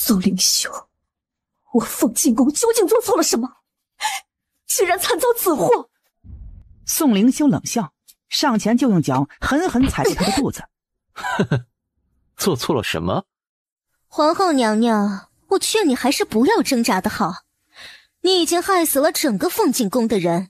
宋灵修，我凤进宫究竟做错了什么，竟然惨遭此祸？宋灵修冷笑，上前就用脚狠狠踩住他的肚子。呵呵，做错了什么？皇后娘娘，我劝你还是不要挣扎的好。你已经害死了整个凤进宫的人，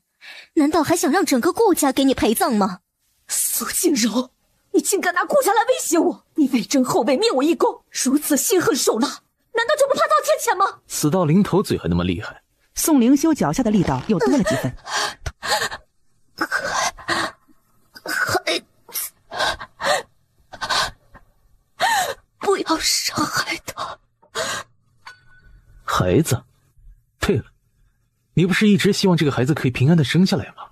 难道还想让整个顾家给你陪葬吗？苏静柔，你竟敢拿顾家来威胁我！你为争后位灭我一宫，如此心狠手辣，难道就不怕遭天谴吗？死到临头嘴还那么厉害。宋灵修脚下的力道又多了几分。不要伤害他。孩子，对了，你不是一直希望这个孩子可以平安的生下来吗？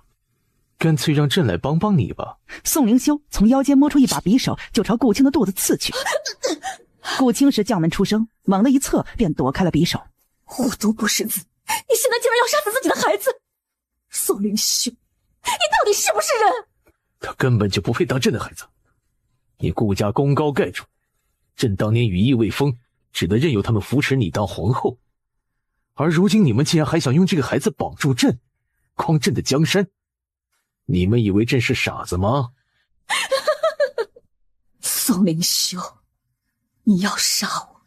干脆让朕来帮帮你吧。宋灵修从腰间摸出一把匕首，就朝顾青的肚子刺去。顾青是将门出生，猛地一侧便躲开了匕首。虎毒不食子，你现在竟然要杀死自己的孩子！宋灵修，你到底是不是人？他根本就不配当朕的孩子。你顾家功高盖主，朕当年羽翼未丰，只得任由他们扶持你当皇后。而如今你们竟然还想用这个孩子绑住朕，诓朕的江山。你们以为朕是傻子吗？宋灵修，你要杀我，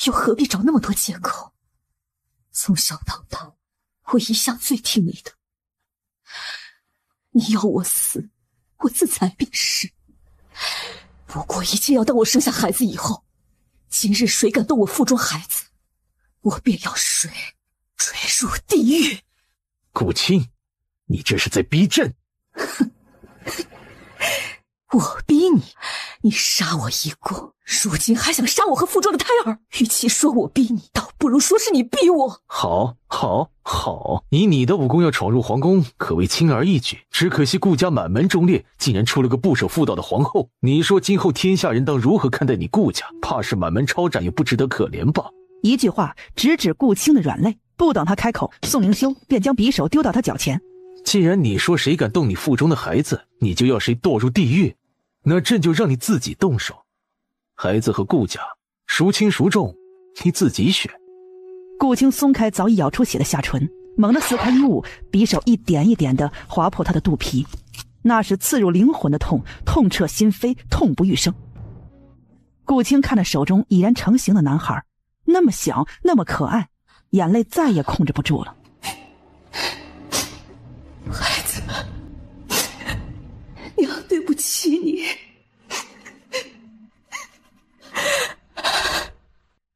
又何必找那么多借口？从小到大，我一向最听你的。你要我死，我自裁便是。不过一定要等我生下孩子以后，今日谁敢动我腹中孩子，我便要追入地狱。顾青，你这是在逼朕。我逼你，你杀我一宫，如今还想杀我和腹中的胎儿。与其说我逼你，倒不如说是你逼我。好，以你的武功要闯入皇宫，可谓轻而易举。只可惜顾家满门忠烈，竟然出了个不守妇道的皇后。你说今后天下人当如何看待你顾家？怕是满门抄斩也不值得可怜吧？一句话直指顾青的软肋，不等他开口，宋灵修便将匕首丢到他脚前。既然你说谁敢动你腹中的孩子，你就要谁堕入地狱，那朕就让你自己动手。孩子和顾家孰轻孰重，你自己选。顾青松开早已咬出血的下唇，猛地撕开衣物，匕首一点一点地划破他的肚皮，那是刺入灵魂的痛，痛彻心扉，痛不欲生。顾青看着手中已然成型的男孩，那么小，那么可爱，眼泪再也控制不住了。孩子，娘对不起你。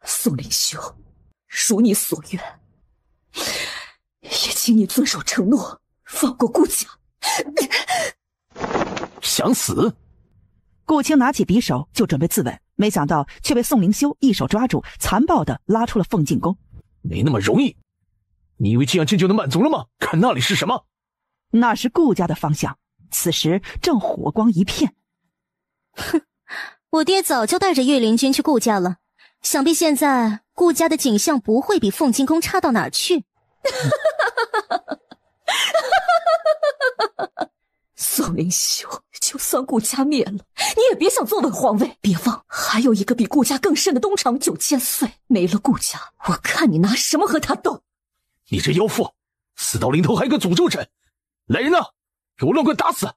宋灵修，如你所愿，也请你遵守承诺，放过顾家。想死？顾青拿起匕首就准备自刎，没想到却被宋灵修一手抓住，残暴地拉出了凤进宫。没那么容易，你以为这样朕就能满足了吗？看那里是什么？那是顾家的方向，此时正火光一片。哼，我爹早就带着御林军去顾家了，想必现在顾家的景象不会比凤进宫差到哪儿去。宋灵修，就算顾家灭了，你也别想坐稳皇位。别忘，还有一个比顾家更甚的东厂9000岁。没了顾家，我看你拿什么和他斗？你这妖妇，死到临头还敢诅咒朕！来人呐，给我乱棍打死！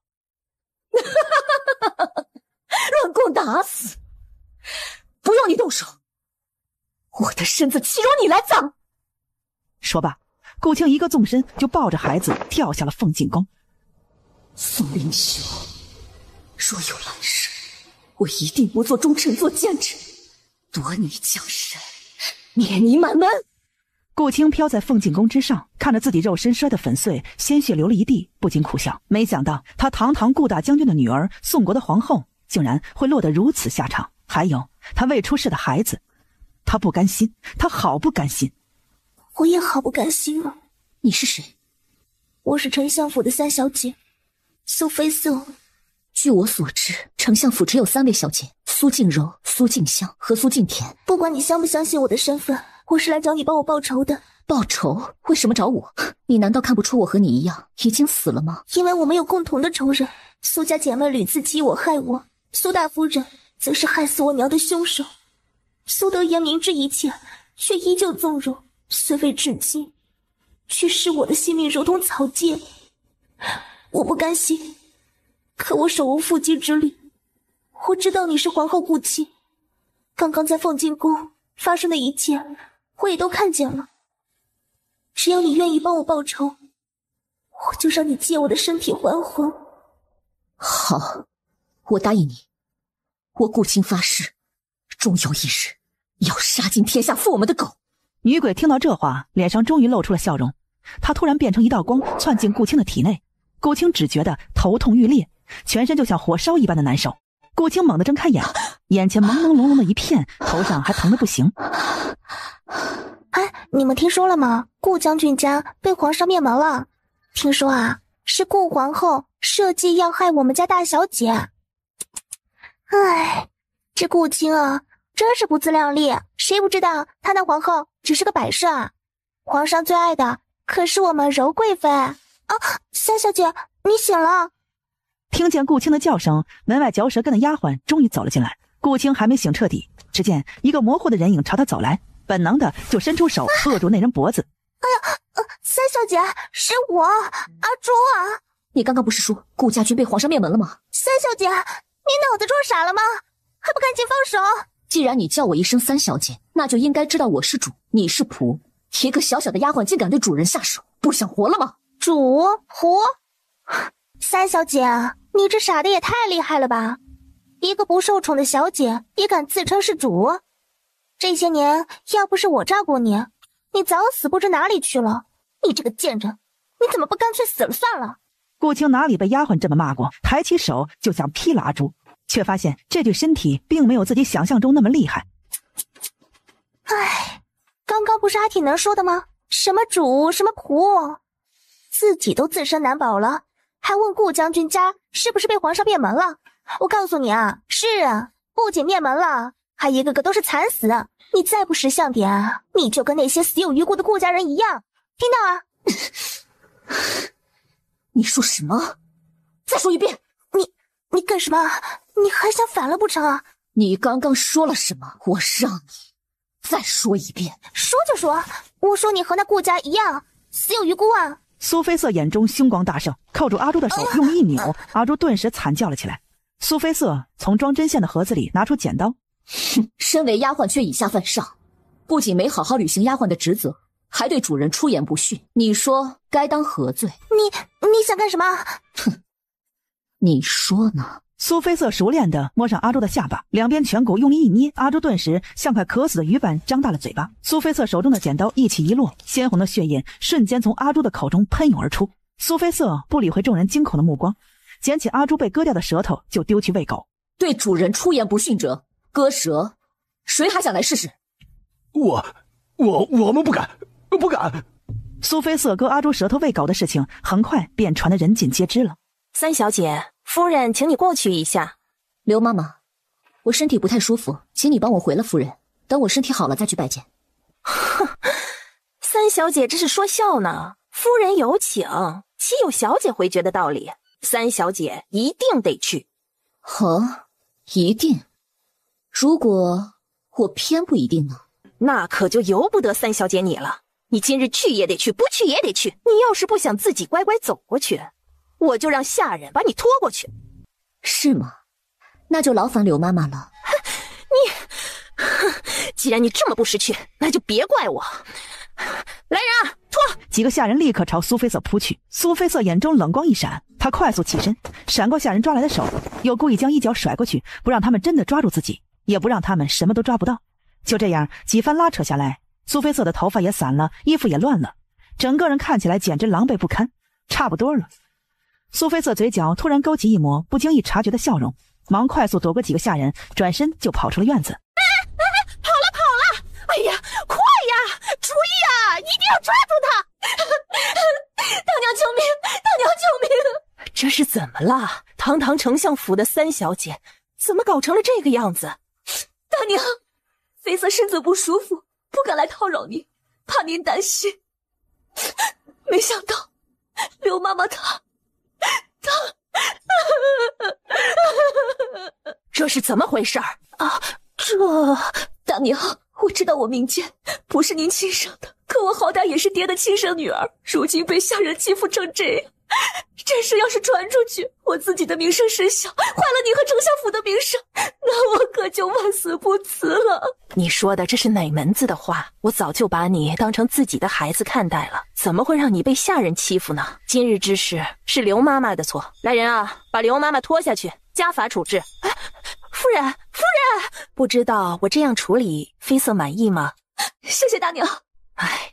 乱棍打死？不用你动手，我的身子岂容你来葬？说罢，顾青一个纵身就抱着孩子跳下了凤进宫。宋灵修，若有来世，我一定不做忠臣做奸臣，夺你江山，灭你满门。顾青飘在凤进宫之上，看着自己肉身摔得粉碎，鲜血流了一地，不禁苦笑。没想到他堂堂顾大将军的女儿，宋国的皇后，竟然会落得如此下场。还有他未出世的孩子，他不甘心，他好不甘心。我也好不甘心啊。你是谁？我是丞相府的三小姐，苏菲素。据我所知，丞相府只有3位小姐：苏静柔、苏静香和苏静田。不管你相不相信我的身份，我是来找你帮我报仇的。报仇？为什么找我？你难道看不出我和你一样已经死了吗？因为我们有共同的仇人，苏家姐妹屡次激我害我，苏大夫人则是害死我娘的凶手。苏德言明知一切，却依旧纵容，虽未至今，却视我的性命如同草芥。我不甘心，可我手无缚鸡之力。我知道你是皇后顾妻，刚刚在凤进宫发生的一切，我也都看见了。只要你愿意帮我报仇，我就让你借我的身体还魂。好，我答应你。我顾青发誓，终有一日要杀尽天下负我们的狗。女鬼听到这话，脸上终于露出了笑容。她突然变成一道光，窜进顾青的体内。顾青只觉得头痛欲裂，全身就像火烧一般的难受。顾青猛地睁开眼，眼前朦朦胧胧的一片，头上还疼得不行。哎，你们听说了吗？顾将军家被皇上灭门了。听说啊，是顾皇后设计要害我们家大小姐。唉，这顾青啊，真是不自量力，谁不知道他那皇后只是个摆设啊？皇上最爱的可是我们柔贵妃啊！三小姐，你醒了。听见顾青的叫声，门外嚼舌根的丫鬟终于走了进来。顾青还没醒彻底，只见一个模糊的人影朝他走来，本能的就伸出手扼住那人脖子。哎呀，三小姐，是我，阿朱啊！你刚刚不是说顾家军被皇上灭门了吗？三小姐，你脑子撞傻了吗？还不赶紧放手！既然你叫我一声三小姐，那就应该知道我是主，你是仆。一个小小的丫鬟竟敢对主人下手，不想活了吗？主仆，三小姐，你这傻的也太厉害了吧！一个不受宠的小姐也敢自称是主？这些年要不是我照顾你，你早死不知哪里去了。你这个贱人，你怎么不干脆死了算了？顾青哪里被丫鬟这么骂过，抬起手就想劈了阿朱，却发现这具身体并没有自己想象中那么厉害。唉，刚刚不是还挺能说的吗？什么主什么仆，自己都自身难保了，还问顾将军家是不是被皇上灭门了？我告诉你啊，是啊，不仅灭门了，还一个个都是惨死。你再不识相点，你就跟那些死有余辜的顾家人一样，听到啊？你说什么？再说一遍！你干什么？你还想反了不成啊？你刚刚说了什么？我让你再说一遍。说就说，我说你和那顾家一样，死有余辜啊！苏菲瑟眼中凶光大盛，扣住阿朱的手用力一扭，阿朱顿时惨叫了起来。苏菲瑟从装针线的盒子里拿出剪刀。身为丫鬟却以下犯上，不仅没好好履行丫鬟的职责，还对主人出言不逊，你说该当何罪？你想干什么？哼，你说呢？苏菲瑟熟练地摸上阿朱的下巴，两边颧骨用力一捏，阿朱顿时像块渴死的鱼般张大了嘴巴。苏菲瑟手中的剪刀一起一落，鲜红的血液瞬间从阿朱的口中喷涌而出。苏菲瑟不理会众人惊恐的目光，捡起阿朱被割掉的舌头就丢去喂狗。对主人出言不逊者，割舌。谁还想来试试？我们不敢，不敢。苏菲瑟割阿朱舌头喂狗的事情很快便传得人尽皆知了。三小姐，夫人请你过去一下。刘妈妈，我身体不太舒服，请你帮我回了夫人，等我身体好了再去拜见。哼，三小姐这是说笑呢。夫人有请，岂有小姐回绝的道理？三小姐一定得去。一定？如果我偏不一定呢？那可就由不得三小姐你了。你今日去也得去，不去也得去。你要是不想自己乖乖走过去，我就让下人把你拖过去。是吗？那就劳烦刘妈妈了。既然你这么不识趣，那就别怪我。来人啊，拖！几个下人立刻朝苏菲瑟扑去。苏菲瑟眼中冷光一闪，她快速起身，闪过下人抓来的手，又故意将一脚甩过去，不让他们真的抓住自己，也不让他们什么都抓不到。就这样几番拉扯下来，苏菲瑟的头发也散了，衣服也乱了，整个人看起来简直狼狈不堪。差不多了。苏菲瑟嘴角突然勾起一抹不经意察觉的笑容，忙快速躲过几个下人，转身就跑出了院子。跑了！哎呀，快呀！主意啊，一定要抓住他！大娘救命！大娘救命！这是怎么了？堂堂丞相府的三小姐，怎么搞成了这个样子？大娘，妃瑟身子不舒服，不敢来叨扰您，怕您担心。没想到刘妈妈她这是怎么回事啊？大娘，我知道我命贱，不是您亲生的，可我好歹也是爹的亲生女儿，如今被下人欺负成这样，这事要是传出去，我自己的名声失效，坏了你和丞相府的名声，那我可就万死不辞了。你说的这是哪门子的话？我早就把你当成自己的孩子看待了，怎么会让你被下人欺负呢？今日之事是刘妈妈的错，来人啊，把刘妈妈拖下去，家法处置。夫人，不知道我这样处理妃色满意吗？谢谢大娘。哎，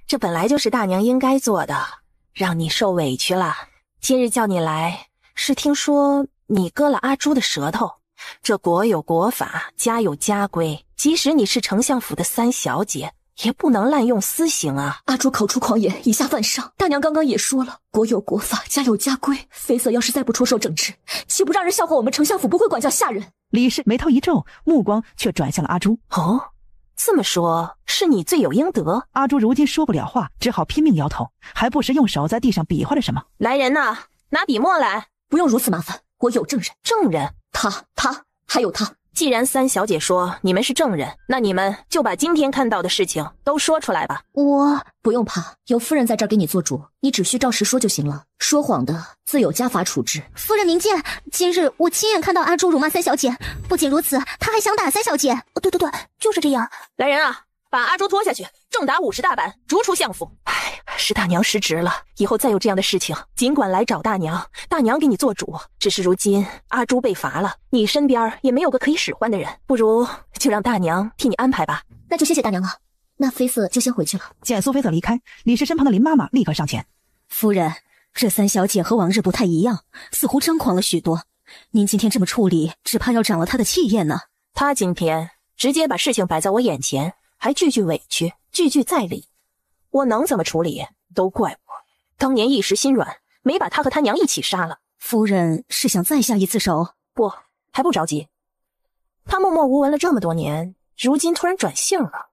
这本来就是大娘应该做的，让你受委屈了。今日叫你来，是听说你割了阿朱的舌头。这国有国法，家有家规，即使你是丞相府的三小姐，也不能滥用私刑啊。阿朱口出狂言，以下犯上。大娘刚刚也说了，国有国法，家有家规。妃色要是再不出手整治，岂不让人笑话我们丞相府不会管教下人？李氏眉头一皱，目光却转向了阿朱。哦，这么说，是你罪有应得。阿朱如今说不了话，只好拼命摇头，还不时用手在地上比划着什么。来人呐，拿笔墨来。不用如此麻烦，我有证人。证人？他还有他。既然三小姐说你们是证人，那你们就把今天看到的事情都说出来吧。我不用怕，有夫人在这儿给你做主，你只需照实说就行了。说谎的自有家法处置。夫人明鉴，今日我亲眼看到阿朱辱骂三小姐，不仅如此，他还想打三小姐。对，就是这样。来人啊，把阿朱拖下去，重打50大板，逐出相府。是大娘失职了，以后再有这样的事情，尽管来找大娘，大娘给你做主。只是如今阿朱被罚了，你身边也没有个可以使唤的人，不如就让大娘替你安排吧。那就谢谢大娘了，那妃色就先回去了。见苏妃色离开，李氏身旁的林妈妈立刻上前。夫人，这三小姐和往日不太一样，似乎张狂了许多。您今天这么处理，只怕要长了她的气焰呢。她今天直接把事情摆在我眼前，还句句委屈，句句在理，我能怎么处理？都怪我当年一时心软，没把他和他娘一起杀了。夫人是想再下一次手？不，还不着急。他默默无闻了这么多年，如今突然转性了，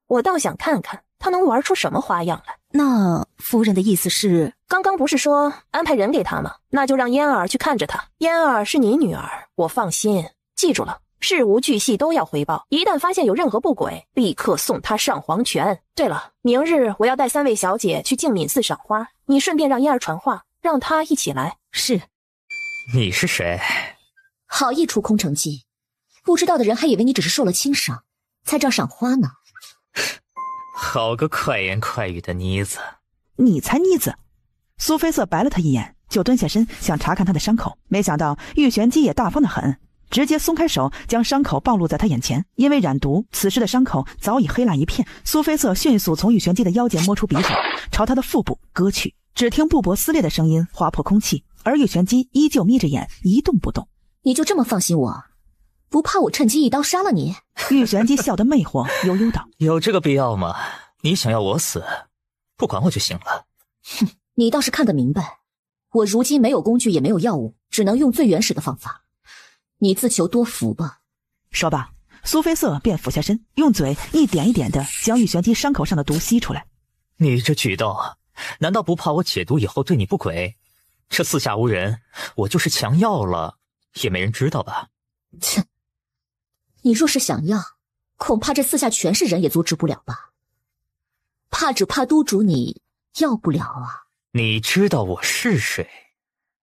我倒想看看他能玩出什么花样来。那夫人的意思是，刚刚不是说安排人给他吗？那就让嫣儿去看着他。嫣儿是你女儿，我放心。记住了，事无巨细都要回报，一旦发现有任何不轨，立刻送他上黄泉。对了，明日我要带3位小姐去静敏寺赏花，你顺便让嫣儿传话，让她一起来。是。你是谁？好意出空城计，不知道的人还以为你只是受了轻伤，在这儿赏花呢。好个快言快语的妮子！你才妮子！苏妃色白了他一眼，就蹲下身想查看他的伤口，没想到玉玄机也大方得很，直接松开手，将伤口暴露在他眼前。因为染毒，此时的伤口早已黑烂一片。苏妃色迅速从玉玄机的腰间摸出匕首，朝他的腹部割去。只听布帛撕裂的声音划破空气，而玉玄机依旧眯着眼一动不动。你就这么放心我？不怕我趁机一刀杀了你？玉玄机笑得魅惑，悠悠道：有这个必要吗？你想要我死，不管我就行了。哼，你倒是看得明白，我如今没有工具也没有药物，只能用最原始的方法，你自求多福吧。说罢，苏妃色便俯下身，用嘴一点一点地将玉玄机伤口上的毒吸出来。你这举动，难道不怕我解毒以后对你不轨？这四下无人，我就是强要了，也没人知道吧？切，你若是想要，恐怕这四下全是人也阻止不了吧？只怕督主你要不了啊！你知道我是谁？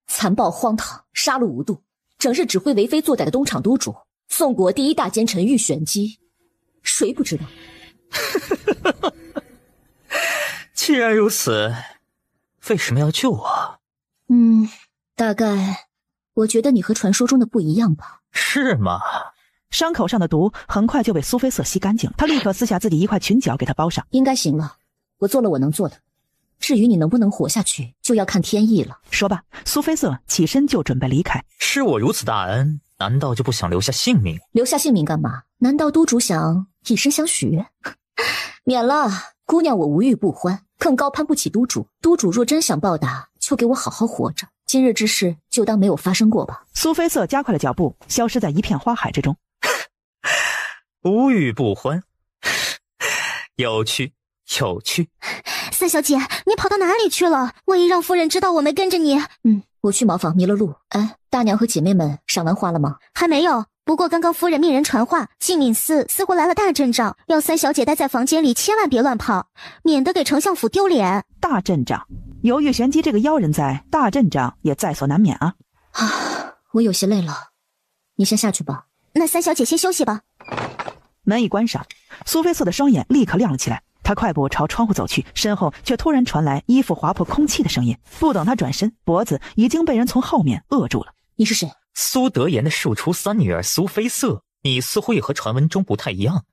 残暴荒唐，杀戮无度，整日只会为非作歹的东厂督主，宋国第一大奸臣玉玄机，谁不知道？既然如此，为什么要救我？大概我觉得你和传说中的不一样吧？是吗？伤口上的毒很快就被苏妃色吸干净了，他立刻撕下自己一块裙角给他包上。应该行了，我做了我能做的，至于你能不能活下去，就要看天意了。说罢，苏妃色起身就准备离开。施我如此大恩，难道就不想留下性命？留下性命干嘛？难道督主想以身相许？免了，姑娘我无欲不欢，更高攀不起督主。督主若真想报答，就给我好好活着，今日之事就当没有发生过吧。苏妃色加快了脚步，消失在一片花海之中。无欲不欢，有趣有趣。三小姐，你跑到哪里去了？万一让夫人知道我们跟着你……我去茅房迷了路。哎，大娘和姐妹们赏完花了吗？还没有，不过刚刚夫人命人传话，静敏寺似乎来了大阵仗，要三小姐待在房间里，千万别乱跑，免得给丞相府丢脸。大阵仗，有玉玄机这个妖人在，大阵仗也在所难免啊。我有些累了，你先下去吧。那三小姐先休息吧。门一关上，苏菲瑟的双眼立刻亮了起来。她快步朝窗户走去，身后却突然传来衣服划破空气的声音。不等她转身，脖子已经被人从后面扼住了。你是谁？苏德言的庶出三女儿苏菲瑟，你似乎也和传闻中不太一样。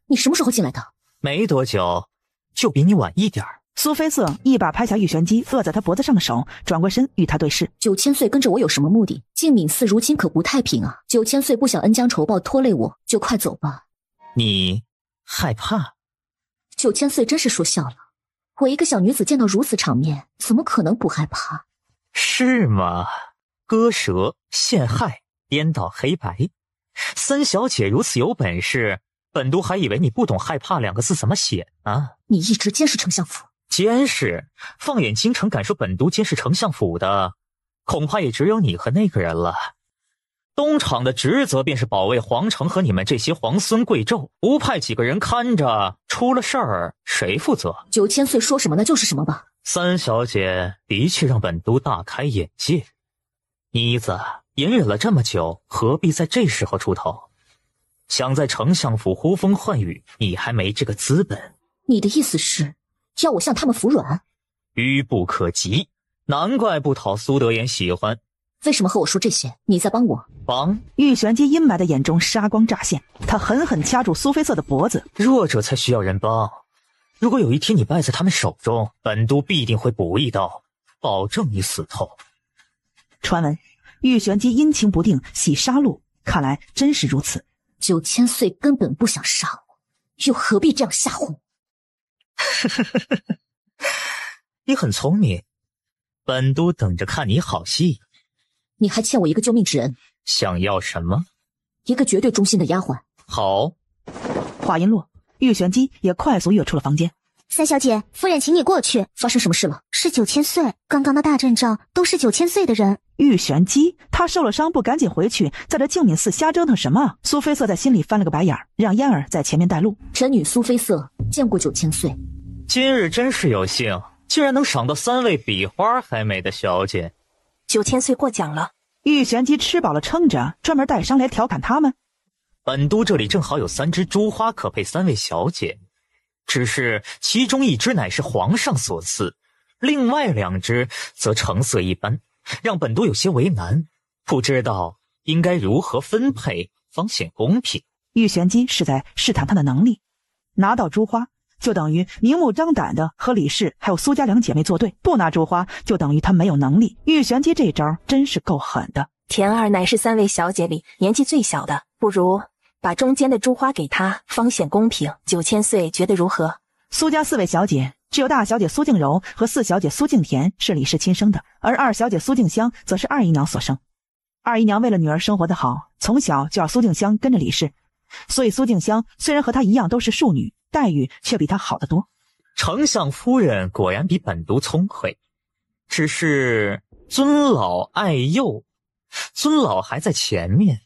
你什么时候进来的？没多久，就比你晚一点。苏菲瑟一把拍下玉玄机扼在他脖子上的手，转过身与他对视。9000岁跟着我有什么目的？静敏寺如今可不太平啊！9000岁不想恩将仇报拖累我，就快走吧。你害怕？9000岁真是说笑了，我一个小女子见到如此场面，怎么可能不害怕？是吗？割舌、陷害、颠倒黑白，三小姐如此有本事，本都还以为你不懂害怕两个字怎么写啊！你一直监视丞相府？监视？放眼京城敢说本都监视丞相府的，恐怕也只有你和那个人了。东厂的职责便是保卫皇城和你们这些皇孙贵胄，不派几个人看着，出了事儿谁负责？9000岁说什么那就是什么吧。三小姐的确让本都大开眼界，妮子隐忍了这么久，何必在这时候出头？想在丞相府呼风唤雨，你还没这个资本。你的意思是要我向他们服软？愚不可及，难怪不讨苏德言喜欢。为什么和我说这些？你在帮我？帮？玉玄机阴霾的眼中杀光乍现，他狠狠掐住苏菲瑟的脖子。弱者才需要人帮，如果有一天你败在他们手中，本都必定会补一刀，保证你死透。传闻玉玄机阴晴不定，喜杀戮，看来真是如此。9000岁根本不想杀我，又何必这样吓唬我？你很聪明，本都等着看你好戏。你还欠我一个救命之恩。想要什么？一个绝对忠心的丫鬟。好。话音落，玉玄机也快速跃出了房间。三小姐，夫人请你过去。发生什么事了？是9000岁，刚刚的大阵仗都是9000岁的人。玉玄机，他受了伤不赶紧回去，在这静敏寺瞎折腾什么？苏菲瑟在心里翻了个白眼，让嫣儿在前面带路。臣女苏菲瑟见过9000岁。今日真是有幸，竟然能赏到3位比花还美的小姐。9000岁过奖了。玉玄机吃饱了撑着，专门带伤来调侃他们。本都这里正好有3只珠花可配3位小姐，只是其中1只乃是皇上所赐，另外2只则成色一般，让本都有些为难，不知道应该如何分配方显公平。玉玄机是在试探他的能力，拿到珠花就等于明目张胆的和李氏还有苏家2姐妹作对，不拿珠花就等于他没有能力。玉玄机这招真是够狠的。田儿乃是3位小姐里年纪最小的，不如把中间的珠花给她，方显公平。9000岁觉得如何？苏家4位小姐，只有大小姐苏静柔和4小姐苏静田是李氏亲生的，而2小姐苏静香则是2姨娘所生。2姨娘为了女儿生活得好，从小就让苏静香跟着李氏，所以苏静香虽然和她一样都是庶女，待遇却比她好得多。丞相夫人果然比本都聪慧，只是尊老爱幼，尊老还在前面，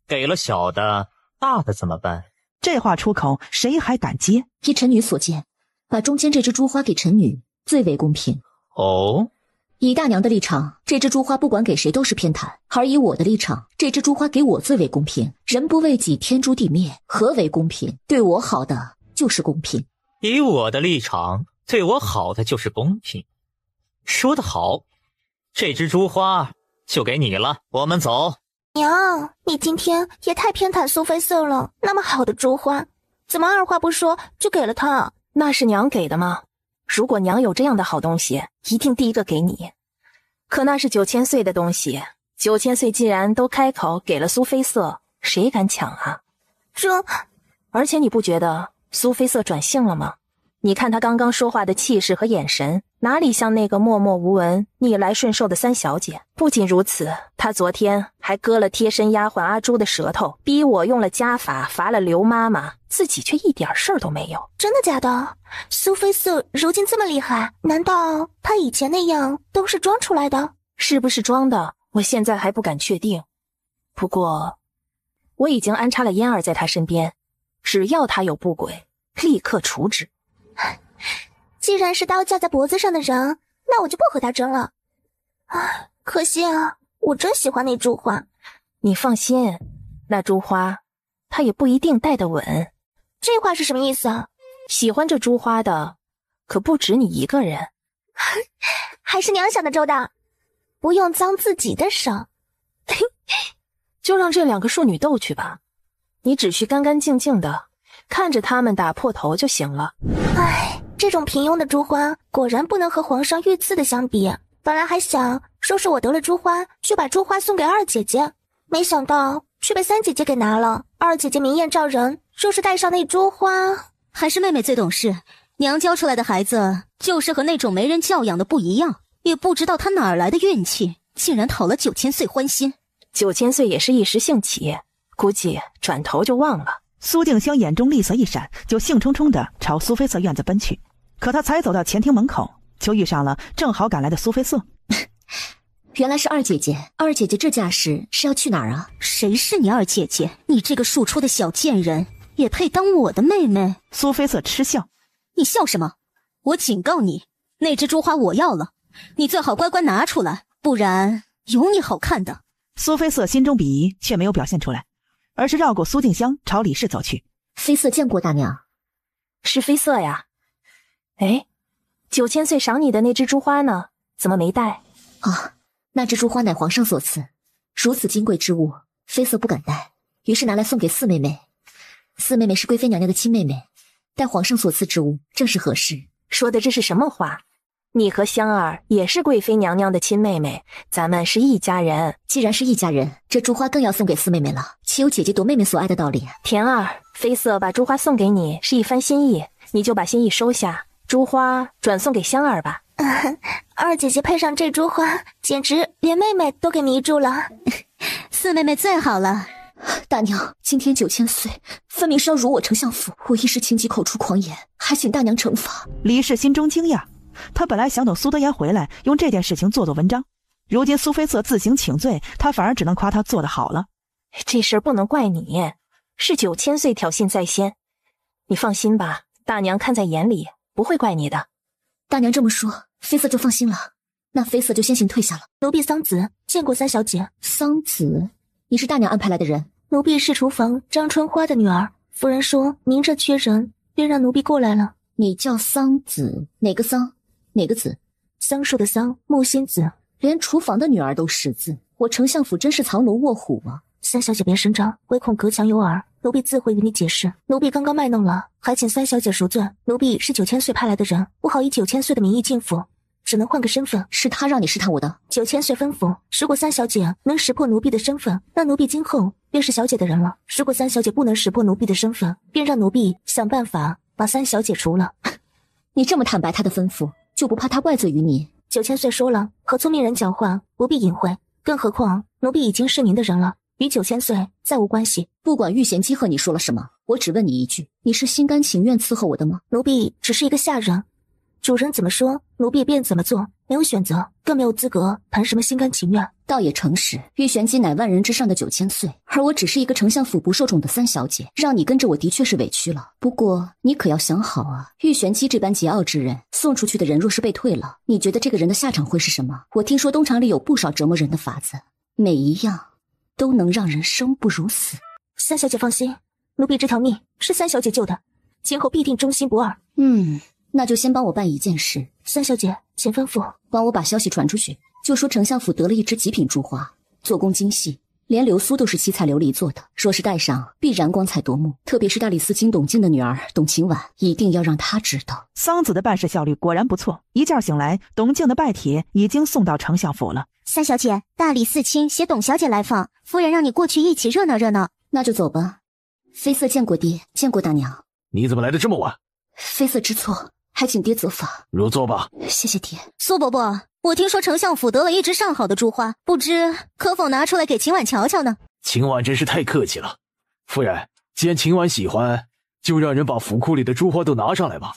给了小的，大的怎么办？这话出口，谁还敢接？依臣女所见，把中间这只珠花给臣女最为公平。哦，以大娘的立场，这只珠花不管给谁都是偏袒；而以我的立场，这只珠花给我最为公平。人不为己，天诛地灭，何为公平？对我好的就是公平。以我的立场，对我好的就是公平。说得好，这只珠花就给你了，我们走。娘，你今天也太偏袒苏菲瑟了，那么好的珠花，怎么二话不说就给了她？那是娘给的吗？如果娘有这样的好东西，一定第一个给你。可那是9000岁的东西，9000岁既然都开口给了苏菲瑟，谁敢抢啊？而且你不觉得苏菲瑟转性了吗？你看她刚刚说话的气势和眼神，哪里像那个默默无闻、逆来顺受的3小姐？不仅如此，她昨天还割了贴身丫鬟阿朱的舌头，逼我用了家法罚了刘妈妈，自己却一点事儿都没有。真的假的？苏菲瑟如今这么厉害，难道她以前那样都是装出来的？是不是装的，我现在还不敢确定。不过，我已经安插了嫣儿在他身边，只要他有不轨，立刻处置。既然是刀架在脖子上的人，那我就不和他争了。唉，可惜啊，我真喜欢那株花。你放心，那株花他也不一定带得稳。这话是什么意思啊？喜欢这株花的可不止你一个人。还是娘想的周到，不用脏自己的手。就让这2个庶女斗去吧，你只需干干净净的看着他们打破头就行了。唉，这种平庸的株花果然不能和皇上御赐的相比。本来还想说是我得了株花，就把株花送给二姐姐，没想到却被三姐姐给拿了。二姐姐明艳照人，若是带上那株花，还是妹妹最懂事。娘教出来的孩子就是和那种没人教养的不一样，也不知道她哪儿来的运气，竟然讨了9000岁欢心。9000岁也是一时兴起，估计转头就忘了。苏静香眼中厉色一闪，就兴冲冲地朝苏菲色院子奔去。可她才走到前厅门口，就遇上了正好赶来的苏菲色。原来是二姐姐，二姐姐这架势是要去哪儿啊？谁是你二姐姐？你这个庶出的小贱人，也配当我的妹妹？苏菲色嗤笑。你笑什么？我警告你，那只株花我要了，你最好乖乖拿出来，不然有你好看的。苏菲色心中鄙夷，却没有表现出来，而是绕过苏静香朝李氏走去。妃色见过大娘。是妃色呀。哎，9000岁赏你的那只株花呢？怎么没带？啊，那只株花乃皇上所赐，如此金贵之物，妃色不敢带，于是拿来送给四妹妹。四妹妹是贵妃娘娘的亲妹妹，待皇上所赐之物，正是合适。说的这是什么话？你和香儿也是贵妃娘娘的亲妹妹，咱们是一家人。既然是一家人，这株花更要送给四妹妹了，岂有姐姐夺妹妹所爱的道理？田儿，妃色把株花送给你是一番心意，你就把心意收下，株花转送给香儿吧。二姐姐配上这株花，简直连妹妹都给迷住了。四妹妹最好了。大娘，今天9000岁，分明是要辱我丞相府，我一时情急口出狂言，还请大娘惩罚。李氏心中惊讶，他本来想等苏德言回来用这件事情做文章，如今苏菲色自行请罪，他反而只能夸他做得好了。这事儿不能怪你，是9000岁挑衅在先，你放心吧，大娘看在眼里，不会怪你的。大娘这么说，妃色就放心了。那妃色就先行退下了。奴婢桑子见过三小姐。桑子，你是大娘安排来的人？奴婢是厨房张春花的女儿，夫人说明这缺人，便让奴婢过来了。你叫桑子，哪个桑，哪个子？桑树的桑，木心子。连厨房的女儿都识字，我丞相府真是藏龙卧虎啊！三小姐别声张，唯恐隔墙有耳，奴婢自会与你解释。奴婢刚刚卖弄了，还请三小姐赎罪。奴婢是9000岁派来的人，不好以9000岁的名义进府，只能换个身份。是他让你试探我的？9000岁吩咐，如果三小姐能识破奴婢的身份，那奴婢今后便是小姐的人了。如果三小姐不能识破奴婢的身份，便让奴婢想办法把三小姐除了。你这么坦白他的吩咐，就不怕他怪罪于你？9000岁说了，和聪明人讲话不必隐晦，更何况奴婢已经是您的人了，与9000岁再无关系。不管玉贤姬和你说了什么，我只问你一句，你是心甘情愿伺候我的吗？奴婢只是一个下人，主人怎么说，奴婢便怎么做，没有选择，更没有资格谈什么心甘情愿。倒也诚实，玉玄姬乃万人之上的9000岁，而我只是一个丞相府不受宠的三小姐，让你跟着我的确是委屈了。不过你可要想好啊，玉玄姬这般桀骜之人，送出去的人若是被退了，你觉得这个人的下场会是什么？我听说东厂里有不少折磨人的法子，每一样都能让人生不如死。三小姐放心，奴婢这条命是三小姐救的，今后必定忠心不二。那就先帮我办一件事。三小姐请吩咐。帮我把消息传出去，就说丞相府得了一只极品珠花，做工精细，连流苏都是七彩琉璃做的，若是戴上必然光彩夺目。特别是大理寺卿董静的女儿董晴婉，一定要让她知道。桑子的办事效率果然不错，一觉醒来，董静的拜帖已经送到丞相府了。三小姐，大理寺卿携董小姐来访，夫人让你过去一起热闹热闹。那就走吧。妃色见过爹，见过大娘。你怎么来的这么晚？妃色知错，还请爹责罚。入座吧。谢谢爹。苏伯伯，我听说丞相府得了一只上好的珠花，不知可否拿出来给秦婉瞧瞧呢？秦婉真是太客气了。夫人，既然秦婉喜欢，就让人把府库里的珠花都拿上来吧。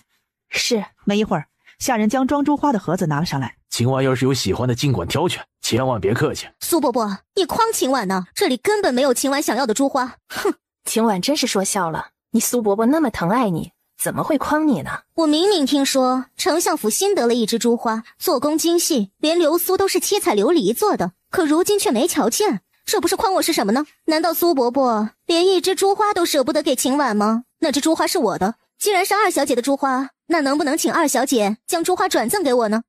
是。没一会儿，下人将装珠花的盒子拿了上来。秦婉要是有喜欢的，尽管挑选，千万别客气。苏伯伯，你诓秦婉呢？这里根本没有秦婉想要的珠花。哼，秦婉真是说笑了，你苏伯伯那么疼爱你，怎么会诓你呢？我明明听说丞相府新得了一支珠花，做工精细，连流苏都是七彩琉璃做的，可如今却没瞧见，这不是诓我是什么呢？难道苏伯伯连一支珠花都舍不得给秦婉吗？那支珠花是我的，既然是二小姐的珠花，那能不能请二小姐将珠花转赠给我呢？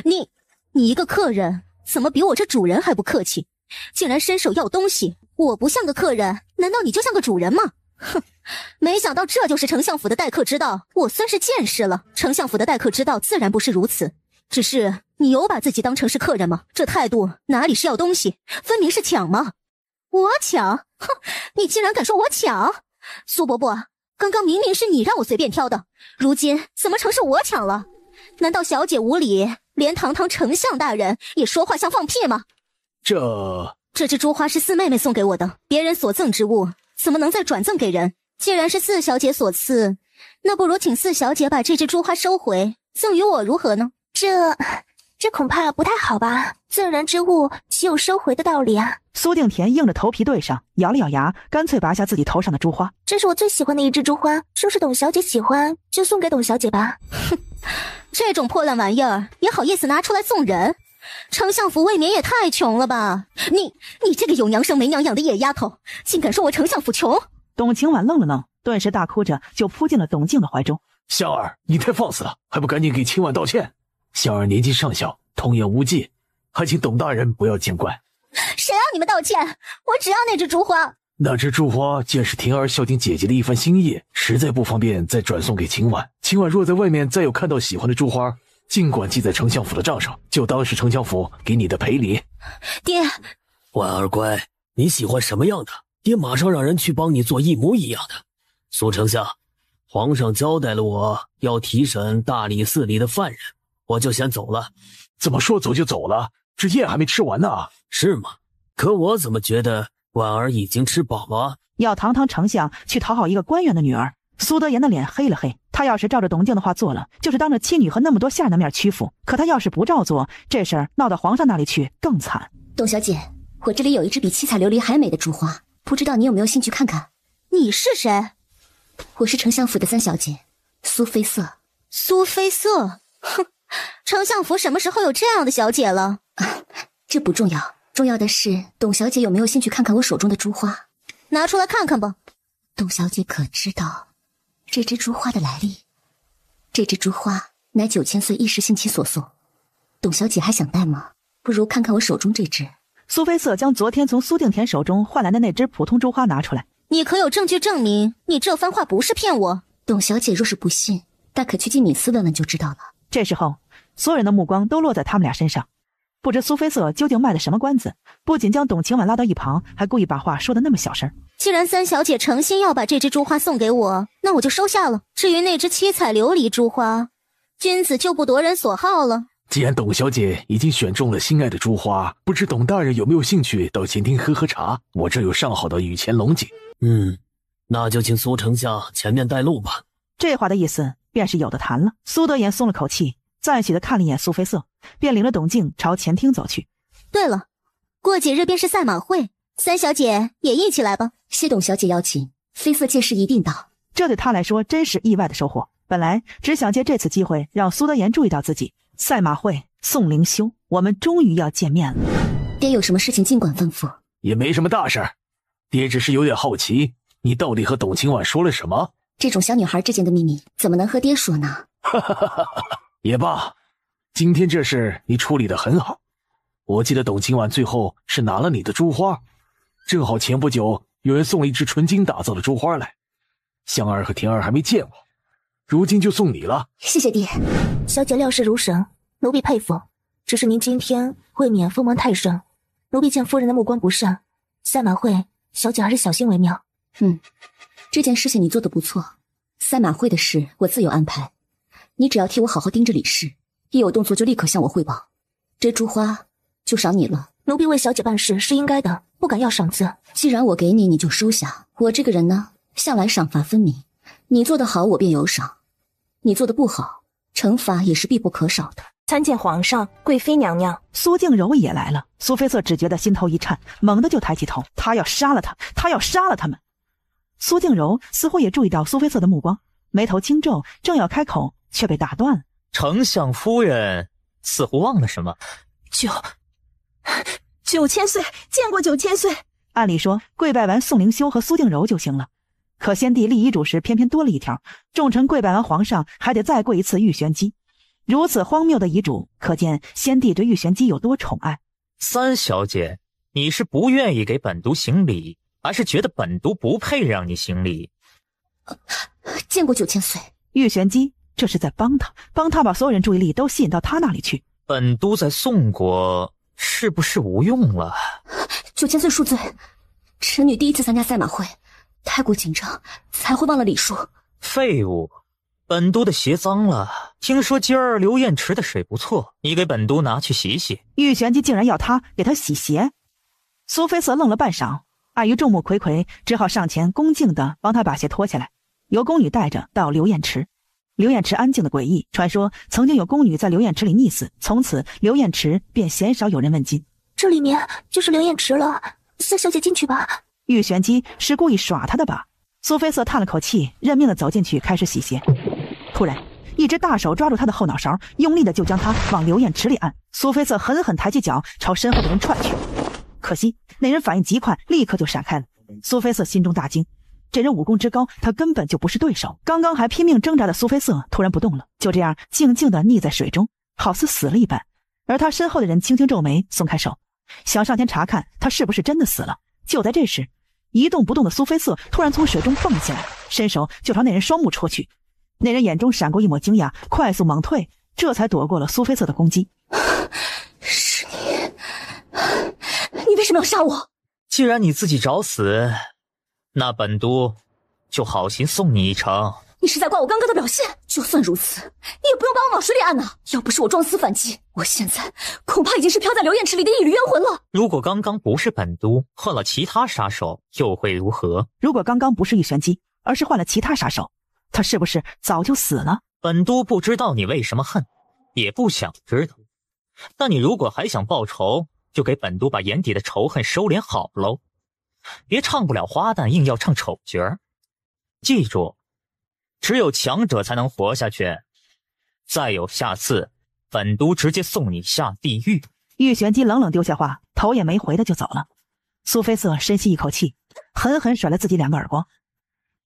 你一个客人，怎么比我这主人还不客气？竟然伸手要东西，我不像个客人，难道你就像个主人吗？哼，没想到这就是丞相府的待客之道，我算是见识了。丞相府的待客之道自然不是如此，只是你有把自己当成是客人吗？这态度哪里是要东西，分明是抢吗？我抢？哼，你竟然敢说我抢？苏伯伯，刚刚明明是你让我随便挑的，如今怎么成是我抢了？难道小姐无礼，连堂堂丞相大人也说话像放屁吗？这支珠花是四妹妹送给我的，别人所赠之物怎么能再转赠给人？既然是四小姐所赐，那不如请四小姐把这支珠花收回，赠与我如何呢？这恐怕不太好吧？赠人之物岂有收回的道理啊？苏定田硬着头皮对上，咬了咬牙，干脆拔下自己头上的珠花。这是我最喜欢的一支珠花，说是董小姐喜欢，就送给董小姐吧。哼，这种破烂玩意儿也好意思拿出来送人？丞相府未免也太穷了吧！你这个有娘生没娘养的野丫头，竟敢说我丞相府穷！董晴婉愣了愣，顿时大哭着就扑进了董静的怀中。香儿，你太放肆了，还不赶紧给秦婉道歉！香儿年纪尚小，童言无忌，还请董大人不要见怪。谁让你们道歉？我只要那只珠花。那只珠花既然是婷儿孝敬姐姐的一番心意，实在不方便再转送给秦婉。秦婉若在外面再有看到喜欢的珠花，尽管记在丞相府的账上，就当是丞相府给你的赔礼。爹，婉儿乖，你喜欢什么样的，爹马上让人去帮你做一模一样的。苏丞相，皇上交代了我要提审大理寺里的犯人，我就先走了。怎么说走就走了？这宴还没吃完呢。是吗？可我怎么觉得婉儿已经吃饱了？要堂堂丞相去讨好一个官员的女儿，苏德言的脸黑了黑。他要是照着董静的话做了，就是当着妻女和那么多下人的面屈服；可他要是不照做，这事儿闹到皇上那里去更惨。董小姐，我这里有一支比七彩琉璃还美的珠花，不知道你有没有兴趣看看？你是谁？我是丞相府的三小姐，苏菲瑟。苏菲瑟？哼，丞相府什么时候有这样的小姐了？这不重要，重要的是董小姐有没有兴趣看看我手中的珠花？拿出来看看吧。董小姐可知道这支珠花的来历？这支珠花乃9000岁一时兴起所送，董小姐还想戴吗？不如看看我手中这支。苏菲瑟将昨天从苏定田手中换来的那支普通珠花拿出来。你可有证据证明你这番话不是骗我？董小姐若是不信，大可去进敏司问问就知道了。这时候，所有人的目光都落在他们俩身上。不知苏菲瑟究竟卖的什么关子，不仅将董晴婉拉到一旁，还故意把话说得那么小声。既然三小姐诚心要把这支珠花送给我，那我就收下了。至于那支七彩琉璃珠花，君子就不夺人所好了。既然董小姐已经选中了心爱的珠花，不知董大人有没有兴趣到前厅喝喝茶？我这有上好的雨前龙井。那就请苏丞相前面带路吧。这话的意思便是有的谈了。苏德言松了口气，赞许地看了一眼苏菲瑟，便领着董静朝前厅走去。对了，过几日便是赛马会，三小姐也一起来吧。谢董小姐邀请，菲瑟届时一定到。这对他来说真是意外的收获。本来只想借这次机会让苏德言注意到自己。赛马会，宋灵修，我们终于要见面了。爹有什么事情尽管吩咐。也没什么大事，爹只是有点好奇，你到底和董晴婉说了什么？这种小女孩之间的秘密怎么能和爹说呢？也罢，今天这事你处理得很好。我记得董晴婉最后是拿了你的珠花，正好前不久有人送了一支纯金打造的珠花来，香儿和婷儿还没见过，如今就送你了。谢谢爹。小姐料事如神，奴婢佩服。只是您今天未免锋芒太盛，奴婢见夫人的目光不善，赛马会小姐还是小心为妙。这件事情你做得不错，赛马会的事我自有安排，你只要替我好好盯着李氏，一有动作就立刻向我汇报。这珠花就赏你了。奴婢为小姐办事是应该的，不敢要赏赐。既然我给你，你就收下。我这个人呢，向来赏罚分明，你做得好我便有赏，你做得不好，惩罚也是必不可少的。参见皇上、贵妃娘娘。苏静柔也来了。苏菲瑟只觉得心头一颤，猛地就抬起头，他要杀了他，他要杀了他们。苏静柔似乎也注意到苏菲瑟的目光，眉头轻皱，正要开口，却被打断了。丞相夫人似乎忘了什么。9000岁，见过9000岁。按理说跪拜完宋灵修和苏静柔就行了，可先帝立遗嘱时偏偏多了一条，众臣跪拜完皇上还得再跪一次玉玄机。如此荒谬的遗嘱，可见先帝对玉玄机有多宠爱。三小姐，你是不愿意给本都行礼，还是觉得本都不配让你行礼？见过9000岁。玉玄机这是在帮他把所有人注意力都吸引到他那里去。本都在宋国是不是无用了？9000岁恕罪，臣女第一次参加赛马会，太过紧张，才会忘了礼数。废物，本都的鞋脏了。听说今儿刘彦池的水不错，你给本都拿去洗洗。玉玄机竟然要他给他洗鞋。苏菲瑟愣了半晌，碍于众目睽睽，只好上前恭敬地帮他把鞋脱下来，由宫女带着到刘彦池。刘彦池安静的诡异，传说曾经有宫女在刘彦池里溺死，从此刘彦池便鲜少有人问津。这里面就是刘彦池了，三小姐进去吧。玉玄机是故意耍他的吧？苏菲瑟叹了口气，认命的走进去开始洗鞋。突然一只大手抓住他的后脑勺，用力的就将他往刘彦池里按。苏菲瑟狠狠抬起脚朝身后的人踹去，可惜那人反应极快，立刻就闪开了。苏菲瑟心中大惊，这人武功之高，他根本就不是对手。刚刚还拼命挣扎的苏菲瑟突然不动了，就这样静静地溺在水中，好似死了一般。而他身后的人轻轻皱眉，松开手，想上前查看他是不是真的死了。就在这时，一动不动的苏菲瑟突然从水中蹦起来，伸手就朝那人双目戳去。那人眼中闪过一抹惊讶，快速猛退，这才躲过了苏菲瑟的攻击。是你为什么要杀我？既然你自己找死，那本都就好心送你一程。你是在怪我刚刚的表现？就算如此，你也不用把我往水里按呐！要不是我装死反击，我现在恐怕已经是飘在刘彦池里的一缕冤魂了。如果刚刚不是本都，换了其他杀手，又会如何？如果刚刚不是玉玄机，而是换了其他杀手，他是不是早就死了？本都不知道你为什么恨，也不想知道。但你如果还想报仇，就给本都把眼底的仇恨收敛好喽，别唱不了花旦硬要唱丑角儿。记住，只有强者才能活下去。再有下次，本都直接送你下地狱。玉玄机冷冷丢下话，头也没回的就走了。苏菲瑟深吸一口气，狠狠甩了自己2个耳光。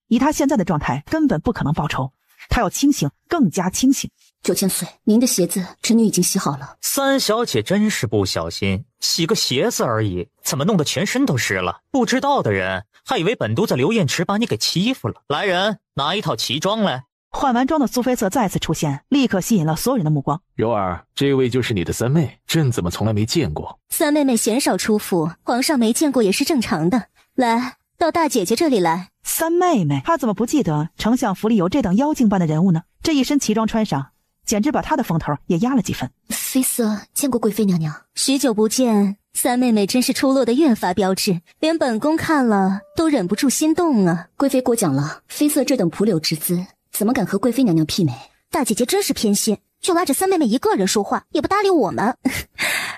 以他现在的状态，根本不可能报仇，他要清醒，更加清醒。9000岁，您的鞋子侄女已经洗好了。三小姐真是不小心，洗个鞋子而已，怎么弄得全身都湿了？不知道的人还以为本都在刘彦池把你给欺负了。来人，拿一套奇装来。换完装的苏菲瑟再次出现，立刻吸引了所有人的目光。柔儿，这位就是你的三妹，朕怎么从来没见过？三妹妹鲜少出府，皇上没见过也是正常的。来，到大姐姐这里来。三妹妹，她怎么不记得丞相府里有这等妖精般的人物呢？这一身奇装穿上，简直把她的风头也压了几分。妃瑟见过贵妃娘娘。许久不见，三妹妹真是出落的越发标致，连本宫看了都忍不住心动啊。贵妃过奖了，妃瑟这等蒲柳之姿，怎么敢和贵妃娘娘媲美？大姐姐真是偏心，就拉着三妹妹一个人说话，也不搭理我们。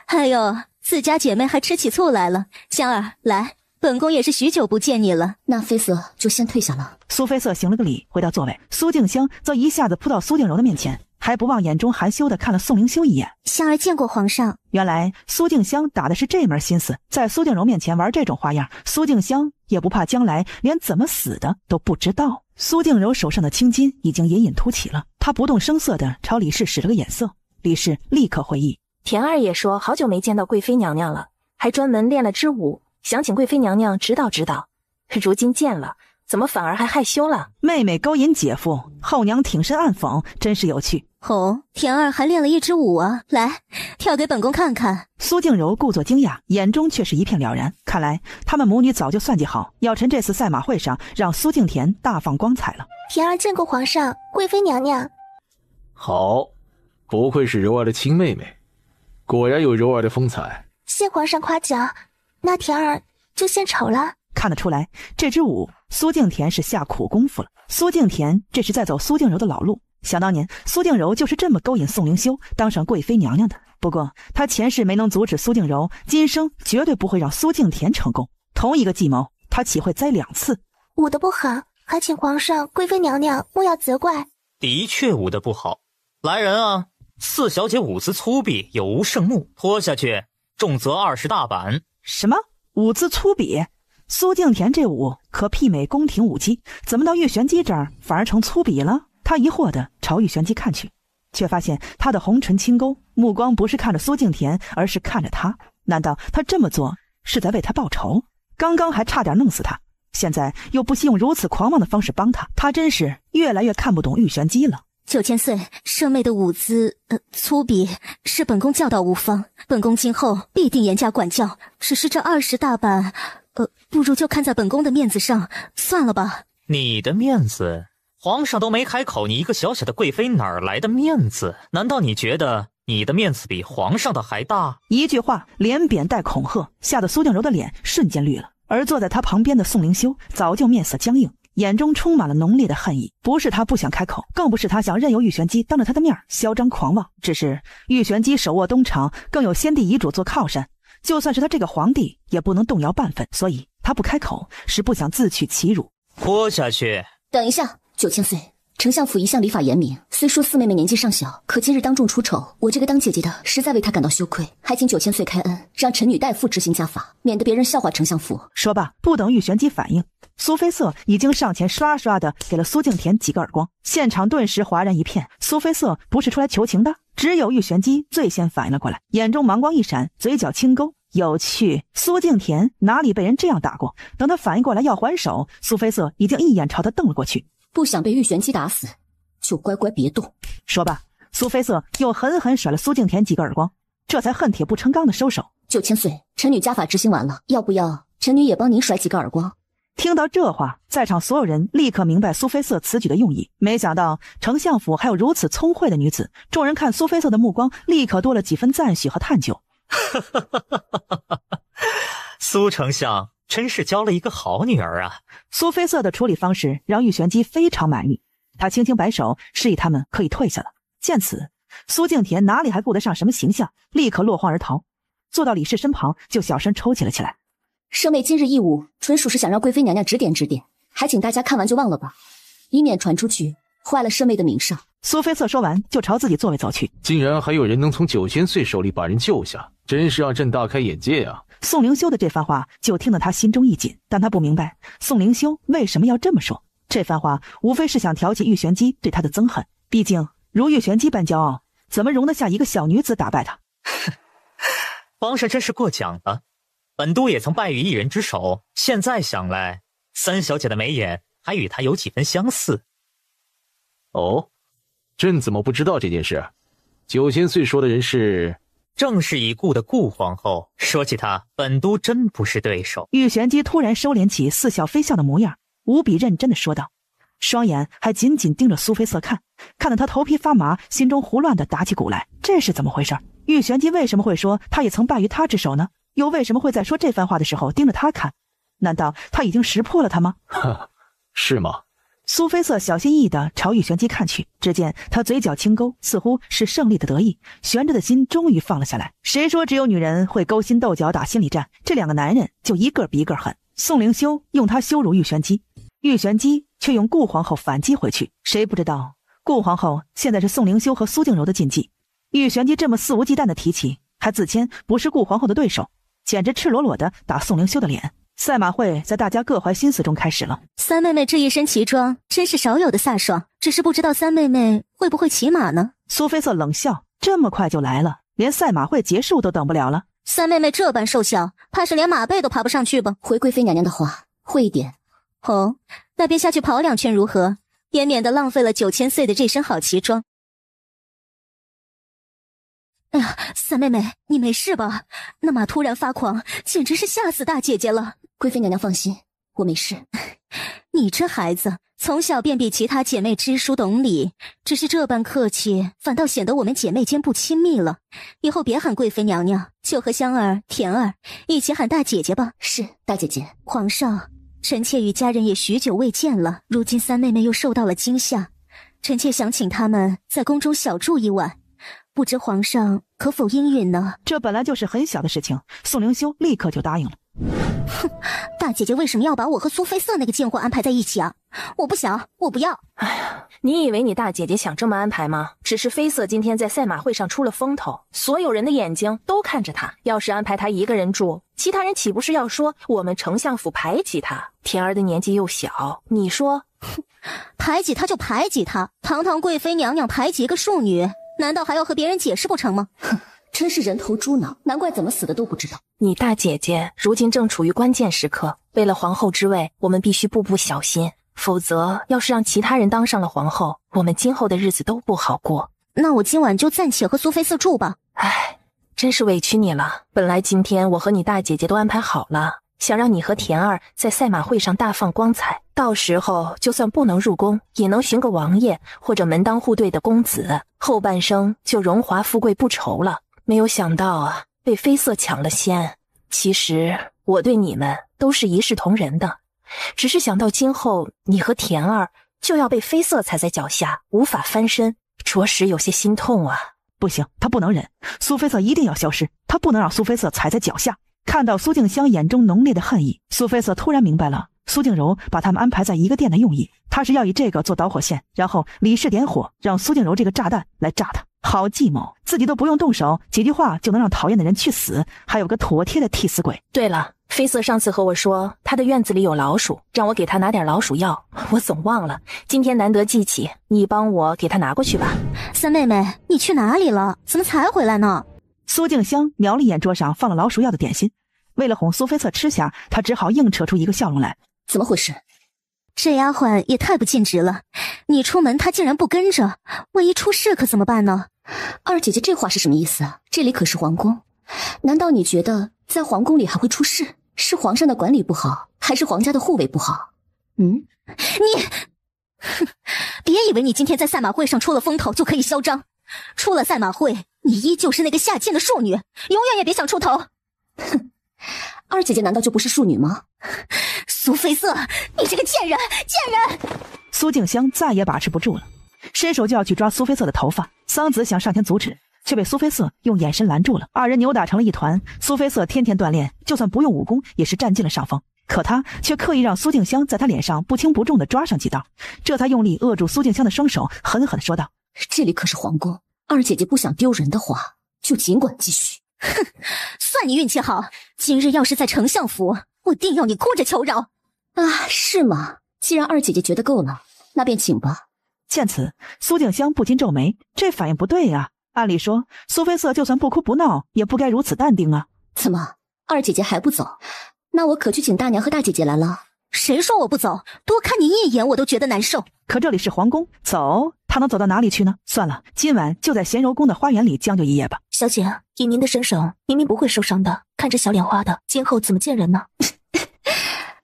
哎呦，自家姐妹还吃起醋来了。香儿，来，本宫也是许久不见你了。那妃瑟就先退下了。苏菲瑟行了个礼，回到座位。苏静香则一下子扑到苏静柔的面前，还不忘眼中含羞的看了宋灵修一眼。香儿见过皇上。原来苏静香打的是这门心思，在苏静柔面前玩这种花样，苏静香也不怕将来连怎么死的都不知道。苏静柔手上的青筋已经隐隐凸起了，她不动声色地朝李氏使了个眼色。李氏立刻会意。田二爷说好久没见到贵妃娘娘了，还专门练了支舞，想请贵妃娘娘指导指导。如今见了，怎么反而还害羞了？妹妹勾引姐夫，后娘挺身暗讽，真是有趣。哦，田二还练了一支舞啊，来，跳给本宫看看。苏静柔故作惊讶，眼中却是一片了然。看来他们母女早就算计好，要趁这次赛马会上让苏静田大放光彩了。田儿见过皇上，贵妃娘娘。好，不愧是柔儿的亲妹妹，果然有柔儿的风采。谢皇上夸奖，那田儿就献丑了。看得出来，这支舞苏静田是下苦功夫了。苏静田这是在走苏静柔的老路，想当年苏静柔就是这么勾引宋灵修当上贵妃娘娘的。不过她前世没能阻止苏静柔，今生绝对不会让苏敬田成功。同一个计谋，她岂会栽2次？舞得不好，还请皇上贵妃娘娘莫要责怪。的确舞得不好。来人啊，四小姐舞姿粗鄙，有无圣目，拖下去，重则20大板。什么舞姿粗鄙？苏敬田这舞可媲美宫廷舞姬，怎么到玉玄机这儿反而成粗鄙了？他疑惑地朝玉玄机看去，却发现他的红唇轻勾，目光不是看着苏敬田，而是看着他。难道他这么做是在为他报仇？刚刚还差点弄死他，现在又不惜用如此狂妄的方式帮他，他真是越来越看不懂玉玄机了。9000岁，圣妹的舞姿粗鄙，是本宫教导无方，本宫今后必定严加管教。只是这20大板，不如就看在本宫的面子上，算了吧。你的面子？皇上都没开口，你一个小小的贵妃哪儿来的面子？难道你觉得你的面子比皇上的还大？一句话连贬带恐吓，吓得苏静柔的脸瞬间绿了。而坐在他旁边的宋灵修早就面色僵硬，眼中充满了浓烈的恨意。不是他不想开口，更不是他想任由玉玄机当着他的面嚣张狂妄，只是玉玄机手握东厂，更有先帝遗嘱做靠山，就算是他这个皇帝也不能动摇半分，所以他不开口是不想自取其辱。拖下去。等一下，9000岁，丞相府一向礼法严明，虽说四妹妹年纪尚小，可今日当众出丑，我这个当姐姐的实在为她感到羞愧，还请9000岁开恩，让臣女代父执行家法，免得别人笑话丞相府。说罢，不等玉玄机反应，苏菲瑟已经上前刷刷的给了苏敬田几个耳光，现场顿时哗然一片。苏菲瑟不是出来求情的，只有玉玄机最先反应了过来，眼中芒光一闪，嘴角轻勾。有趣，苏敬田哪里被人这样打过？等他反应过来要还手，苏菲瑟已经一眼朝他瞪了过去。不想被玉玄机打死，就乖乖别动。说罢，苏菲瑟又狠狠甩了苏敬田几个耳光，这才恨铁不成钢的收手。9000岁，臣女家法执行完了，要不要臣女也帮您甩几个耳光？听到这话，在场所有人立刻明白苏菲瑟此举的用意。没想到丞相府还有如此聪慧的女子，众人看苏菲瑟的目光立刻多了几分赞许和探究。苏丞相真是交了一个好女儿啊！苏菲瑟的处理方式让玉玄机非常满意，他轻轻摆手示意他们可以退下了。见此，苏敬田哪里还顾得上什么形象，立刻落荒而逃，坐到李氏身旁就小声抽泣了起来。圣妹今日一舞，纯属是想让贵妃娘娘指点指点，还请大家看完就忘了吧，以免传出去坏了圣妹的名声。苏菲瑟说完就朝自己座位走去。竟然还有人能从9000岁手里把人救下，真是让朕大开眼界啊！宋灵修的这番话就听得他心中一紧，但他不明白宋灵修为什么要这么说。这番话无非是想挑起玉玄机对他的憎恨，毕竟如玉玄机般骄傲，怎么容得下一个小女子打败他？皇上真是过奖了，本都也曾败于一人之手，现在想来，三小姐的眉眼还与她有几分相似。哦，朕怎么不知道这件事？9000岁说的人是？正是已故的顾皇后。说起她，本都真不是对手。玉玄机突然收敛起似笑非笑的模样，无比认真地说道，双眼还紧紧盯着苏菲瑟看，看得他头皮发麻，心中胡乱地打起鼓来。这是怎么回事？玉玄机为什么会说他也曾败于他之手呢？又为什么会在说这番话的时候盯着他看？难道他已经识破了他吗？是吗？苏菲瑟小心翼翼地朝玉玄机看去，只见他嘴角轻勾，似乎是胜利的得意，悬着的心终于放了下来。谁说只有女人会勾心斗角打心理战？这两个男人就一个比一个狠。宋灵修用他羞辱玉玄机，玉玄机却用顾皇后反击回去。谁不知道顾皇后现在是宋灵修和苏静柔的禁忌？玉玄机这么肆无忌惮地提起，还自谦不是顾皇后的对手，简直赤裸裸地打宋灵修的脸。赛马会在大家各怀心思中开始了。三妹妹这一身奇装真是少有的飒爽，只是不知道三妹妹会不会骑马呢？苏菲瑟冷笑，这么快就来了，连赛马会结束都等不了了。三妹妹这般瘦小，怕是连马背都爬不上去吧？回贵妃娘娘的话，会一点。哦，那便下去跑2圈如何？也免得浪费了9000岁的这身好奇装。哎呀，三妹妹，你没事吧？那马突然发狂，简直是吓死大姐姐了。贵妃娘娘放心，我没事。你这孩子从小便比其他姐妹知书懂礼，只是这般客气，反倒显得我们姐妹间不亲密了。以后别喊贵妃娘娘，就和香儿、田儿一起喊大姐姐吧。是，大姐姐。皇上，臣妾与家人也许久未见了，如今三妹妹又受到了惊吓，臣妾想请他们在宫中小住一晚，不知皇上可否应允呢？这本来就是很小的事情，宋灵修立刻就答应了。哼，大姐姐为什么要把我和苏菲瑟那个贱货安排在一起啊？我不想，我不要。哎呀，你以为你大姐姐想这么安排吗？只是菲瑟今天在赛马会上出了风头，所有人的眼睛都看着她。要是安排她一个人住，其他人岂不是要说我们丞相府排挤她？田儿的年纪又小，你说？排挤她就排挤她，堂堂贵妃娘娘排挤一个庶女，难道还要和别人解释不成吗？哼，真是人头猪脑，难怪怎么死的都不知道。你大姐姐如今正处于关键时刻，为了皇后之位，我们必须步步小心，否则要是让其他人当上了皇后，我们今后的日子都不好过。那我今晚就暂且和苏菲瑟住吧。唉，真是委屈你了。本来今天我和你大姐姐都安排好了，想让你和田儿在赛马会上大放光彩，到时候就算不能入宫，也能寻个王爷或者门当户对的公子，后半生就荣华富贵不愁了。没有想到啊，被妃瑟抢了先。其实我对你们都是一视同仁的，只是想到今后你和田儿就要被妃瑟踩在脚下，无法翻身，着实有些心痛啊。不行，他不能忍，苏菲瑟一定要消失，他不能让苏菲瑟踩在脚下。看到苏静香眼中浓烈的恨意，苏菲瑟突然明白了苏静柔把他们安排在一个店的用意，他是要以这个做导火线，然后李氏点火，让苏静柔这个炸弹来炸他。好计谋，自己都不用动手，几句话就能让讨厌的人去死，还有个妥帖的替死鬼。对了，菲瑟上次和我说他的院子里有老鼠，让我给他拿点老鼠药，我总忘了，今天难得记起，你帮我给他拿过去吧。三妹妹，你去哪里了？怎么才回来呢？苏静香瞄了一眼桌上放了老鼠药的点心，为了哄苏菲瑟吃下，她只好硬扯出一个笑容来。怎么回事？这丫鬟也太不尽职了，你出门她竟然不跟着，万一出事可怎么办呢？二姐姐这话是什么意思啊？这里可是皇宫，难道你觉得在皇宫里还会出事？是皇上的管理不好，还是皇家的护卫不好？你别以为你今天在赛马会上出了风头就可以嚣张，出了赛马会，你依旧是那个下贱的庶女，永远也别想出头。哼，二姐姐难道就不是庶女吗？苏菲瑟，你这个贱人，贱人！苏静香再也把持不住了，伸手就要去抓苏菲瑟的头发，桑子想上前阻止，却被苏菲瑟用眼神拦住了。二人扭打成了一团。苏菲瑟天天锻炼，就算不用武功也是占尽了上风，可他却刻意让苏静香在他脸上不轻不重地抓上几刀，这才用力扼住苏静香的双手，狠狠地说道：这里可是皇宫，二姐姐不想丢人的话，就尽管继续。哼，算你运气好，今日要是在丞相府，我定要你哭着求饶。啊，是吗？既然二姐姐觉得够了，那便请吧。见此，苏静香不禁皱眉，这反应不对啊，按理说苏菲瑟就算不哭不闹也不该如此淡定啊。怎么，二姐姐还不走？那我可去请大娘和大姐姐来了。谁说我不走？多看你一眼我都觉得难受。可这里是皇宫，走他能走到哪里去呢？算了，今晚就在咸柔宫的花园里将就一夜吧。小姐，以您的身手，明明不会受伤的，看着小脸花的，今后怎么见人呢？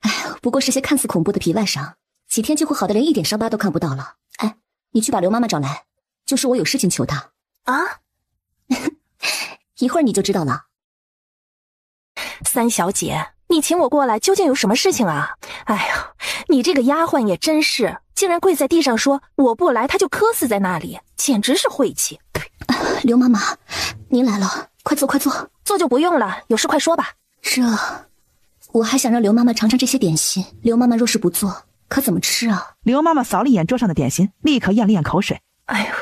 哎，不过是些看似恐怖的皮外伤，几天就会好的连一点伤疤都看不到了。哎，你去把刘妈妈找来，就说我有事情求她。啊？一会儿你就知道了。三小姐，你请我过来究竟有什么事情啊？哎呀，你这个丫鬟也真是，竟然跪在地上说我不来她就磕死在那里，简直是晦气。刘妈妈，您来了，快坐快坐。坐就不用了，有事快说吧。我还想让刘妈妈尝尝这些点心，刘妈妈若是不做，可怎么吃啊？刘妈妈扫了一眼桌上的点心，立刻咽了咽口水。哎呦，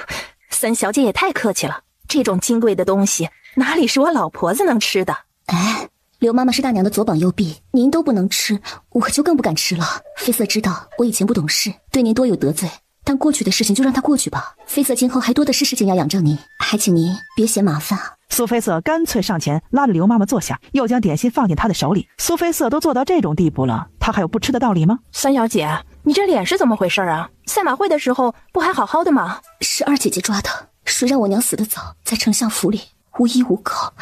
三小姐也太客气了，这种金贵的东西哪里是我老婆子能吃的？哎，刘妈妈是大娘的左膀右臂，您都不能吃，我就更不敢吃了。妃瑟知道我以前不懂事，对您多有得罪，但过去的事情就让它过去吧。妃瑟今后还多的是事情要仰仗您，还请您别嫌麻烦。苏菲瑟干脆上前拉着刘妈妈坐下，又将点心放进她的手里。苏菲瑟都做到这种地步了，她还有不吃的道理吗？三小姐，你这脸是怎么回事啊？赛马会的时候不还好好的吗？是二姐姐抓的，谁让我娘死得早，在丞相府里无依无靠，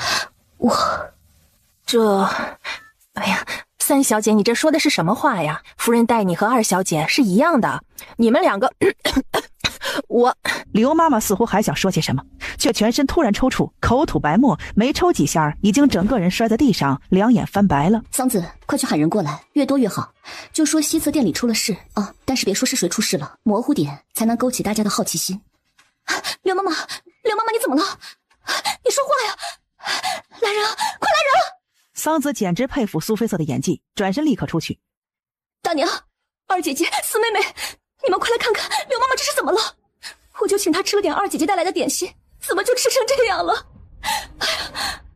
哎呀，三小姐，你这说的是什么话呀？夫人待你和二小姐是一样的，你们两个刘妈妈似乎还想说些什么，却全身突然抽搐，口吐白沫，没抽几下已经整个人摔在地上，两眼翻白了。桑子，快去喊人过来，越多越好。就说西侧店里出了事啊，但是别说是谁出事了，模糊点才能勾起大家的好奇心。刘妈妈，刘妈妈，你怎么了？你说话呀！来人啊，快来人啊！桑子简直佩服苏菲瑟的演技，转身立刻出去。大娘，二姐姐，四妹妹，你们快来看看，刘妈妈这是怎么了？我就请她吃了点二姐姐带来的点心，怎么就吃成这样了？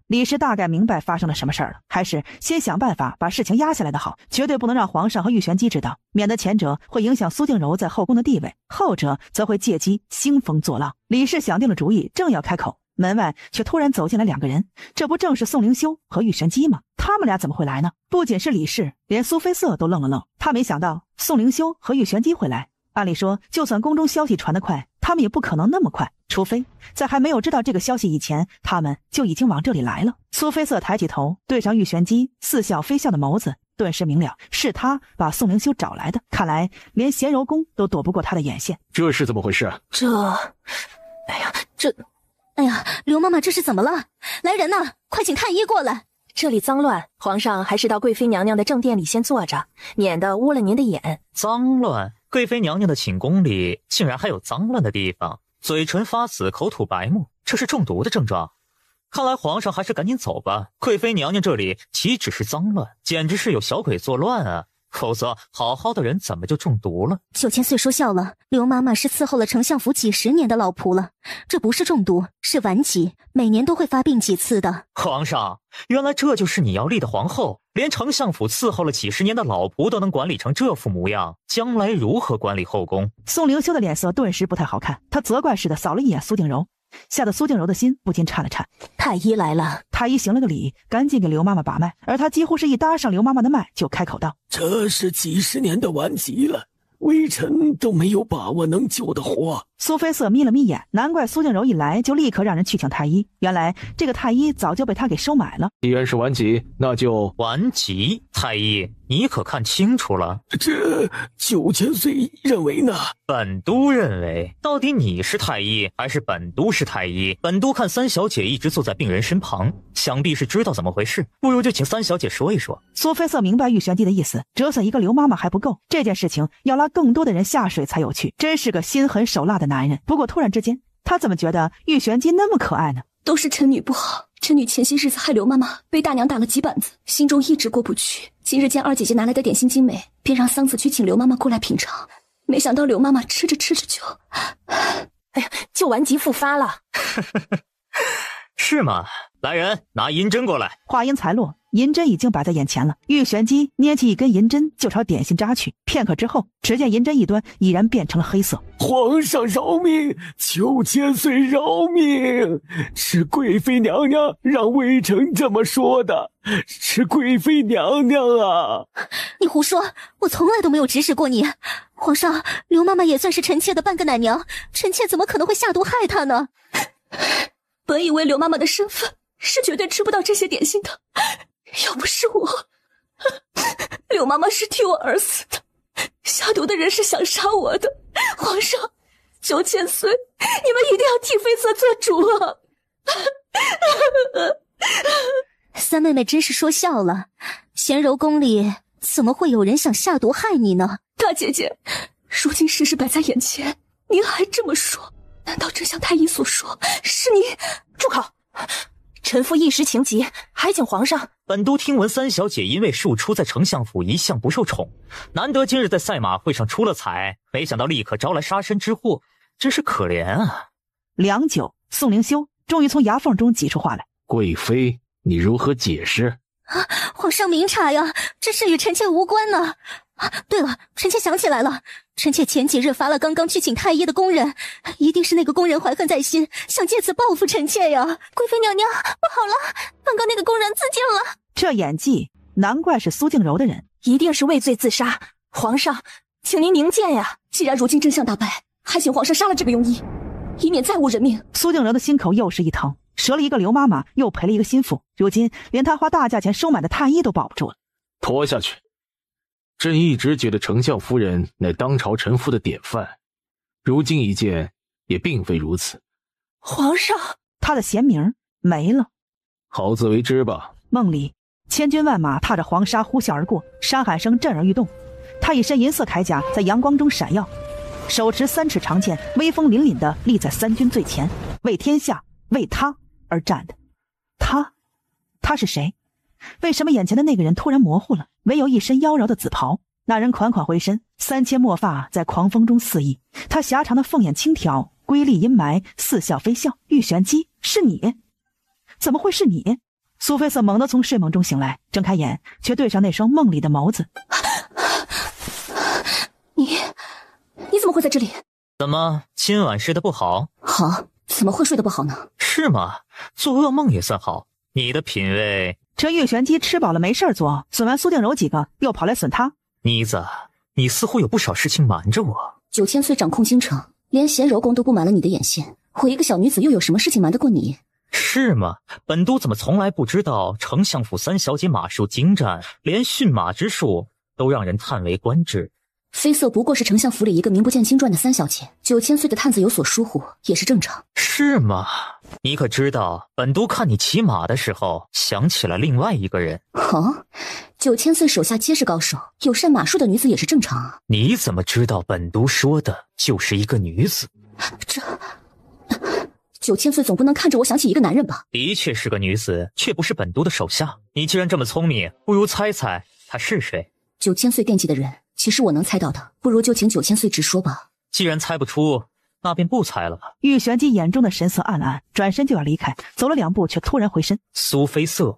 李氏大概明白发生了什么事儿了，还是先想办法把事情压下来的好，绝对不能让皇上和玉玄机知道，免得前者会影响苏静柔在后宫的地位，后者则会借机兴风作浪。李氏想定了主意，正要开口，门外却突然走进来两个人，这不正是宋灵修和玉玄机吗？他们俩怎么会来呢？不仅是李氏，连苏菲瑟都愣了愣，他没想到宋灵修和玉玄机会来。按理说，就算宫中消息传得快，他们也不可能那么快，除非在还没有知道这个消息以前，他们就已经往这里来了。苏菲瑟抬起头，对上玉玄机似笑非笑的眸子，顿时明了，是他把宋灵修找来的。看来连咸柔宫都躲不过他的眼线。这是怎么回事？哎呀，刘妈妈这是怎么了？来人呐，快请太医过来！这里脏乱，皇上还是到贵妃娘娘的正殿里先坐着，免得污了您的眼。脏乱？贵妃娘娘的寝宫里竟然还有脏乱的地方，嘴唇发紫，口吐白沫，这是中毒的症状。看来皇上还是赶紧走吧，贵妃娘娘这里岂止是脏乱，简直是有小鬼作乱啊！否则好好的人怎么就中毒了？9000岁说笑了，刘妈妈是伺候了丞相府几十年的老仆了，这不是中毒，是顽疾，每年都会发病几次的。皇上，原来这就是你要立的皇后，连丞相府伺候了几十年的老仆都能管理成这副模样，将来如何管理后宫？宋灵修的脸色顿时不太好看，他责怪似的扫了一眼苏静柔，吓得苏静柔的心不禁颤了颤。太医来了。太医行了个礼，赶紧给刘妈妈把脉，而他几乎是一搭上刘妈妈的脉就开口道：这是几十年的顽疾了，微臣都没有把握能救得活。苏菲瑟眯了眯眼，难怪苏静柔一来就立刻让人去请太医，原来这个太医早就被他给收买了。既然是顽疾，那就顽疾。太医，你可看清楚了？这9000岁认为呢？本都认为，到底你是太医还是本都是太医？本都看三小姐一直坐在病人身旁，想必是知道怎么回事，不如就请三小姐说一说。苏菲瑟明白玉玄机的意思，折损一个刘妈妈还不够，这件事情要拉更多的人下水才有趣，真是个心狠手辣的男人。不过突然之间，他怎么觉得玉玄机那么可爱呢？都是臣女不好，臣女前些日子害刘妈妈被大娘打了几板子，心中一直过不去。今日见二姐姐拿来的点心精美，便让桑子去请刘妈妈过来品尝。没想到刘妈妈吃着吃着就……哎呀，就顽疾复发了。是吗？来人，拿银针过来。话音才落，银针已经摆在眼前了。玉玄机捏起一根银针就朝点心扎去，片刻之后，只见银针一端已然变成了黑色。皇上饶命，9000岁饶命！是贵妃娘娘让微臣这么说的，是贵妃娘娘啊！你胡说，我从来都没有指使过你。皇上，刘妈妈也算是臣妾的半个奶娘，臣妾怎么可能会下毒害她呢？本以为刘妈妈的身份是绝对吃不到这些点心的，要不是我，刘妈妈是替我而死的，下毒的人是想杀我的。皇上，9000岁，你们一定要替妃子做主啊！三妹妹真是说笑了，咸柔宫里怎么会有人想下毒害你呢？大姐姐，如今事实摆在眼前，您还这么说，难道真像太医所说，是你？住口！臣妇一时情急，还请皇上。本都听闻三小姐因为庶出在丞相府一向不受宠，难得今日在赛马会上出了彩，没想到立刻招来杀身之祸，真是可怜啊！良久，宋灵修终于从牙缝中挤出话来：贵妃，你如何解释？啊，皇上明察呀，这事与臣妾无关呢。对了，臣妾想起来了，臣妾前几日罚了刚刚去请太医的工人，一定是那个工人怀恨在心，想借此报复臣妾呀。贵妃娘娘，不好了，刚刚那个工人自尽了。这演技，难怪是苏静柔的人，一定是畏罪自杀。皇上，请您明鉴呀！既然如今真相大白，还请皇上杀了这个庸医，以免再无人命。苏静柔的心口又是一疼，折了一个刘妈妈，又赔了一个心腹，如今连她花大价钱收买的太医都保不住了。拖下去。朕一直觉得丞相夫人乃当朝臣妇的典范，如今一见，也并非如此。皇上，他的贤名没了。好自为之吧。梦里，千军万马踏着黄沙呼啸而过，山喊声震耳欲动。他一身银色铠甲在阳光中闪耀，手持3尺长剑，威风凛凛地立在3军最前，为天下为他而战的。他是谁？为什么眼前的那个人突然模糊了？唯有一身妖娆的紫袍。那人款款回身，3000墨发在狂风中肆意，他狭长的凤眼轻挑，瑰丽阴霾，似笑非笑。玉玄机，是你？怎么会是你？苏菲瑟猛地从睡梦中醒来，睁开眼，却对上那双梦里的眸子。你怎么会在这里？怎么今晚睡得不好？好，怎么会睡得不好呢？是吗？做噩梦也算好。你的品味……这玉玄机吃饱了没事做，损完苏定柔几个，又跑来损他。妮子，你似乎有不少事情瞒着我。9000岁掌控京城，连贤柔宫都布满了你的眼线，我一个小女子又有什么事情瞒得过你？是吗？本都怎么从来不知道丞相府3小姐马术精湛，连驯马之术都让人叹为观止。绯色不过是丞相府里一个名不见经传的3小姐，9000岁的探子有所疏忽也是正常。是吗？你可知道本都看你骑马的时候想起了另外一个人。9000岁手下皆是高手，有善马术的女子也是正常啊。你怎么知道本都说的就是一个女子？这9000岁总不能看着我想起一个男人吧？的确是个女子，却不是本都的手下。你既然这么聪明，不如猜猜她是谁？9000岁惦记的人，其实我能猜到的，不如就请9000岁直说吧。既然猜不出，那便不猜了吧。玉玄机眼中的神色暗暗，转身就要离开，走了2步，却突然回身。苏菲瑟，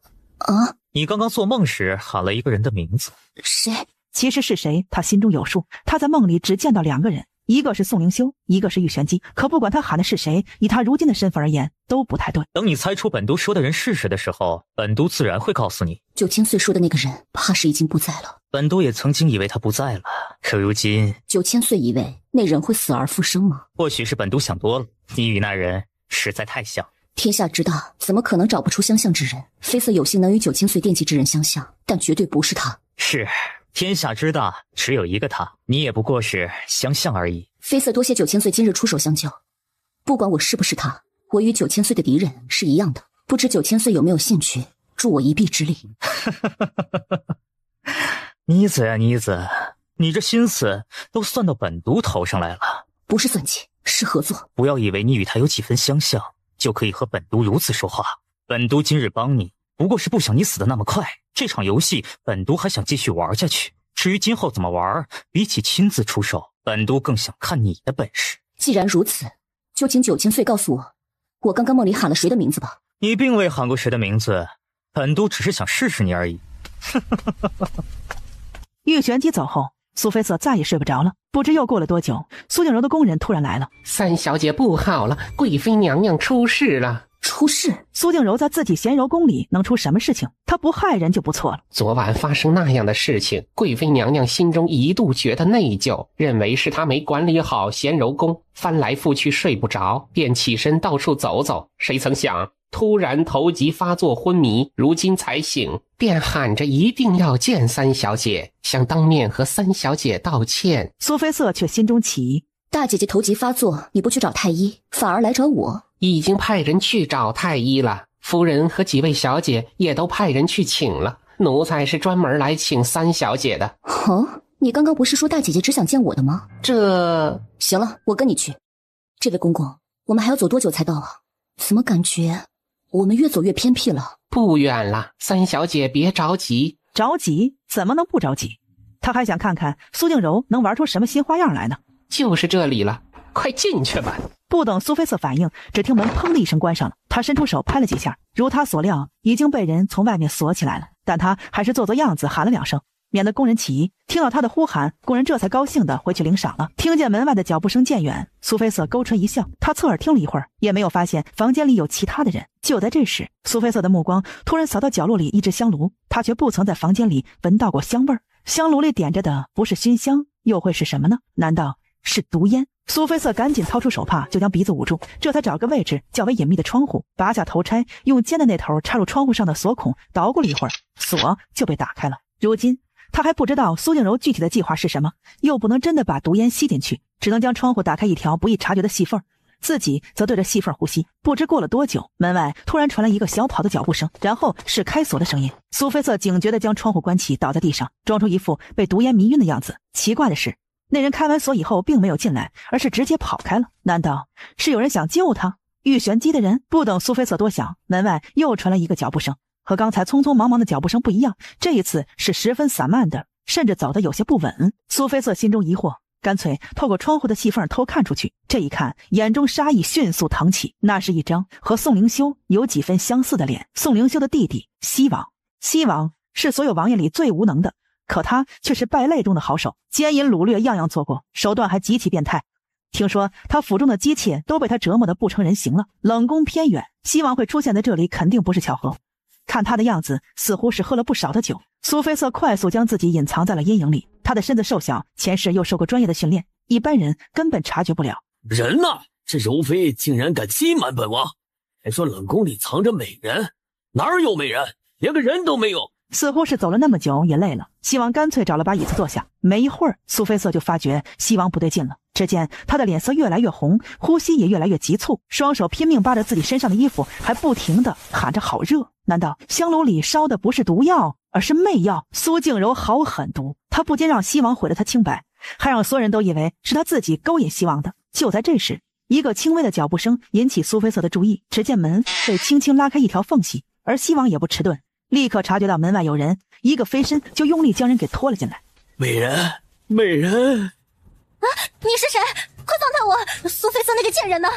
你刚刚做梦时喊了一个人的名字。谁？其实是谁，他心中有数。他在梦里只见到2个人，一个是宋灵修，一个是玉玄机。可不管他喊的是谁，以他如今的身份而言，都不太对。等你猜出本都说的人是谁的时候，本都自然会告诉你。9000岁说的那个人，怕是已经不在了。本都也曾经以为他不在了，可如今9000岁以为那人会死而复生吗？或许是本都想多了，你与那人实在太像。天下之大，怎么可能找不出相像之人？绯色有幸能与9000岁惦记之人相像，但绝对不是他。是，天下之大，只有一个他，你也不过是相像而已。绯色多谢9000岁今日出手相救，不管我是不是他，我与9000岁的敌人是一样的。不知9000岁有没有兴趣助我一臂之力？妮子呀，妮子，你这心思都算到本都头上来了。不是算计，是合作。不要以为你与他有几分相像，就可以和本都如此说话。本都今日帮你，不过是不想你死得那么快。这场游戏，本都还想继续玩下去。至于今后怎么玩，比起亲自出手，本都更想看你的本事。既然如此，就请9000岁告诉我，我刚刚梦里喊了谁的名字吧。你并未喊过谁的名字，本都只是想试试你而已。玉玄机走后，苏菲瑟再也睡不着了。不知又过了多久，苏静柔的工人突然来了。3小姐不好了，贵妃娘娘出事了。出事？苏静柔在自己贤柔宫里能出什么事情？她不害人就不错了。昨晚发生那样的事情，贵妃娘娘心中一度觉得内疚，认为是她没管理好贤柔宫，翻来覆去睡不着，便起身到处走走。谁曾想突然头疾发作昏迷，如今才醒，便喊着一定要见3小姐，想当面和3小姐道歉。苏菲瑟却心中起疑，大姐姐头疾发作，你不去找太医，反而来找我？已经派人去找太医了，夫人和几位小姐也都派人去请了，奴才是专门来请3小姐的。你刚刚不是说大姐姐只想见我的吗？这……行了，我跟你去。这位公公，我们还要走多久才到啊？怎么感觉我们越走越偏僻了？不远了，3小姐别着急。着急？怎么能不着急？他还想看看苏静柔能玩出什么新花样来呢。就是这里了，快进去吧。不等苏菲瑟反应，只听门砰的一声关上了。他伸出手拍了几下，如他所料，已经被人从外面锁起来了。但他还是做做样子喊了2声，免得工人起疑。听到他的呼喊，工人这才高兴地回去领赏了。听见门外的脚步声渐远，苏菲瑟勾唇一笑。他侧耳听了一会儿，也没有发现房间里有其他的人。就在这时，苏菲瑟的目光突然扫到角落里一只香炉，他却不曾在房间里闻到过香味儿。香炉里点着的不是熏香，又会是什么呢？难道是毒烟？苏菲瑟赶紧掏出手帕，就将鼻子捂住，这才找个位置较为隐秘的窗户，拔下头钗，用尖的那头插入窗户上的锁孔，捣鼓了一会儿，锁就被打开了。如今他还不知道苏静柔具体的计划是什么，又不能真的把毒烟吸进去，只能将窗户打开一条不易察觉的细缝。自己则对着细缝呼吸。不知过了多久，门外突然传来一个小跑的脚步声，然后是开锁的声音。苏菲瑟警觉地将窗户关起，倒在地上，装出一副被毒烟迷晕的样子。奇怪的是，那人开完锁以后并没有进来，而是直接跑开了。难道是有人想救他？御玄机的人？不等苏菲瑟多想，门外又传来一个脚步声，和刚才匆匆忙忙的脚步声不一样，这一次是十分散慢的，甚至走得有些不稳。苏菲瑟心中疑惑，干脆透过窗户的细缝偷看出去。这一看，眼中杀意迅速腾起，那是一张和宋灵修有几分相似的脸。宋灵修的弟弟西王，西王是所有王爷里最无能的，可他却是败类中的好手，奸淫掳掠样样做过，手段还极其变态。听说他府中的姬妾都被他折磨得不成人形了。冷宫偏远，西王会出现在这里肯定不是巧合，看他的样子似乎是喝了不少的酒。苏菲瑟快速将自己隐藏在了阴影里，他的身子瘦小，前世又受过专业的训练，一般人根本察觉不了。人呐，这柔妃竟然敢欺瞒本王，还说冷宫里藏着美人，哪儿有美人，连个人都没有。似乎是走了那么久也累了，西王干脆找了把椅子坐下。没一会儿，苏菲瑟就发觉西王不对劲了。只见他的脸色越来越红，呼吸也越来越急促，双手拼命扒着自己身上的衣服，还不停地喊着好热。难道香炉里烧的不是毒药，而是媚药？苏静柔好狠毒，他不仅让西王毁了他清白，还让所有人都以为是他自己勾引西王的。就在这时，一个轻微的脚步声引起苏菲瑟的注意，只见门被轻轻拉开一条缝隙，而西王也不迟钝，立刻察觉到门外有人，一个飞身就用力将人给拖了进来。美人，美人！啊，你是谁？快放开我！苏菲瑟那个贱人呢？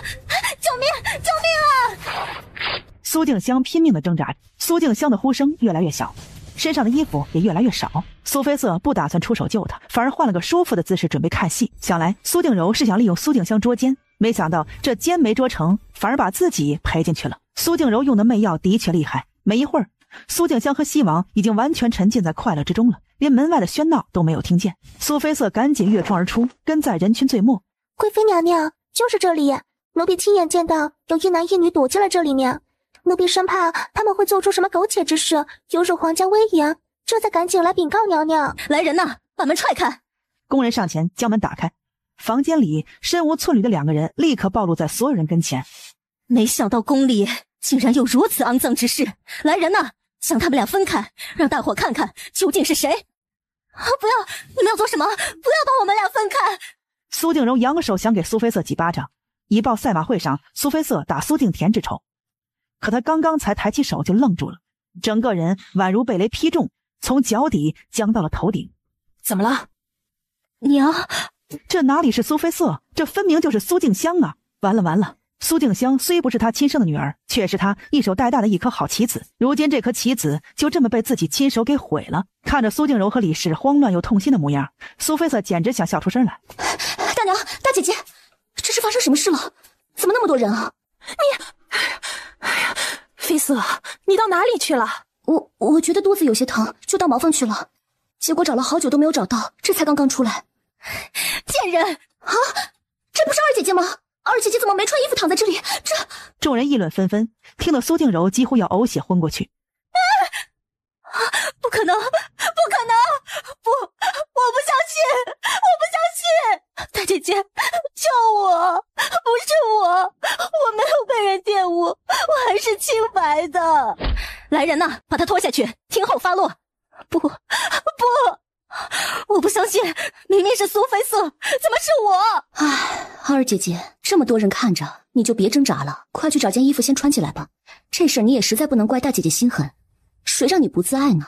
救命！救命啊！苏静香拼命地挣扎着，苏静香的呼声越来越小，身上的衣服也越来越少。苏菲瑟不打算出手救他，反而换了个舒服的姿势准备看戏。想来苏静柔是想利用苏静香捉奸，没想到这奸没捉成，反而把自己赔进去了。苏静柔用的媚药的确厉害，没一会儿，苏静香和西王已经完全沉浸在快乐之中了，连门外的喧闹都没有听见。苏菲瑟赶紧越窗而出，跟在人群最末。贵妃娘娘，就是这里，奴婢亲眼见到有一男一女躲进了这里面，奴婢生怕他们会做出什么苟且之事，有辱皇家威严，这才赶紧来禀告娘娘。来人呐，把门踹开！工人上前将门打开，房间里身无寸缕的两个人立刻暴露在所有人跟前。没想到宫里竟然有如此肮脏之事！来人呐，将他们俩分开，让大伙看看究竟是谁！不要！你们要做什么？不要把我们俩分开！苏静柔扬手想给苏菲瑟几巴掌，以报赛马会上苏菲瑟打苏静田之仇。可他刚刚才抬起手就愣住了，整个人宛如被雷劈中，从脚底降到了头顶。怎么了？娘，这哪里是苏菲瑟，这分明就是苏静香啊！完了完了，苏静香虽不是他亲生的女儿，却是他一手带大的一颗好棋子，如今这颗棋子就这么被自己亲手给毁了。看着苏静柔和李氏慌乱又痛心的模样，苏菲瑟简直想笑出声来。大娘，大姐姐，这是发生什么事了？怎么那么多人啊？菲瑟，你到哪里去了？我觉得肚子有些疼，就到茅房去了，结果找了好久都没有找到，这才刚刚出来。贱人啊！这不是二姐姐吗？二姐姐怎么没穿衣服躺在这里？这……众人议论纷纷，听得苏静柔几乎要呕血昏过去。不可能！不可能！不，我不相信！我不相信！大姐姐，救我！不是我，我没有被人玷污，我还是清白的。来人呐，把他拖下去，听候发落。不，我不相信，明明是苏菲瑟，怎么是我？唉，二姐姐，这么多人看着，你就别挣扎了，快去找件衣服先穿起来吧。这事你也实在不能怪大姐姐心狠，谁让你不自爱呢？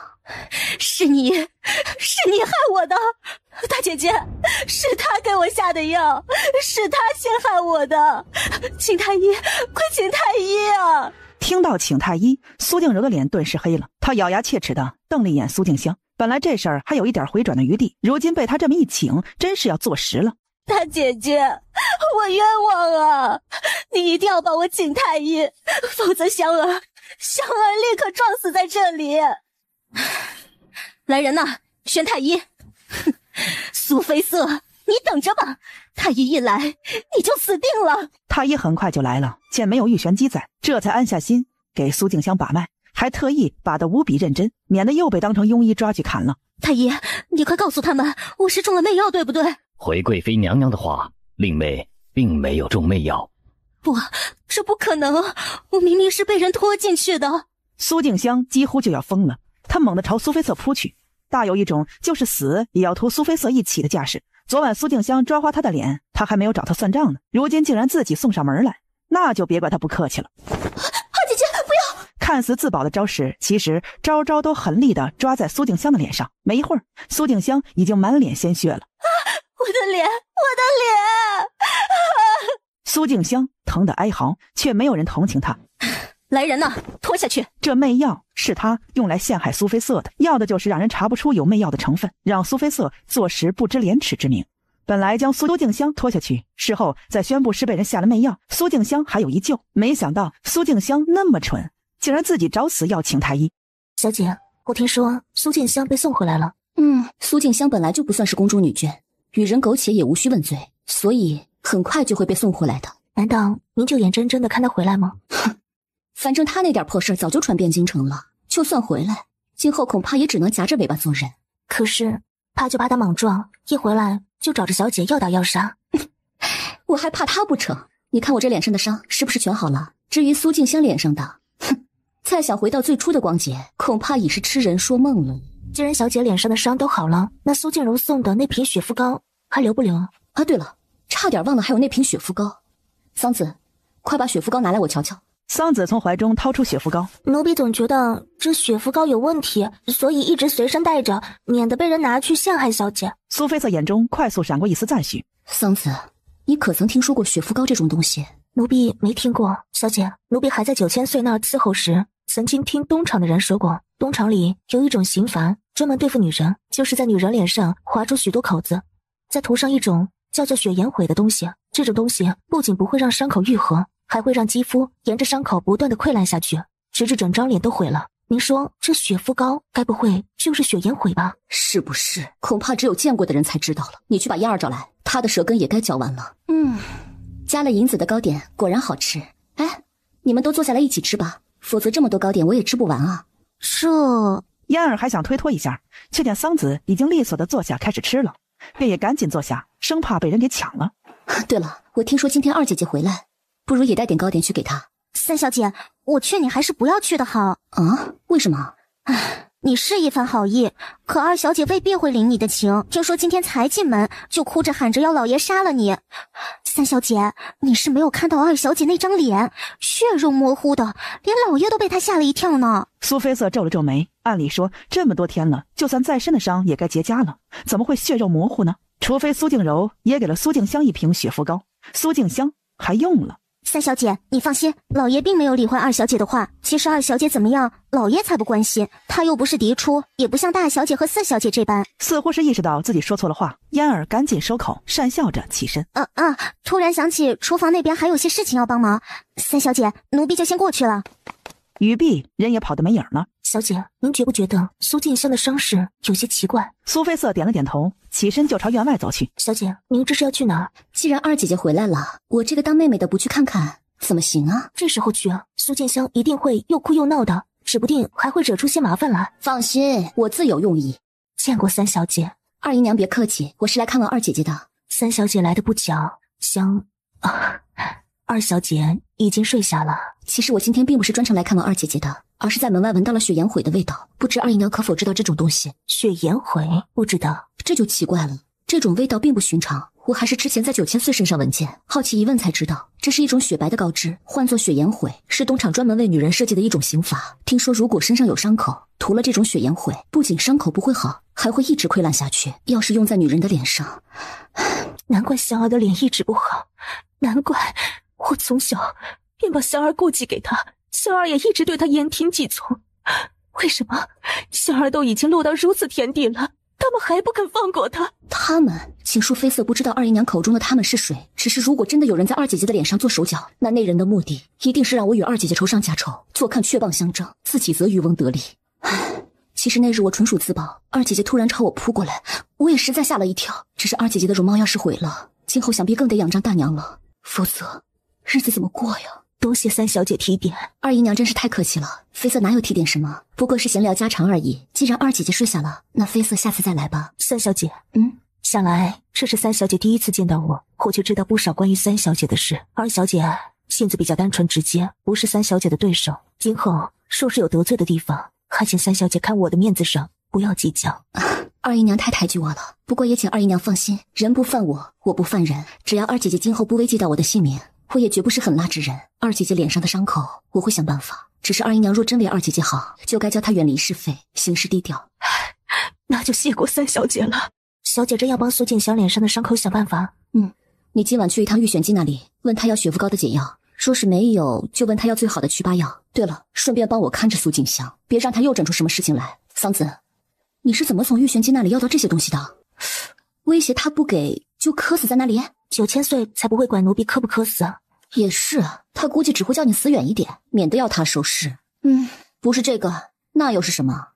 是你害我的，大姐姐，是他给我下的药，是他陷害我的，请太医，快请太医啊！听到请太医，苏静柔的脸顿时黑了，她咬牙切齿地瞪了一眼苏静香。本来这事儿还有一点回转的余地，如今被她这么一请，真是要坐实了。大姐姐，我冤枉啊！你一定要帮我请太医，否则香儿立刻撞死在这里。来人呐，宣太医！苏菲瑟，你等着吧，太医一来你就死定了。太医很快就来了，见没有玉玄机在，这才安下心给苏静香把脉，还特意把得无比认真，免得又被当成庸医抓去砍了。太医，你快告诉他们，我是中了媚药，对不对？回贵妃娘娘的话，令妹并没有中媚药。不，这不可能！我明明是被人拖进去的。苏静香几乎就要疯了，她猛地朝苏菲瑟扑去，大有一种就是死也要拖苏菲瑟一起的架势。昨晚苏静香抓花她的脸，她还没有找她算账呢，如今竟然自己送上门来，那就别怪她不客气了。二姐姐，不要！看似自保的招式，其实招招都狠厉地抓在苏静香的脸上。没一会儿，苏静香已经满脸鲜血了。我的脸，我的脸！苏静香疼得哀嚎，却没有人同情她。来人呐，拖下去！这媚药是他用来陷害苏菲瑟的，要的就是让人查不出有媚药的成分，让苏菲瑟坐实不知廉耻之名。本来将苏静香拖下去，事后再宣布是被人下了媚药，苏静香还有一救。没想到苏静香那么蠢，竟然自己找死要请太医。小姐，我听说苏静香被送回来了。苏静香本来就不算是公主女眷，与人苟且也无需问罪，所以很快就会被送回来的。难道您就眼睁睁地看她回来吗？反正他那点破事早就传遍京城了，就算回来，今后恐怕也只能夹着尾巴做人。可是怕就怕他莽撞，一回来就找着小姐要打要杀。我还怕他不成？你看我这脸上的伤是不是全好了？至于苏静香脸上的，再想回到最初的光洁，恐怕已是痴人说梦了。既然小姐脸上的伤都好了，那苏静柔送的那瓶雪肤膏还留不留啊？对了，差点忘了还有那瓶雪肤膏。桑子，快把雪肤膏拿来我瞧瞧。桑子从怀中掏出雪肤膏，奴婢总觉得这雪肤膏有问题，所以一直随身带着，免得被人拿去陷害小姐。苏菲瑟眼中快速闪过一丝赞许。桑子，你可曾听说过雪肤膏这种东西？奴婢没听过，小姐，奴婢还在9000岁那儿伺候时，曾经听东厂的人说过，东厂里有一种刑罚，专门对付女人，就是在女人脸上划出许多口子，再涂上一种叫做血盐毁的东西。这种东西不仅不会让伤口愈合，还会让肌肤沿着伤口不断的溃烂下去，直至整张脸都毁了。您说这雪肤膏该不会就是血盐毁吧？是不是？恐怕只有见过的人才知道了。你去把燕儿找来，她的舌根也该嚼完了。加了银子的糕点果然好吃。哎，你们都坐下来一起吃吧，否则这么多糕点我也吃不完啊。这燕儿还想推脱一下，却见桑子已经利索的坐下开始吃了，便也赶紧坐下，生怕被人给抢了。对了，我听说今天二姐姐回来，不如也带点糕点去给她。三小姐，我劝你还是不要去的好。啊？为什么？你是一番好意，可二小姐未必会领你的情。听说今天才进门就哭着喊着要老爷杀了你。三小姐，你是没有看到二小姐那张脸，血肉模糊的，连老爷都被她吓了一跳呢。苏菲瑟皱了皱眉，按理说这么多天了，就算再深的伤也该结痂了，怎么会血肉模糊呢？除非苏静柔也给了苏静香一瓶雪肤膏，苏静香还用了。三小姐，你放心，老爷并没有理会二小姐的话。其实二小姐怎么样，老爷才不关心。她又不是嫡出，也不像大小姐和四小姐这般。似乎是意识到自己说错了话，嫣儿赶紧收口，讪笑着起身。突然想起厨房那边还有些事情要帮忙，三小姐，奴婢就先过去了。语毕，人也跑得没影了。小姐，您觉不觉得苏静香的伤势有些奇怪？苏菲瑟点了点头，起身就朝院外走去。小姐，您这是要去哪儿？既然二姐姐回来了，我这个当妹妹的不去看看怎么行啊？这时候去啊，苏静香一定会又哭又闹的，指不定还会惹出些麻烦来。放心，我自有用意。见过三小姐。二姨娘别客气，我是来看望二姐姐的。三小姐来的不巧，二小姐已经睡下了。其实我今天并不是专程来看望二姐姐的，而是在门外闻到了血盐毁的味道，不知二姨娘可否知道这种东西？血盐毁？不知道。这就奇怪了，这种味道并不寻常，我还是之前在9000岁身上闻见，好奇一问才知道，这是一种雪白的膏脂，唤作血盐毁，是东厂专门为女人设计的一种刑罚。听说如果身上有伤口，涂了这种血盐毁，不仅伤口不会好，还会一直溃烂下去。要是用在女人的脸上，难怪香儿的脸一直不好，难怪我从小便把香儿顾忌给她，香儿也一直对她言听计从。为什么香儿都已经落到如此田地了，他们还不肯放过她？他们，请恕妃色不知道二姨娘口中的他们是谁。只是如果真的有人在二姐姐的脸上做手脚，那人的目的一定是让我与二姐姐仇上加仇，坐看雀蚌相争，自己则渔翁得利。其实那日我纯属自保，二姐姐突然朝我扑过来，我也实在吓了一跳。只是二姐姐的容貌要是毁了，今后想必更得仰仗大娘了，否则日子怎么过呀？多谢三小姐提点，二姨娘真是太客气了。妃色哪有提点什么，不过是闲聊家常而已。既然二姐姐睡下了，那妃色下次再来吧。三小姐，想来这是三小姐第一次见到我，我就知道不少关于三小姐的事。二小姐性子比较单纯直接，不是三小姐的对手。今后若是有得罪的地方，还请三小姐看我的面子上，不要计较。二姨娘太抬举我了，不过也请二姨娘放心，人不犯我，我不犯人。只要二姐姐今后不危及到我的性命，我也绝不是狠辣之人。二姐姐脸上的伤口，我会想办法。只是二姨娘若真为二姐姐好，就该叫她远离是非，行事低调。那就谢过三小姐了。小姐真要帮苏静香脸上的伤口想办法。你今晚去一趟玉玄机那里，问她要血肤膏的解药，说是没有，就问她要最好的祛疤药。对了，顺便帮我看着苏静香，别让她又整出什么事情来。桑子，你是怎么从玉玄机那里要到这些东西的？威胁她不给就磕死在那里？9000岁才不会管奴婢磕不磕死啊。也是，他估计只会叫你死远一点，免得要他收尸。不是这个，那又是什么？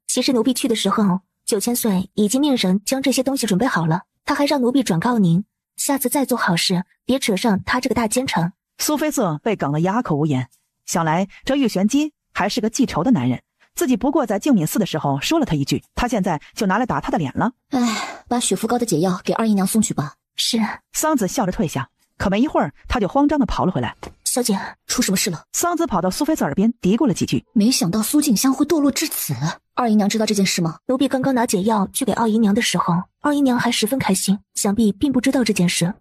其实奴婢去的时候，9000岁已经命人将这些东西准备好了，他还让奴婢转告您，下次再做好事，别扯上他这个大奸臣。苏菲瑟被梗得哑口无言，想来这玉玄机还是个记仇的男人，自己不过在静敏寺的时候说了他一句，他现在就拿来打他的脸了。把血肤膏的解药给二姨娘送去吧。是。桑子笑着退下，可没一会儿他就慌张地跑了回来。小姐，出什么事了？桑子跑到苏菲瑟耳边嘀咕了几句。没想到苏静香会堕落至此。二姨娘知道这件事吗？奴婢刚刚拿解药去给二姨娘的时候，二姨娘还十分开心，想必并不知道这件事。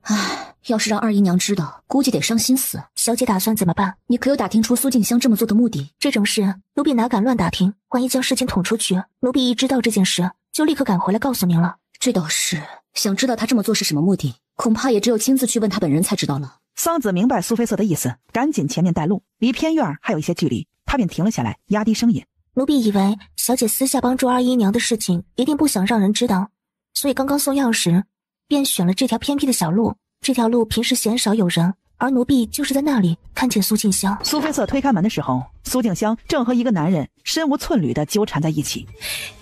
要是让二姨娘知道，估计得伤心死。小姐打算怎么办？你可有打听出苏静香这么做的目的？这种事奴婢哪敢乱打听，万一将事情捅出去，奴婢一知道这件事就立刻赶回来告诉您了。这倒是，想知道他这么做是什么目的，恐怕也只有亲自去问他本人才知道了。桑子明白苏菲瑟的意思，赶紧前面带路，离偏院还有一些距离，他便停了下来，压低声音。奴婢以为小姐私下帮助二姨娘的事情一定不想让人知道，所以刚刚送药时便选了这条偏僻的小路。这条路平时鲜少有人，而奴婢就是在那里看见苏静香。苏菲瑟推开门的时候，苏静香正和一个男人身无寸缕地纠缠在一起。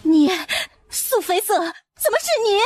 你，苏菲瑟，怎么是你？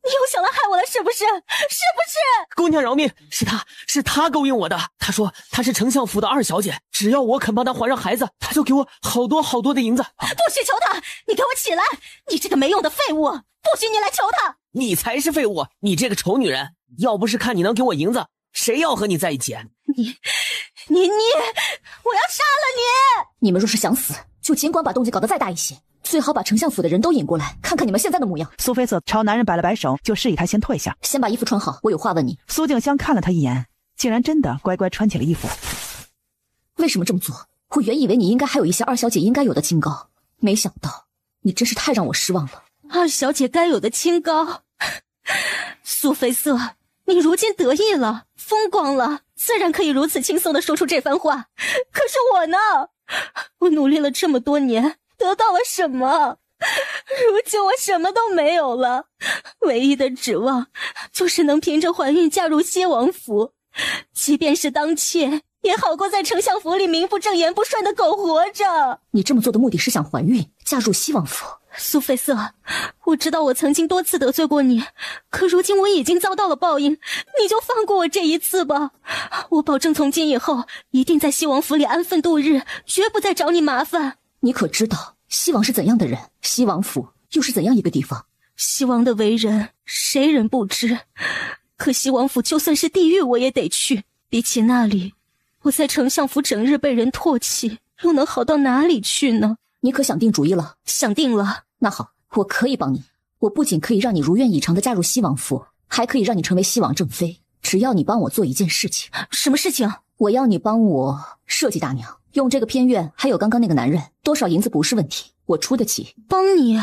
你又想来害我了是不是？是不是？姑娘饶命，是他勾引我的。他说他是丞相府的二小姐，只要我肯帮他还上孩子，他就给我好多的银子。不许求他！你给我起来！你这个没用的废物！不许你来求他！你才是废物！你这个丑女人！要不是看你能给我银子，谁要和你在一起？你，我要杀了你！你们若是想死，就尽管把动静搞得再大一些。最好把丞相府的人都引过来，看看你们现在的模样。苏菲瑟朝男人摆了摆手，就示意他先退下。先把衣服穿好，我有话问你。苏静香看了他一眼，竟然真的乖乖穿起了衣服。为什么这么做？我原以为你应该还有一些二小姐应该有的清高，没想到你真是太让我失望了。二小姐该有的清高？苏菲瑟，你如今得意了，风光了，自然可以如此轻松地说出这番话。可是我呢？我努力了这么多年，得到了什么？如今我什么都没有了，唯一的指望就是能凭着怀孕嫁入西王府，即便是当妾，也好过在丞相府里名不正言不顺的苟活着。你这么做的目的是想怀孕，嫁入西王府？苏菲瑟，我知道我曾经多次得罪过你，可如今我已经遭到了报应，你就放过我这一次吧。我保证从今以后一定在西王府里安分度日，绝不再找你麻烦。你可知道西王是怎样的人？西王府又是怎样一个地方？西王的为人谁人不知，可西王府就算是地狱我也得去。比起那里，我在丞相府整日被人唾弃，又能好到哪里去呢？你可想定主意了？想定了。那好，我可以帮你。我不仅可以让你如愿以偿的嫁入西王府，还可以让你成为西王正妃。只要你帮我做一件事情。什么事情？我要你帮我设计大娘，用这个偏院还有刚刚那个男人，多少银子不是问题，我出得起。帮你？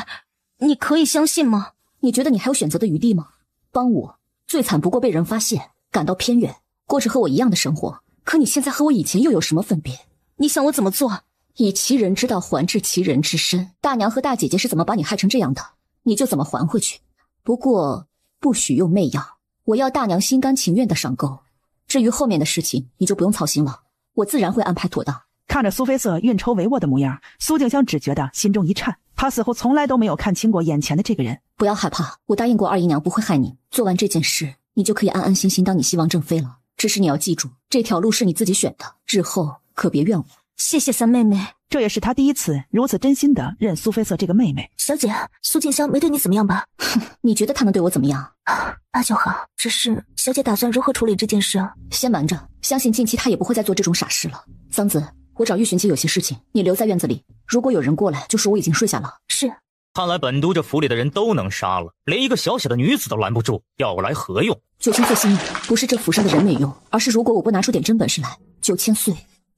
你可以相信吗？你觉得你还有选择的余地吗？帮我，最惨不过被人发现，赶到偏远，过着和我一样的生活。可你现在和我以前又有什么分别？你想我怎么做？以其人之道还治其人之身，大娘和大姐姐是怎么把你害成这样的，你就怎么还回去。不过不许用媚药，我要大娘心甘情愿的上钩。至于后面的事情，你就不用操心了，我自然会安排妥当。看着苏菲瑟运筹帷幄的模样，苏静香只觉得心中一颤，她似乎从来都没有看清过眼前的这个人。不要害怕，我答应过二姨娘不会害你，做完这件事，你就可以安安心心当你西王正妃了。只是你要记住，这条路是你自己选的，日后可别怨我。谢谢三妹妹。这也是她第一次如此真心的认苏菲瑟这个妹妹。小姐，苏静香没对你怎么样吧？你觉得她能对我怎么样？那就好。只是小姐打算如何处理这件事啊？先瞒着，相信近期她也不会再做这种傻事了。桑子，我找玉璇姐有些事情，你留在院子里，如果有人过来，就说我已经睡下了。是。看来本都这府里的人都能杀了，连一个小小的女子都拦不住，要我来何用？9000岁心意不是这府上的人没用，而是如果我不拿出点真本事来，9000岁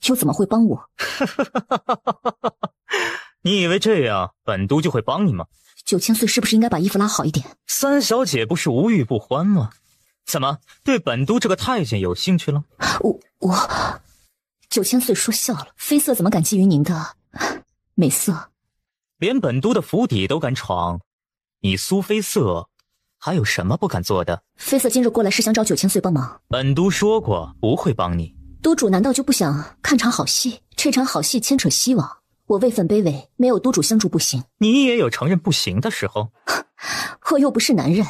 又怎么会帮我？你以为这样本都就会帮你吗？9000岁是不是应该把衣服拉好一点？三小姐不是无欲不欢吗？怎么对本都这个太监有兴趣了？我9000岁说笑了，妃色怎么敢觊觎您的美色？连本都的府邸都敢闯，你苏妃色还有什么不敢做的？妃色今日过来是想找9000岁帮忙。本都说过不会帮你。都主难道就不想看场好戏？这场好戏牵扯西王，我位分卑微，没有都主相助不行。你也有承认不行的时候。我又不是男人。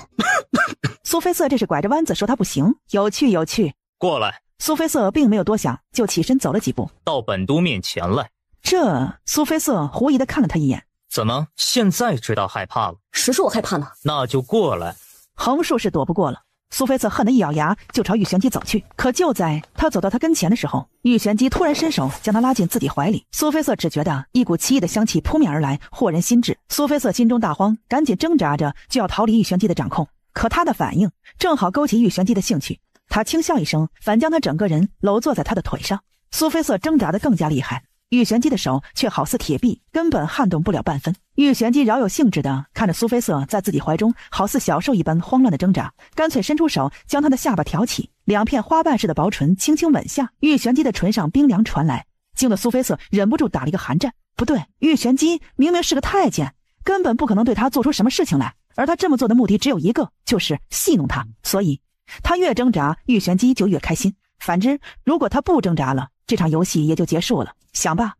苏妃色这是拐着弯子说他不行，有趣有趣。过来。苏妃色并没有多想，就起身走了几步，到本都面前来。这苏妃色狐疑地看了他一眼。怎么现在知道害怕了？谁说我害怕了？那就过来。横竖是躲不过了。苏妃色恨得一咬牙就朝玉玄机走去，可就在他走到他跟前的时候，玉玄机突然伸手将他拉进自己怀里。苏妃色只觉得一股奇异的香气扑面而来，惑人心智。苏妃色心中大慌，赶紧挣扎着就要逃离玉玄机的掌控，可他的反应正好勾起玉玄机的兴趣，他轻笑一声，反将他整个人搂坐在他的腿上。苏妃色挣扎得更加厉害，玉玄机的手却好似铁壁，根本撼动不了半分。玉玄机饶有兴致地看着苏妃色在自己怀中好似小兽一般慌乱的挣扎，干脆伸出手将他的下巴挑起，两片花瓣似的薄唇轻轻吻下。玉玄机的唇上冰凉传来，惊得苏妃色忍不住打了一个寒战。不对，玉玄机明明是个太监，根本不可能对他做出什么事情来，而他这么做的目的只有一个，就是戏弄他。所以他越挣扎，玉玄机就越开心。反之，如果他不挣扎了，这场游戏也就结束了。想罢，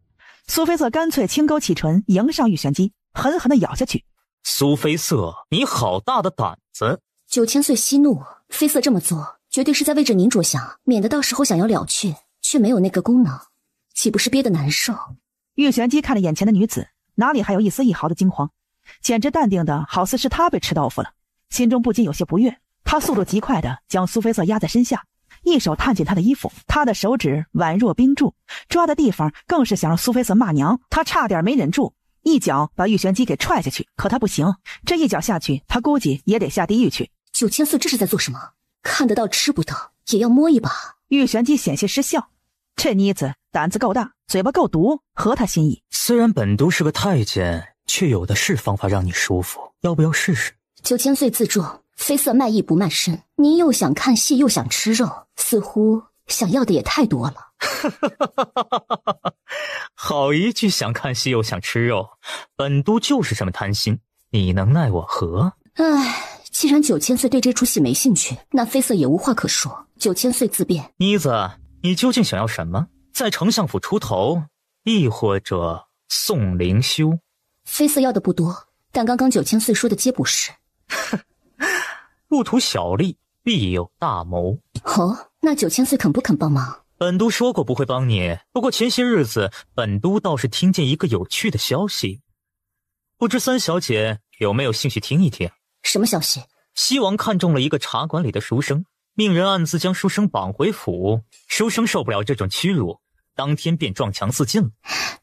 苏妃色干脆轻勾起唇，迎上玉玄机，狠狠地咬下去。苏妃色，你好大的胆子！9000岁息怒，妃色这么做绝对是在为着您着想，免得到时候想要了却，却没有那个功能，岂不是憋得难受？玉玄机看着眼前的女子，哪里还有一丝一毫的惊慌，简直淡定的好似是他被吃豆腐了，心中不禁有些不悦。他速度极快的将苏妃色压在身下，一手探进她的衣服，他的手指宛若冰柱，抓的地方更是想让苏妃色骂娘。他差点没忍住，一脚把玉玄机给踹下去，可他不行，这一脚下去，他估计也得下地狱去。9000岁这是在做什么？看得到吃不到，也要摸一把。玉玄机险些失笑，这妮子胆子够大，嘴巴够毒，合他心意。虽然本都是个太监，却有的是方法让你舒服，要不要试试？9000岁自重，妃色卖艺不卖身，您又想看戏又想吃肉，似乎想要的也太多了。好一句想看戏又想吃肉，本都就是这么贪心，你能奈我何？唉，既然9000岁对这出戏没兴趣，那妃色也无话可说，9000岁自便。妮子，你究竟想要什么？在丞相府出头，亦或者送灵修？妃色要的不多，但刚刚9000岁说的皆不是。不图小利，必有大谋。哦，那9000岁肯不肯帮忙？本都说过不会帮你，不过前些日子本都倒是听见一个有趣的消息，不知三小姐有没有兴趣听一听？什么消息？西王看中了一个茶馆里的书生，命人暗自将书生绑回府。书生受不了这种屈辱，当天便撞墙自尽了。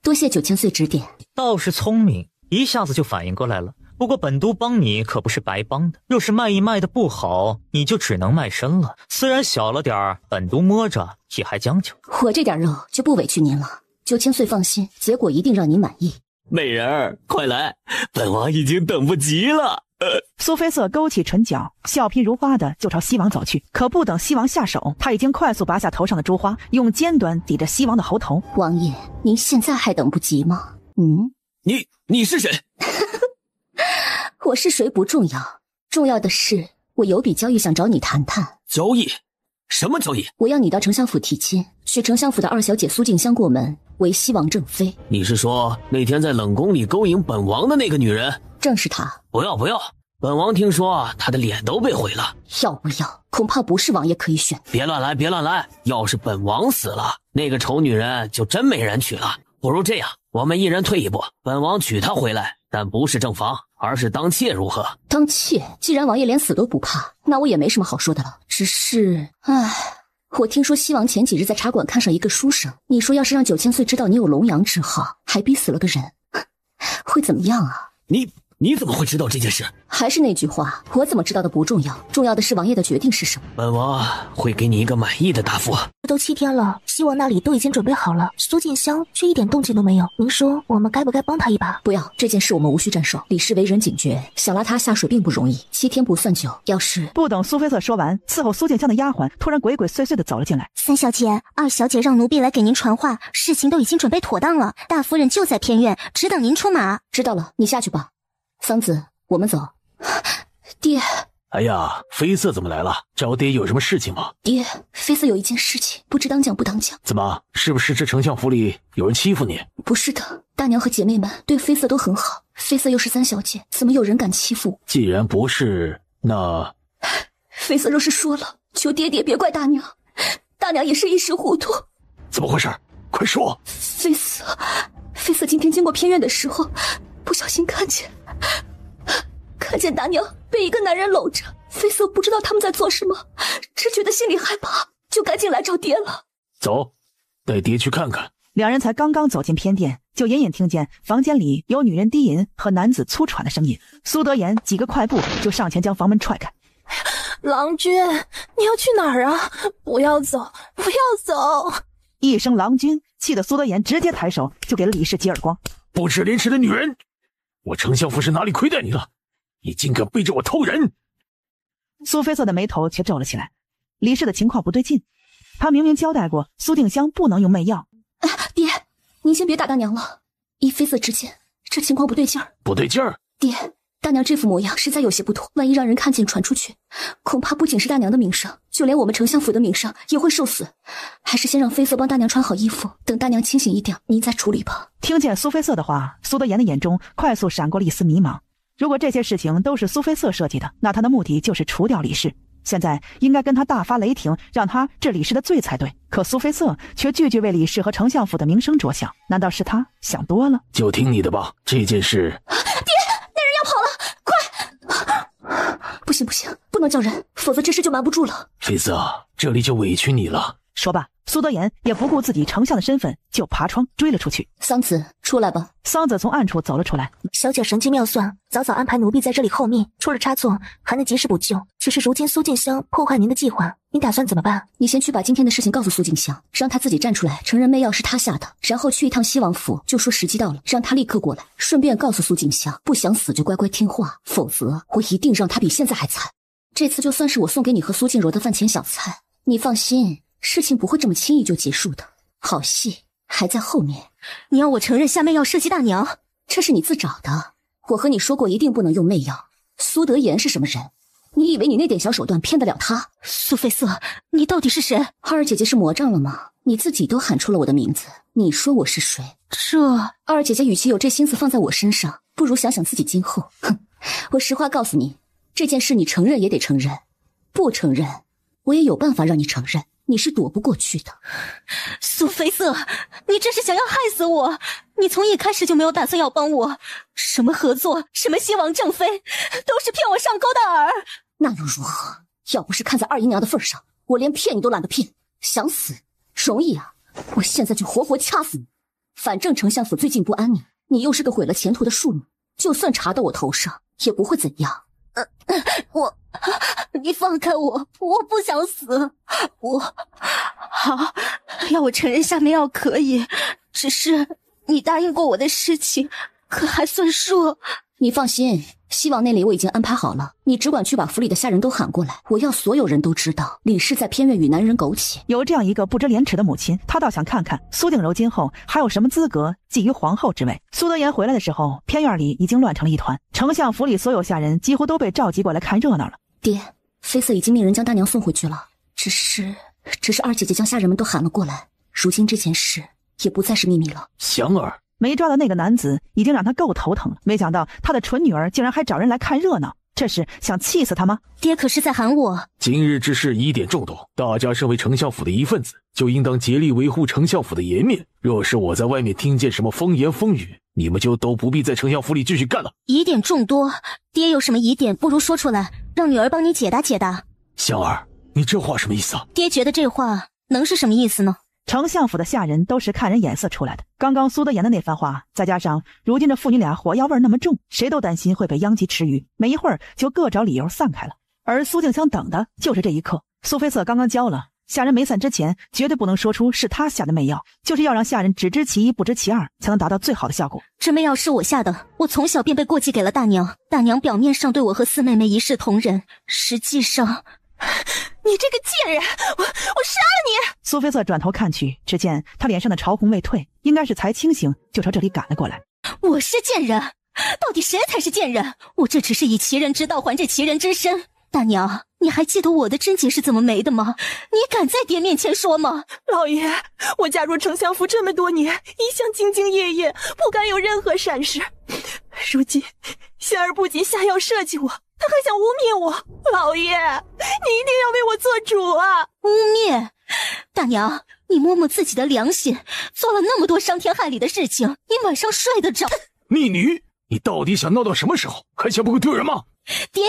多谢9000岁指点，倒是聪明，一下子就反应过来了。不过本都帮你可不是白帮的，若是卖艺卖得不好，你就只能卖身了。虽然小了点儿，本都摸着也还将就。我这点肉就不委屈您了，9000岁放心，结果一定让您满意。美人儿，快来，本王已经等不及了。苏妃色勾起唇角，笑颦如花的就朝西王走去。可不等西王下手，他已经快速拔下头上的珠花，用尖端抵着西王的喉头。王爷，您现在还等不及吗？你是谁？我是谁不重要，重要的是我有笔交易想找你谈谈。交易？什么交易？我要你到丞相府提亲，许丞相府的二小姐苏静香过门，为西王正妃。你是说那天在冷宫里勾引本王的那个女人？正是她。不要，本王听说她的脸都被毁了。要不要？恐怕不是王爷可以选。别乱来！要是本王死了，那个丑女人就真没人娶了。不如这样，我们一人退一步，本王娶她回来，但不是正房，而是当妾如何？当妾？既然王爷连死都不怕，那我也没什么好说的了。只是，我听说西王前几日在茶馆看上一个书生，你说要是让9000岁知道你有龙阳之好，还逼死了个人，会怎么样啊？你怎么会知道这件事？还是那句话，我怎么知道的不重要，重要的是王爷的决定是什么。本王会给你一个满意的答复。都7天了，西王那里都已经准备好了，苏静香却一点动静都没有。您说我们该不该帮他一把？不要，这件事我们无需战胜。李氏为人警觉，想拉他下水并不容易。7天不算久，要是……不等苏菲瑟说完，伺候苏静香的丫鬟突然鬼鬼祟祟地走了进来。3小姐，2小姐让奴婢来给您传话，事情都已经准备妥当了，大夫人就在偏院，只等您出马。知道了，你下去吧。桑子，我们走。爹。哎呀，妃瑟怎么来了？找爹有什么事情吗？爹，妃瑟有一件事情，不知当讲不当讲。怎么？是不是这丞相府里有人欺负你？不是的，大娘和姐妹们对妃瑟都很好，妃瑟又是3小姐，怎么有人敢欺负我？既然不是，那……妃瑟若是说了，求爹爹别怪大娘，大娘也是一时糊涂。怎么回事？快说！妃瑟今天经过偏院的时候，不小心看见大娘被一个男人搂着，妃瑟不知道他们在做什么，只觉得心里害怕，就赶紧来找爹了。走，带爹去看看。两人才刚刚走进偏殿，就隐隐听见房间里有女人低吟和男子粗喘的声音。苏德言几个快步就上前将房门踹开。郎君，你要去哪儿啊？不要走，不要走！一声郎君，气得苏德言直接抬手就给了李氏几耳光。不知廉耻的女人，我丞相府是哪里亏待你了？你竟敢背着我偷人！苏菲瑟的眉头却皱了起来。李氏的情况不对劲，他明明交代过苏静香不能用媚药。爹，您先别打大娘了，依妃瑟之见，这情况不对劲儿。不对劲儿？爹，大娘这副模样实在有些不妥，万一让人看见传出去，恐怕不仅是大娘的名声，就连我们丞相府的名声也会受损。还是先让妃瑟帮大娘穿好衣服，等大娘清醒一点，您再处理吧。听见苏菲瑟的话，苏德言的眼中快速闪过了一丝迷茫。如果这些事情都是苏菲瑟设计的，那他的目的就是除掉李氏。现在应该跟他大发雷霆，让他治李氏的罪才对。可苏菲瑟却句句为李氏和丞相府的名声着想，难道是他想多了？就听你的吧，这件事……爹，那人要跑了，快！不行，不能叫人，否则这事就瞒不住了。妃瑟，这里就委屈你了。说罢，苏德言也不顾自己丞相的身份，就爬窗追了出去。桑子，出来吧。桑子从暗处走了出来。小姐神机妙算，早早安排奴婢在这里候命，出了差错还能及时补救。只是如今苏静香破坏您的计划，你打算怎么办？你先去把今天的事情告诉苏静香，让她自己站出来承认媚药是她下的，然后去一趟西王府，就说时机到了，让她立刻过来。顺便告诉苏静香，不想死就乖乖听话，否则我一定让她比现在还惨。这次就算是我送给你和苏静柔的饭前小菜，你放心，事情不会这么轻易就结束的，好戏还在后面。你要我承认下媚药涉及大娘，这是你自找的。我和你说过一定不能用媚药。苏德言是什么人？你以为你那点小手段骗得了他？苏菲瑟，你到底是谁？二姐姐是魔障了吗？你自己都喊出了我的名字，你说我是谁？二姐姐与其有这心思放在我身上，不如想想自己今后。哼，我实话告诉你，这件事你承认也得承认，不承认我也有办法让你承认，你是躲不过去的。苏菲瑟，你这是想要害死我！你从一开始就没有打算要帮我，什么合作，什么西王正妃，都是骗我上钩的饵。那又如何？要不是看在二姨娘的份上，我连骗你都懒得骗。想死容易啊，我现在就活活掐死你。反正丞相府最近不安宁，你又是个毁了前途的庶女，就算查到我头上也不会怎样。你放开我，我不想死。好，要我承认下媚药可以，只是你答应过我的事情，可还算数。你放心，西王那里我已经安排好了，你只管去把府里的下人都喊过来，我要所有人都知道李氏在偏院与男人苟且。有这样一个不知廉耻的母亲，她倒想看看苏静柔今后还有什么资格觊觎皇后之位。苏德言回来的时候，偏院里已经乱成了一团，丞相府里所有下人几乎都被召集过来看热闹了。爹，妃瑟已经命人将大娘送回去了，只是二姐姐将下人们都喊了过来，如今这件事也不再是秘密了。祥儿没抓的那个男子已经让他够头疼了，没想到他的蠢女儿竟然还找人来看热闹，这是想气死他吗？爹可是在喊我。今日之事疑点众多，大家身为丞相府的一份子，就应当竭力维护丞相府的颜面。若是我在外面听见什么风言风语，你们就都不必在丞相府里继续干了。疑点众多，爹有什么疑点，不如说出来，让女儿帮你解答解答。香儿，你这话什么意思啊？爹觉得这话能是什么意思呢？丞相府的下人都是看人眼色出来的。刚刚苏德言的那番话，再加上如今这父女俩火药味那么重，谁都担心会被殃及池鱼，没一会儿就各找理由散开了。而苏静香等的就是这一刻。苏菲瑟刚刚教了，下人没散之前绝对不能说出是他下的媚药，就是要让下人只知其一不知其二，才能达到最好的效果。这媚药是我下的，我从小便被过继给了大娘。大娘表面上对我和四妹妹一视同仁，实际上……你这个贱人，我杀了你！苏菲瑟转头看去，只见他脸上的潮红未退，应该是才清醒就朝这里赶了过来。我是贱人？到底谁才是贱人？我这只是以其人之道还治其人之身。大娘，你还记得我的贞洁是怎么没的吗？你敢在爹面前说吗？老爷，我嫁入丞相府这么多年，一向兢兢业业，不敢有任何闪失。如今香儿不仅下药设计我，他还想污蔑我。老爷，你一定要为我做主啊！污蔑？大娘，你摸摸自己的良心，做了那么多伤天害理的事情，你晚上睡得着？逆女，你到底想闹到什么时候？还嫌不够丢人吗？爹，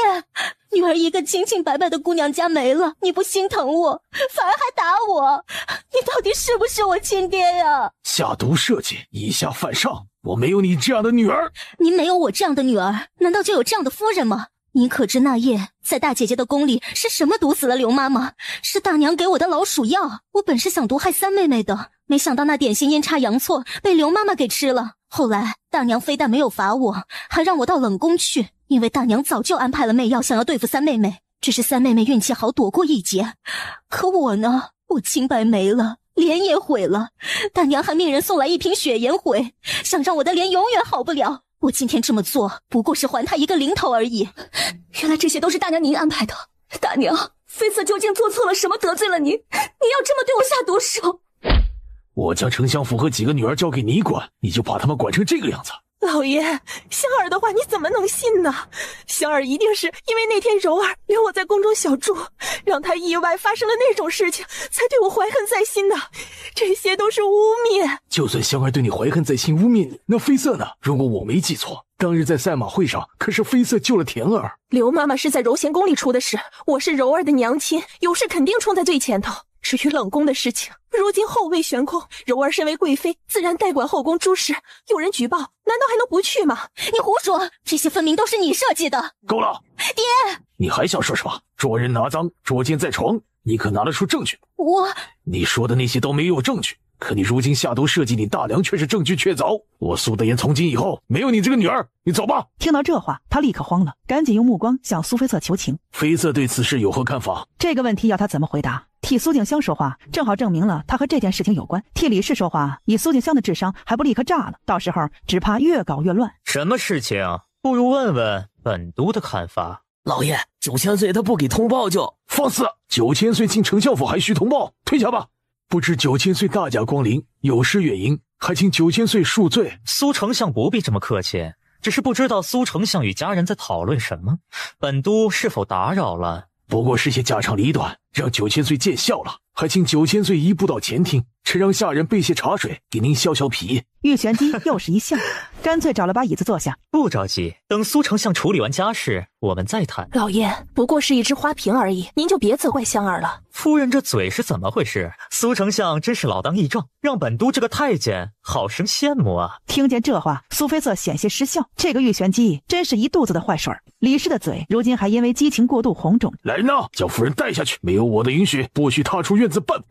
女儿一个清清白白的姑娘家没了，你不心疼我，反而还打我，你到底是不是我亲爹呀？下毒设计，以下犯上，我没有你这样的女儿。您没有我这样的女儿，难道就有这样的夫人吗？您可知那夜在大姐姐的宫里是什么毒死了刘妈妈？是大娘给我的老鼠药。我本是想毒害三妹妹的，没想到那点心阴差阳错被刘妈妈给吃了。后来大娘非但没有罚我，还让我到冷宫去，因为大娘早就安排了媚药想要对付三妹妹，只是三妹妹运气好躲过一劫。可我呢，我清白没了，脸也毁了，大娘还命人送来一瓶血颜回，想让我的脸永远好不了。我今天这么做不过是还她一个零头而已。原来这些都是大娘您安排的。大娘，妃子究竟做错了什么，得罪了您？您要这么对我下毒手？我将丞相府和几个女儿交给你管，你就把他们管成这个样子？老爷，香儿的话你怎么能信呢？香儿一定是因为那天柔儿留我在宫中小住，让她意外发生了那种事情，才对我怀恨在心的。这些都是污蔑。就算香儿对你怀恨在心，污蔑你，那妃瑟呢？如果我没记错，当日在赛马会上，可是妃瑟救了田儿。刘妈妈是在柔贤宫里出的事，我是柔儿的娘亲，有事肯定冲在最前头。至于冷宫的事情，如今后位悬空，柔儿身为贵妃，自然代管后宫诸事。有人举报，难道还能不去吗？你胡说，这些分明都是你设计的。够了，爹！你还想说什么？捉人拿赃，捉奸在床，你可拿得出证据？你说的那些都没有证据，可你如今下毒设计你大娘却是证据确凿。我苏德言从今以后没有你这个女儿，你走吧。听到这话，他立刻慌了，赶紧用目光向苏菲瑟求情。妃瑟对此事有何看法？这个问题要他怎么回答？替苏静香说话，正好证明了他和这件事情有关。替李氏说话，以苏静香的智商还不立刻炸了，到时候只怕越搞越乱。什么事情？不如问问本督的看法。老爷，9000岁他不给通报就……放肆！9000岁进丞相府还需通报？退下吧！不知9000岁大驾光临，有失远迎，还请9000岁恕罪。苏丞相不必这么客气，只是不知道苏丞相与家人在讨论什么，本督是否打扰了？不过是些家长里短，让9000岁见笑了，还请9000岁移步到前厅，臣让下人备些茶水给您消消脾。玉玄机又是一笑，干脆找了把椅子坐下。不着急，等苏丞相处理完家事，我们再谈。老爷，不过是一只花瓶而已，您就别责怪香儿了。夫人这嘴是怎么回事？苏丞相真是老当益壮，让本督这个太监好生羡慕啊。听见这话，苏菲瑟险些失笑，这个玉玄机真是一肚子的坏水。李氏的嘴如今还因为激情过度红肿。来人呐，将夫人带下去，没有我的允许，不许踏出院子半步。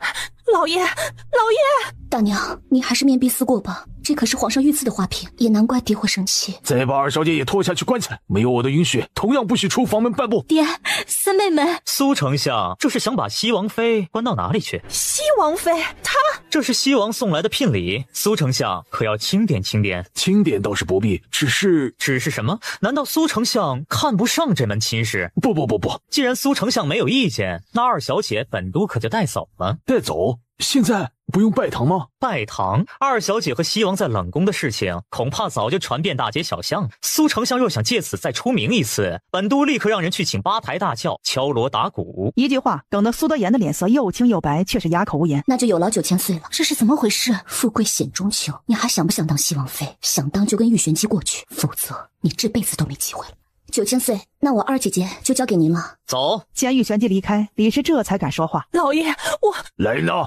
老爷，老爷！大娘，您还是面壁思过吧，这可是皇上御赐的花瓶，也难怪爹会生气。再把二小姐也拖下去关起来，没有我的允许，同样不许出房门半步。爹，三妹妹。苏丞相这是想把西王妃关到哪里去？西王妃，她这是西王送来的聘礼，苏丞相可要清点清点。清点倒是不必，只是什么？难道苏丞相看不上这门亲事？不，既然苏丞相没有意见，那二小姐本督可就带走了。带走？现在不用拜堂吗？拜堂？二小姐和西王在冷宫的事情，恐怕早就传遍大街小巷。苏丞相若想借此再出名一次，本都立刻让人去请八抬大轿，敲锣打鼓。一句话，梗得苏德言的脸色又青又白，却是哑口无言。那就有劳9000岁了。这是怎么回事？富贵险中求，你还想不想当西王妃？想当就跟玉璇姬过去，否则你这辈子都没机会了。9000岁，那我二姐姐就交给您了。走。见玉璇姬离开，李氏这才敢说话。老爷，我来人呐，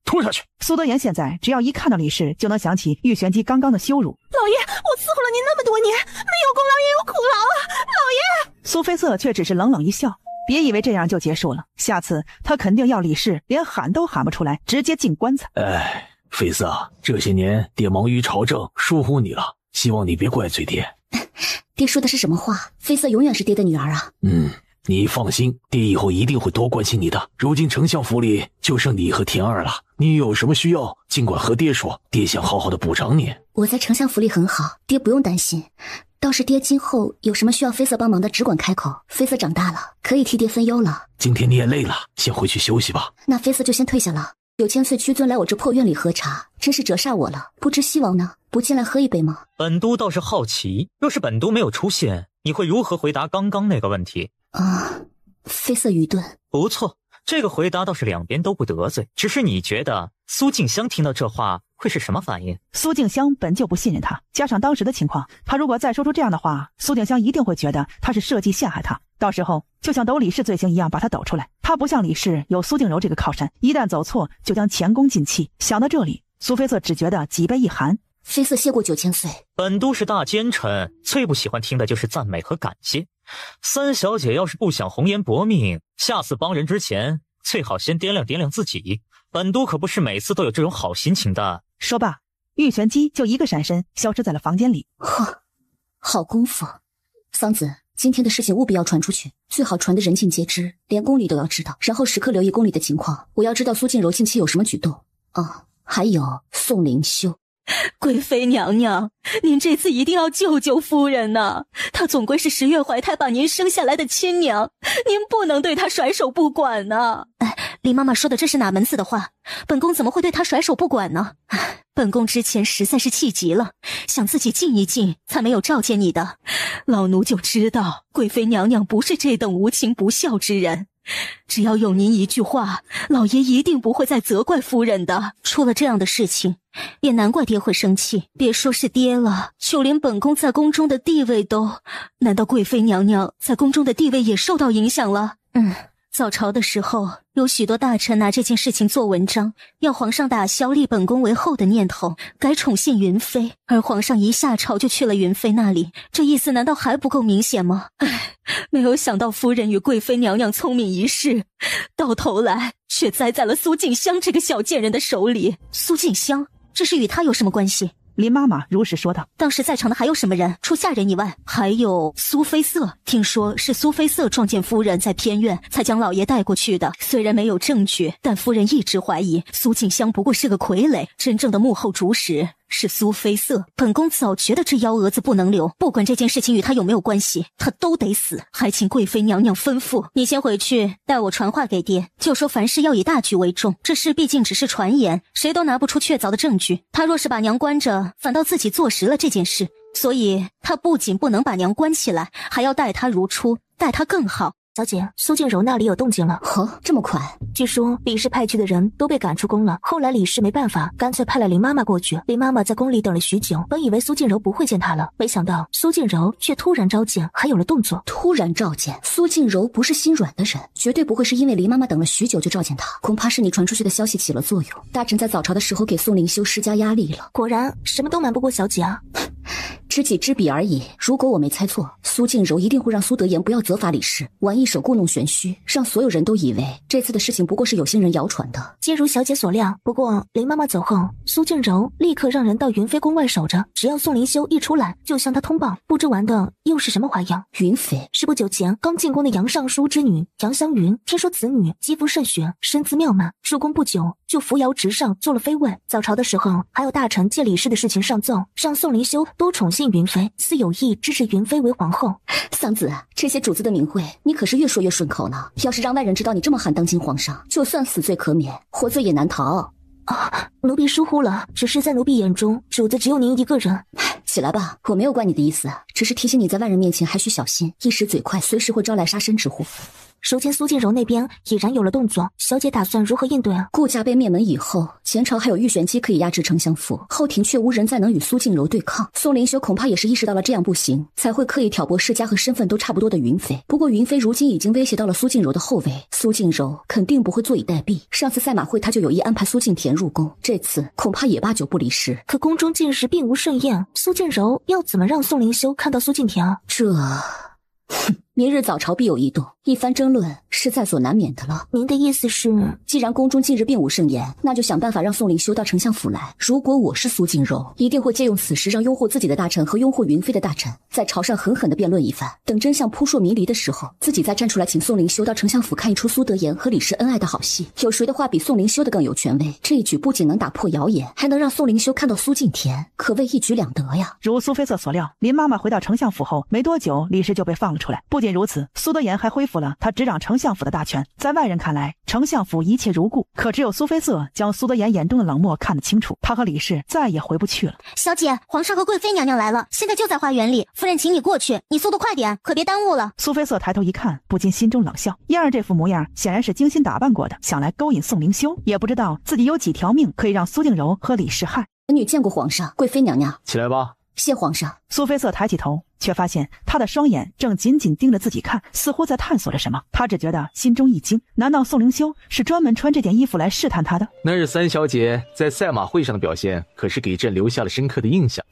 拖下去！苏德言现在只要一看到李氏，就能想起玉璇姬刚刚的羞辱。老爷，我伺候了您那么多年，没有功劳也有苦劳啊，老爷。苏菲瑟却只是冷冷一笑，别以为这样就结束了，下次他肯定要李氏连喊都喊不出来，直接进棺材。哎，菲瑟，这些年爹忙于朝政，疏忽你了，希望你别怪罪爹。爹说的是什么话？菲瑟永远是爹的女儿啊。你放心，爹以后一定会多关心你的。如今丞相府里就剩你和田儿了，你有什么需要尽管和爹说，爹想好好的补偿你。我在丞相府里很好，爹不用担心。倒是爹今后有什么需要菲瑟帮忙的，只管开口。菲瑟长大了，可以替爹分忧了。今天你也累了，先回去休息吧。那菲瑟就先退下了。9000岁屈尊来我这破院里喝茶，真是折煞我了。不知西王呢？不进来喝一杯吗？本都倒是好奇，若是本都没有出现，你会如何回答刚刚那个问题？菲瑟愚钝。不错，这个回答倒是两边都不得罪。只是你觉得苏静香听到这话会是什么反应？苏静香本就不信任他，加上当时的情况，他如果再说出这样的话，苏静香一定会觉得他是设计陷害他，到时候就像抖李氏罪行一样把他抖出来。他不像李氏有苏静柔这个靠山，一旦走错就将前功尽弃。想到这里，苏菲瑟只觉得脊背一寒。菲瑟谢过9000岁。本都是大奸臣，最不喜欢听的就是赞美和感谢。三小姐要是不想红颜薄命，下次帮人之前最好先掂量掂量自己。本都可不是每次都有这种好心情的。说罢，玉璇姬就一个闪身消失在了房间里。呵，好功夫。桑子，今天的事情务必要传出去，最好传得人尽皆知，连宫里都要知道，然后时刻留意宫里的情况。我要知道苏静柔近期有什么举动。还有宋灵修。贵妃娘娘，您这次一定要救救夫人呐！她总归是10月怀胎把您生下来的亲娘，您不能对她甩手不管呐！李妈妈说的这是哪门子的话？本宫怎么会对她甩手不管呢？本宫之前实在是气急了，想自己静一静，才没有召见你的。老奴就知道贵妃娘娘不是这等无情不孝之人。只要有您一句话，老爷一定不会再责怪夫人的。出了这样的事情，也难怪爹会生气。别说是爹了，就连本宫在宫中的地位都……难道贵妃娘娘在宫中的地位也受到影响了？早朝的时候，有许多大臣拿这件事情做文章，要皇上打消立本宫为后的念头，改宠幸云妃。而皇上一下朝就去了云妃那里，这意思难道还不够明显吗？没有想到夫人与贵妃娘娘聪明一世，到头来却栽在了苏静香这个小贱人的手里。苏静香，这是与她有什么关系？林妈妈如实说道。当时在场的还有什么人？除下人以外，还有苏菲瑟。听说是苏菲瑟撞见夫人在偏院，才将老爷带过去的。虽然没有证据，但夫人一直怀疑苏静香不过是个傀儡，真正的幕后主使是苏菲瑟。本宫早觉得这幺蛾子不能留，不管这件事情与他有没有关系，他都得死。还请贵妃娘娘吩咐。你先回去带我传话给爹，就说凡事要以大局为重，这事毕竟只是传言，谁都拿不出确凿的证据。他若是把娘关着，反倒自己坐实了这件事，所以他不仅不能把娘关起来，还要待她如初，待她更好。小姐，苏静柔那里有动静了。这么快？据说李氏派去的人都被赶出宫了，后来李氏没办法，干脆派了林妈妈过去。林妈妈在宫里等了许久，本以为苏静柔不会见她了，没想到苏静柔却突然召见，还有了动作。突然召见？苏静柔不是心软的人，绝对不会是因为林妈妈等了许久就召见她，恐怕是你传出去的消息起了作用。大臣在早朝的时候给宋灵修施加压力了。果然什么都瞒不过小姐啊。知己知彼而已。如果我没猜错，苏静柔一定会让苏德言不要责罚李氏，玩一手故弄玄虚，让所有人都以为这次的事情不过是有心人谣传的。皆如小姐所料，不过林妈妈走后，苏静柔立刻让人到云妃宫外守着，只要宋灵修一出来就向她通报，不知玩的又是什么花样。云妃是不久前刚进宫的杨尚书之女杨香云，听说此女肌肤甚雪，身姿妙曼，入宫不久就扶摇直上，做了妃位。早朝的时候，还有大臣借李氏的事情上奏，让宋灵修多宠幸云妃，似有意支持云妃为皇后。桑子，这些主子的名讳，你可是越说越顺口了。要是让外人知道你这么喊当今皇上，就算死罪可免，活罪也难逃。奴婢疏忽了，只是在奴婢眼中，主子只有您一个人。起来吧，我没有怪你的意思，只是提醒你在外人面前还需小心，一时嘴快，随时会招来杀身之祸。如今苏静柔那边已然有了动作，小姐打算如何应对啊？顾家被灭门以后，前朝还有玉玄机可以压制丞相府，后庭却无人再能与苏静柔对抗。宋灵修恐怕也是意识到了这样不行，才会刻意挑拨世家和身份都差不多的云飞。不过云飞如今已经威胁到了苏静柔的后卫，苏静柔肯定不会坐以待毙。上次赛马会他就有意安排苏静田入宫，这次恐怕也8九不离十。可宫中近日并无盛宴，苏静柔要怎么让宋灵修看到苏静田啊？明日早朝必有异动，一番争论是在所难免的了。您的意思是，既然宫中近日并无盛宴，那就想办法让宋灵修到丞相府来。如果我是苏静柔，一定会借用此时让拥护自己的大臣和拥护云飞的大臣在朝上狠狠地辩论一番。等真相扑朔迷离的时候，自己再站出来请宋灵修到丞相府看一出苏德言和李氏恩爱的好戏。有谁的话比宋灵修的更有权威？这一举不仅能打破谣言，还能让宋灵修看到苏静田，可谓一举两得呀。如苏菲瑟所料，林妈妈回到丞相府后没多久，李氏就被放了出来。不仅如此，苏德言还恢复了他执掌丞相府的大权。在外人看来，丞相府一切如故，可只有苏菲瑟将苏德言眼中的冷漠看得清楚。他和李氏再也回不去了。小姐，皇上和贵妃娘娘来了，现在就在花园里，夫人请你过去，你速度快点，可别耽误了。苏菲瑟抬头一看，不禁心中冷笑。燕儿这副模样显然是精心打扮过的，想来勾引宋灵修，也不知道自己有几条命可以让苏静柔和李氏害。本女见过皇上，贵妃娘娘。起来吧。谢皇上。苏菲瑟抬起头，却发现他的双眼正紧紧盯着自己看，似乎在探索着什么。他只觉得心中一惊，难道宋灵修是专门穿这件衣服来试探他的？那日三小姐在赛马会上的表现，可是给朕留下了深刻的印象。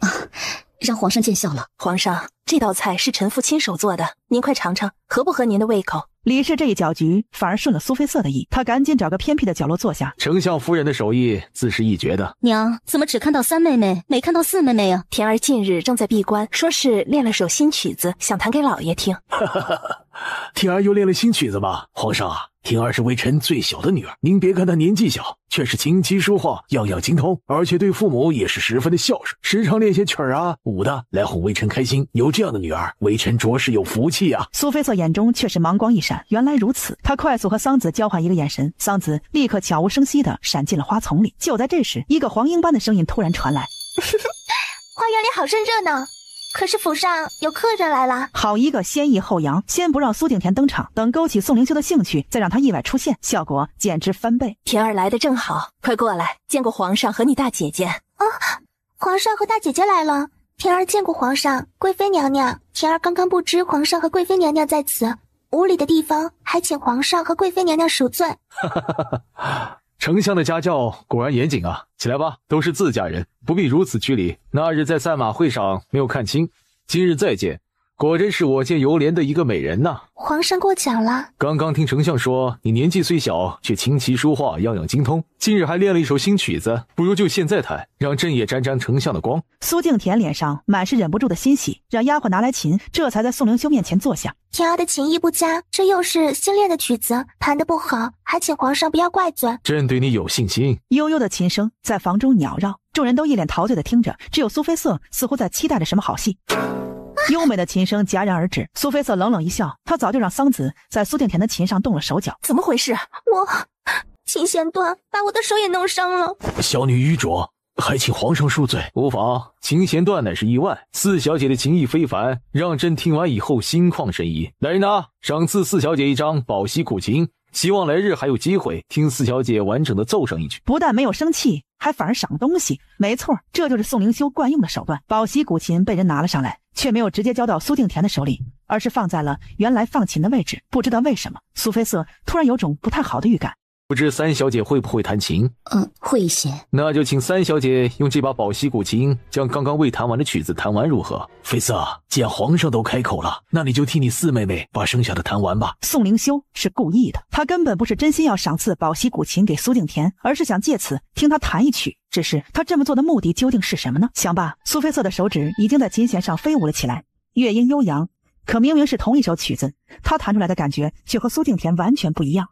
让皇上见笑了。皇上，这道菜是臣妇亲手做的，您快尝尝，合不合您的胃口？李氏这一搅局反而顺了苏菲瑟的意，他赶紧找个偏僻的角落坐下。丞相夫人的手艺自是一绝的。娘，怎么只看到三妹妹，没看到四妹妹啊？田儿近日正在闭关，说是练了首新曲子，想弹给老爷听。田儿又练了新曲子吗？皇上啊，田儿是微臣最小的女儿，您别看她年纪小，却是琴棋书画样样精通，而且对父母也是十分的孝顺，时常练些曲儿啊舞的来哄微臣开心。有这样的女儿，微臣着实有福气啊。苏菲瑟眼中却是芒光一闪，原来如此。他快速和桑子交换一个眼神，桑子立刻悄无声息地闪进了花丛里。就在这时，一个黄莺般的声音突然传来：花园里好生热闹，可是府上有客人来了。好一个先抑后扬，先不让苏景田登场，等勾起宋灵修的兴趣，再让他意外出现，效果简直翻倍。田儿来得正好，快过来，见过皇上和你大姐姐。皇上和大姐姐来了。田儿见过皇上、贵妃娘娘。田儿刚刚不知皇上和贵妃娘娘在此，无礼的地方还请皇上和贵妃娘娘赎罪。丞相的家教果然严谨啊！起来吧，都是自家人，不必如此拘礼。那日在赛马会上没有看清，今日再见，果真是我见犹怜的一个美人呐。皇上过奖了。刚刚听丞相说，你年纪虽小，却琴棋书画样样精通，今日还练了一首新曲子，不如就现在弹，让朕也沾沾丞相的光。苏静田脸上满是忍不住的欣喜，让丫鬟拿来琴，这才在宋灵修面前坐下。田儿的琴艺不佳，这又是新练的曲子，弹得不好，还请皇上不要怪罪。朕对你有信心。悠悠的琴声在房中袅绕，众人都一脸陶醉的听着，只有苏菲瑟似乎在期待着什么好戏。优美的琴声戛然而止，苏菲瑟冷冷一笑，她早就让桑子在苏静田的琴上动了手脚。怎么回事？琴弦断，把我的手也弄伤了。小女愚拙，还请皇上恕罪。无妨，琴弦断乃是意外，四小姐的琴艺非凡，让朕听完以后心旷神怡。来人呐，赏赐四小姐一张宝溪古琴，希望来日还有机会听四小姐完整的奏上一曲。不但没有生气，还反而赏东西。没错，这就是宋灵修惯用的手段。宝溪古琴被人拿了上来，却没有直接交到苏静田的手里，而是放在了原来放琴的位置。不知道为什么，苏菲瑟突然有种不太好的预感。不知三小姐会不会弹琴？会一些。那就请三小姐用这把宝溪古琴将刚刚未弹完的曲子弹完如何？菲瑟，既然皇上都开口了，那你就替你四妹妹把剩下的弹完吧。宋灵修是故意的，他根本不是真心要赏赐宝溪古琴给苏静田，而是想借此听他弹一曲。只是他这么做的目的究竟是什么呢？想罢，苏菲瑟的手指已经在琴弦上飞舞了起来，乐音悠扬，可明明是同一首曲子，他弹出来的感觉却和苏静田完全不一样。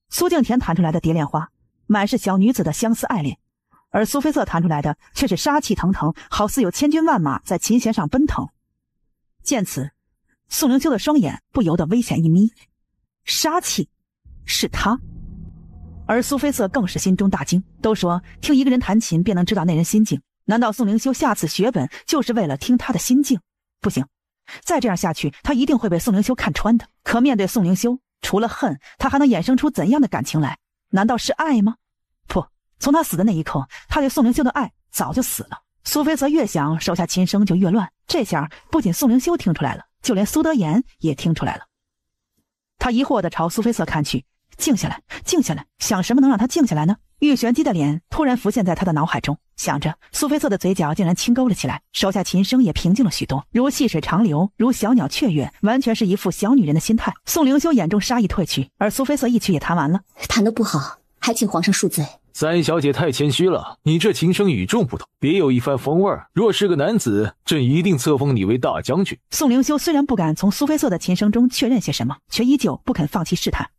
苏静田弹出来的蝶恋花满是小女子的相思爱恋，而苏菲瑟弹出来的却是杀气腾腾，好似有千军万马在琴弦上奔腾。见此，宋灵修的双眼不由得微险一眯，杀气是他。而苏菲瑟更是心中大惊。都说听一个人弹琴便能知道那人心境，难道宋灵修下次学本就是为了听他的心境？不行，再这样下去他一定会被宋灵修看穿的。可面对宋灵修，除了恨，他还能衍生出怎样的感情来？难道是爱吗？不，从他死的那一刻，他对宋灵修的爱早就死了。苏菲瑟越想，手下琴声就越乱。这下不仅宋灵修听出来了，就连苏德言也听出来了。他疑惑地朝苏菲瑟看去，静下来，静下来，想什么能让他静下来呢？玉玄机的脸突然浮现在他的脑海中，想着，苏菲瑟的嘴角竟然轻勾了起来，手下琴声也平静了许多，如细水长流，如小鸟雀跃，完全是一副小女人的心态。宋灵修眼中杀意褪去，而苏菲瑟一曲也弹完了。弹得不好，还请皇上恕罪。三小姐太谦虚了，你这琴声与众不同，别有一番风味儿。若是个男子，朕一定册封你为大将军。宋灵修虽然不敢从苏菲瑟的琴声中确认些什么，却依旧不肯放弃试探。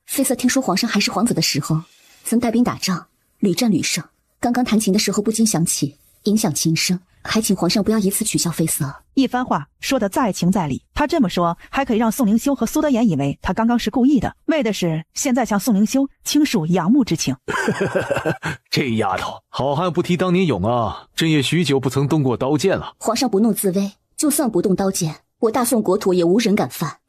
菲瑟听说皇上还是皇子的时候，曾带兵打仗，屡战屡胜。刚刚弹琴的时候不禁想起，影响琴声，还请皇上不要以此取笑菲瑟。一番话说得再情再理，他这么说还可以让宋灵修和苏德言以为他刚刚是故意的，为的是现在向宋灵修倾诉仰慕之情。这丫头，好汉不提当年勇啊！朕也许久不曾动过刀剑了。皇上不怒自威，就算不动刀剑，我大宋国土也无人敢犯。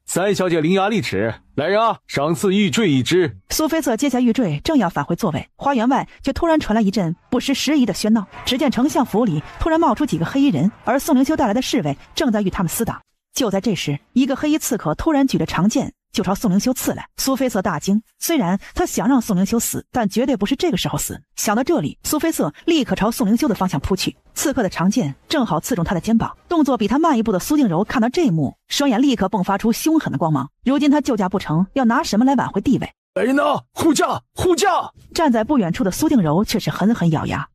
三小姐伶牙俐齿，来人啊，赏赐玉坠一只。苏菲瑟接下玉坠，正要返回座位，花园外却突然传来一阵不失时宜的喧闹。只见丞相府里突然冒出几个黑衣人，而宋灵修带来的侍卫正在与他们厮打。就在这时，一个黑衣刺客突然举着长剑就朝宋灵修刺来。苏菲瑟大惊，虽然他想让宋灵修死，但绝对不是这个时候死。想到这里，苏菲瑟立刻朝宋灵修的方向扑去，刺客的长剑正好刺中他的肩膀。动作比他慢一步的苏静柔看到这一幕，双眼立刻迸发出凶狠的光芒。如今他救驾不成，要拿什么来挽回地位？来人呐，护驾，护驾！站在不远处的苏静柔却是狠狠咬牙，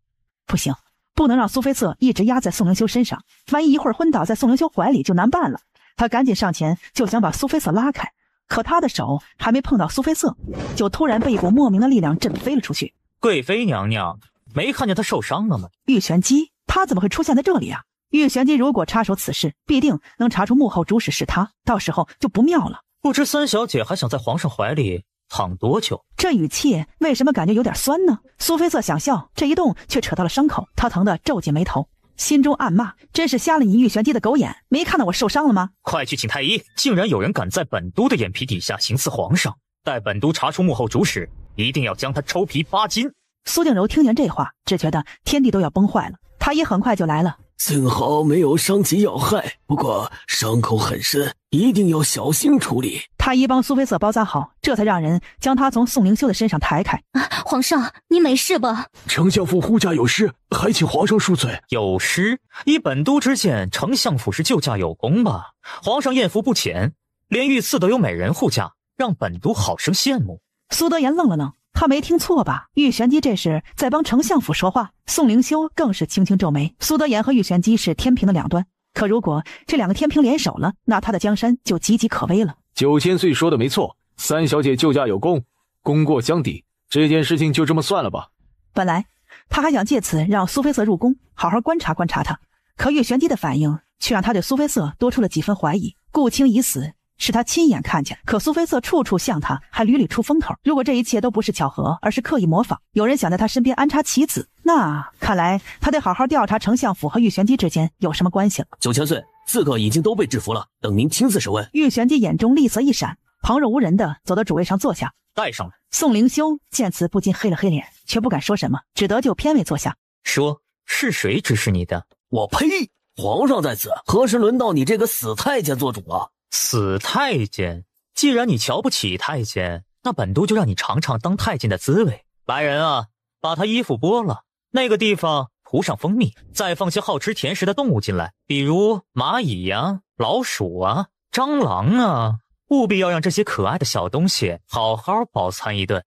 不行，不能让苏菲瑟一直压在宋灵修身上，万一一会儿昏倒在宋灵修怀里就难办了。他赶紧上前就想把苏菲瑟拉开，可他的手还没碰到苏菲瑟，就突然被一股莫名的力量震飞了出去。贵妃娘娘，没看见他受伤了吗？玉玄机，他怎么会出现在这里啊？玉玄机如果插手此事，必定能查出幕后主使是他，到时候就不妙了。不知三小姐还想在皇上怀里躺多久？这语气为什么感觉有点酸呢？苏菲瑟想笑，这一动却扯到了伤口，他疼得皱紧眉头，心中暗骂，真是瞎了你玉玄机的狗眼，没看到我受伤了吗？快去请太医！竟然有人敢在本都的眼皮底下行刺皇上，待本都查出幕后主使，一定要将他抽皮扒筋。苏静柔听见这话，只觉得天地都要崩坏了。太医很快就来了，幸好没有伤及要害，不过伤口很深，一定要小心处理。太医帮苏菲瑟包扎好，这才让人将她从宋灵修的身上抬开。皇上，你没事吧？丞相府护驾有失，还请皇上恕罪。有失？以本都之见，丞相府是救驾有功吧？皇上艳福不浅，连御赐都有美人护驾，让本都好生羡慕。苏德言愣了愣，他没听错吧？玉玄机这是在帮丞相府说话。宋灵修更是轻轻皱眉。苏德言和玉玄机是天平的两端，可如果这两个天平联手了，那他的江山就岌岌可危了。9000岁说的没错，三小姐救驾有功，功过相抵，这件事情就这么算了吧。本来他还想借此让苏菲瑟入宫，好好观察观察他，可玉玄机的反应却让他对苏菲瑟多出了几分怀疑。顾青已死是他亲眼看见，可苏菲瑟处处像他，还屡屡出风头。如果这一切都不是巧合，而是刻意模仿，有人想在他身边安插棋子，那看来他得好好调查丞相府和玉玄机之间有什么关系了。9000岁，刺客已经都被制服了，等您亲自审问。玉玄机眼中厉色一闪，旁若无人的走到主位上坐下。带上来。宋灵修见此不禁黑了黑脸，却不敢说什么，只得就偏位坐下。说，是谁指使你的？我呸！皇上在此，何时轮到你这个死太监做主了？死太监？既然你瞧不起太监，那本都就让你尝尝当太监的滋味。来人啊，把他衣服剥了，那个地方涂上蜂蜜，再放些好吃甜食的动物进来，比如蚂蚁呀、老鼠啊、蟑螂啊，务必要让这些可爱的小东西好好饱餐一顿。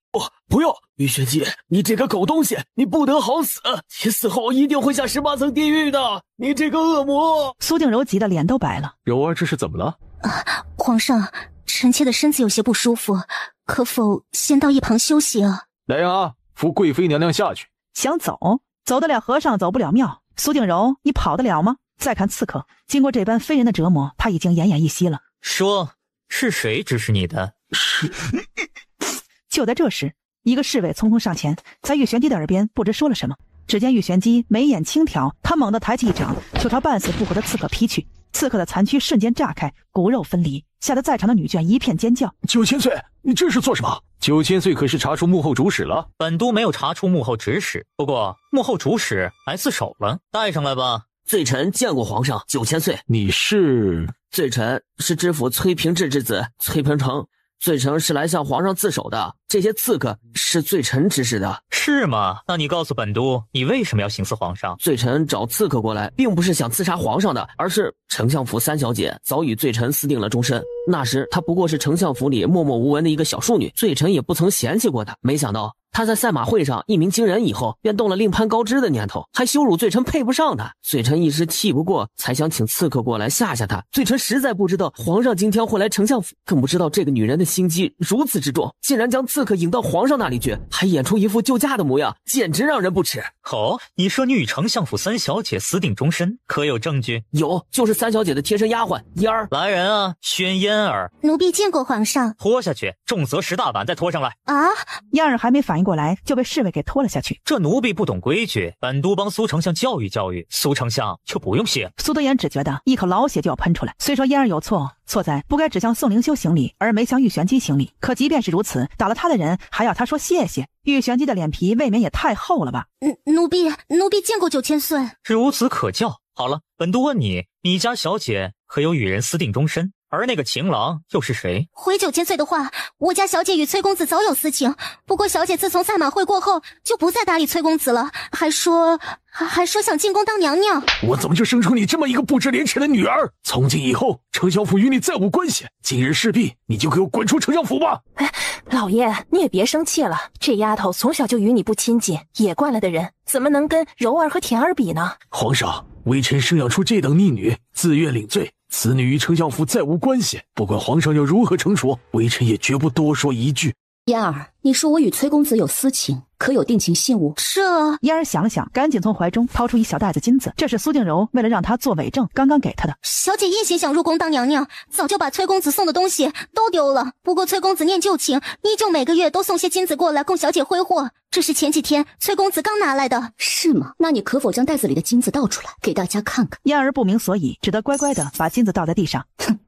不要！玉玄机，你这个狗东西，你不得好死！你死后一定会下18层地狱的！你这个恶魔！苏静柔急得脸都白了。柔儿这是怎么了？皇上，臣妾的身子有些不舒服，可否先到一旁休息啊？来人啊，扶贵妃娘娘下去。想走，走得了和尚走不了庙。苏静柔，你跑得了吗？再看刺客，经过这般非人的折磨，他已经奄奄一息了。说，是谁指使你的？就在这时，一个侍卫匆匆上前，在玉玄机的耳边不知说了什么。只见玉玄机眉眼轻挑，他猛地抬起一掌，就朝半死不活的刺客劈去。刺客的残躯瞬间炸开，骨肉分离，吓得在场的女眷一片尖叫。9000岁，你这是做什么？9000岁可是查出幕后主使了。本都没有查出幕后指使，不过幕后主使来自首了，带上来吧。罪臣见过皇上，9000岁。你是？罪臣是知府崔平志之子崔平成，罪臣是来向皇上自首的，这些刺客是罪臣指使的。是吗？那你告诉本都，你为什么要行刺皇上？罪臣找刺客过来，并不是想刺杀皇上的，而是丞相府三小姐早与罪臣私定了终身。那时她不过是丞相府里默默无闻的一个小庶女，罪臣也不曾嫌弃过她。没想到他在赛马会上一鸣惊人以后，便动了另攀高枝的念头，还羞辱罪臣配不上他。罪臣一时气不过，才想请刺客过来吓吓他。罪臣实在不知道皇上今天会来丞相府，更不知道这个女人的心机如此之重，竟然将刺客引到皇上那里去，还演出一副救驾的模样，简直让人不齿。哦，你说你与丞相府三小姐私定终身，可有证据？有，就是三小姐的贴身丫鬟嫣儿。来人啊，宣嫣儿。奴婢见过皇上。拖下去，重则10大板，再拖上来。啊！嫣儿还没反应过来，就被侍卫给拖了下去。这奴婢不懂规矩，本都帮苏丞相教育教育，苏丞相就不用谢。苏德言只觉得一口老血就要喷出来。虽说嫣儿有错，错在不该只向宋灵修行礼，而没向玉玄机行礼。可即便是如此，打了他的人还要他说谢谢，玉玄机的脸皮未免也太厚了吧？奴婢见过9000岁。如此可教。好了，本都问你，你家小姐可有与人私定终身？而那个情郎又是谁？回9000岁的话，我家小姐与崔公子早有私情，不过小姐自从赛马会过后就不再搭理崔公子了，还说想进宫当娘娘。我怎么就生出你这么一个不知廉耻的女儿？从今以后，丞相府与你再无关系。今日势必你就给我滚出丞相府吧！哎，老爷，你也别生气了，这丫头从小就与你不亲近，野惯了的人，怎么能跟柔儿和田儿比呢？皇上，微臣生养出这等逆女，自愿领罪。此女与丞相府再无关系，不管皇上要如何惩处，微臣也绝不多说一句。嫣儿，你说我与崔公子有私情，可有定情信物？这……嫣儿想了想，赶紧从怀中掏出一小袋子金子，这是苏静柔为了让他做伪证刚刚给他的。小姐一心想入宫当娘娘，早就把崔公子送的东西都丢了。不过崔公子念旧情，依旧每个月都送些金子过来供小姐挥霍。这是前几天崔公子刚拿来的。是吗？那你可否将袋子里的金子倒出来给大家看看？嫣儿不明所以，只得乖乖的把金子倒在地上。哼，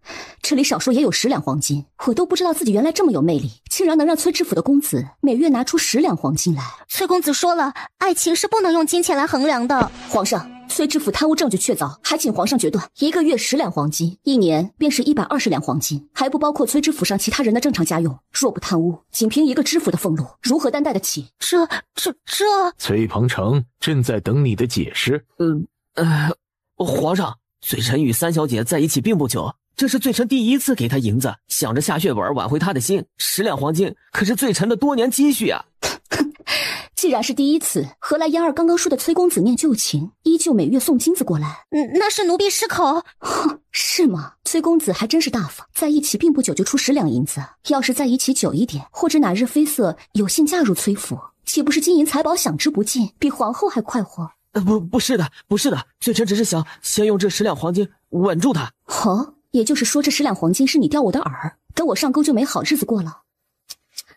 这里少说也有10两黄金，我都不知道自己原来这么有魅力，竟然能让崔知府的公子每月拿出10两黄金来。崔公子说了，爱情是不能用金钱来衡量的。皇上，崔知府贪污证据确凿，还请皇上决断。1个月10两黄金，1年便是120两黄金，还不包括崔知府上其他人的正常家用。若不贪污，仅凭一个知府的俸禄，如何担待得起？这……崔鹏程正在等你的解释。皇上，罪臣与三小姐在一起并不久，这是罪臣第一次给她银子，想着下血本挽回她的心。10两黄金可是罪臣的多年积蓄啊！既然是第一次，何来嫣儿刚刚说的崔公子念旧情，依旧每月送金子过来？那是奴婢失口。哼，是吗？崔公子还真是大方，在一起并不久就出10两银子，要是在一起久一点，或者哪日妃色有幸嫁入崔府，岂不是金银财宝享之不尽，比皇后还快活？不是的，罪臣只是想先用这10两黄金稳住他。哦，也就是说这10两黄金是你钓我的饵，等我上钩就没好日子过了。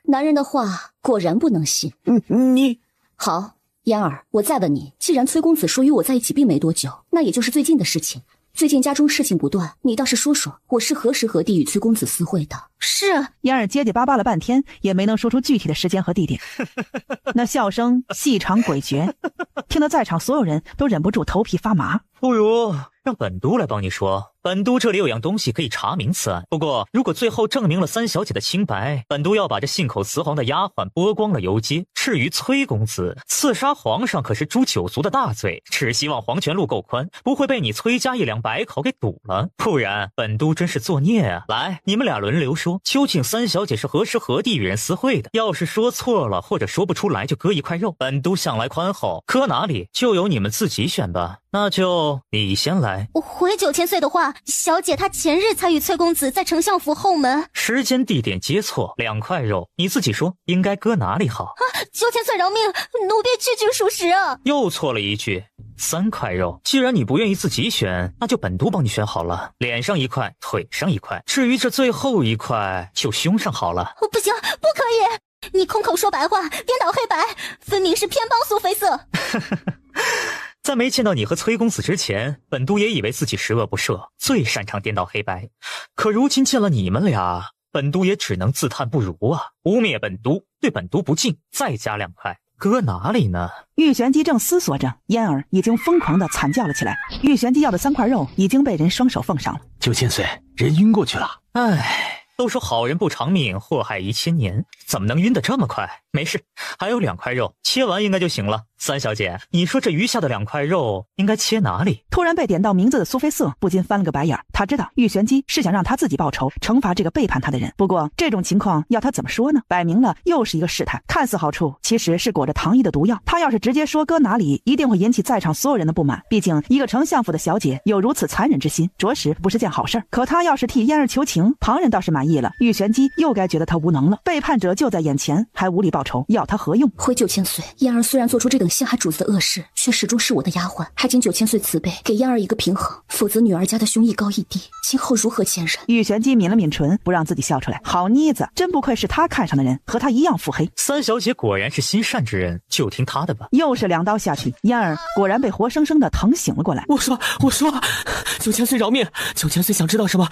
男人的话果然不能信。你好，嫣儿，我再问你，既然崔公子说与我在一起并没多久，那也就是最近的事情。最近家中事情不断，你倒是说说，我是何时何地与崔公子私会的？是。嫣儿结结巴巴了半天，也没能说出具体的时间和地点。那笑声细长诡谲，听得在场所有人都忍不住头皮发麻。不如让本都来帮你说。本都这里有样东西可以查明此案，不过如果最后证明了三小姐的清白，本都要把这信口雌黄的丫鬟剥光了游街。至于崔公子刺杀皇上，可是诛九族的大罪，只希望黄泉路够宽，不会被你崔家1两百口给堵了，不然本都真是作孽啊！来，你们俩轮流说，究竟三小姐是何时何地与人私会的？要是说错了或者说不出来，就割一块肉。本都向来宽厚，搁哪里就由你们自己选吧。那就你先来。我回9000岁的话，小姐她前日才与崔公子在丞相府后门，时间地点接错，2块肉，你自己说应该搁哪里好？9000岁饶命，奴婢句句属实啊！又错了一句，3块肉。既然你不愿意自己选，那就本都帮你选好了，脸上1块，腿上1块，至于这最后1块，就胸上好了。不行，不可以！你空口说白话，颠倒黑白，分明是偏帮苏菲色。在没见到你和崔公子之前，本都也以为自己十恶不赦，最擅长颠倒黑白。可如今见了你们俩，本都也只能自叹不如啊！污蔑本都，对本都不敬，再加2块，搁哪里呢？玉玄机正思索着，嫣儿已经疯狂地惨叫了起来。玉玄机要的3块肉已经被人双手奉上了。9000岁，人晕过去了。唉。都说好人不长命，祸害1000年，怎么能晕得这么快？没事，还有2块肉，切完应该就行了。三小姐，你说这余下的2块肉应该切哪里？突然被点到名字的苏菲色不禁翻了个白眼，他知道玉玄机是想让他自己报仇，惩罚这个背叛他的人。不过这种情况要他怎么说呢？摆明了又是一个试探，看似好处，其实是裹着糖衣的毒药。他要是直接说搁哪里，一定会引起在场所有人的不满。毕竟一个丞相府的小姐有如此残忍之心，着实不是件好事。可他要是替嫣儿求情，旁人倒是满意了，玉玄机又该觉得他无能了。背叛者就在眼前，还无力报仇，要他何用？回9000岁，嫣儿虽然做出这等陷害主子的恶事，却始终是我的丫鬟，还请9000岁慈悲，给嫣儿一个平衡，否则女儿家的胸一高一低，今后如何见人？玉玄机抿了抿唇，不让自己笑出来。好妮子，真不愧是他看上的人，和他一样腹黑。三小姐果然是心善之人，就听她的吧。又是2刀下去，嫣儿果然被活生生的疼醒了过来。我说，9000岁饶命！9000岁想知道什么，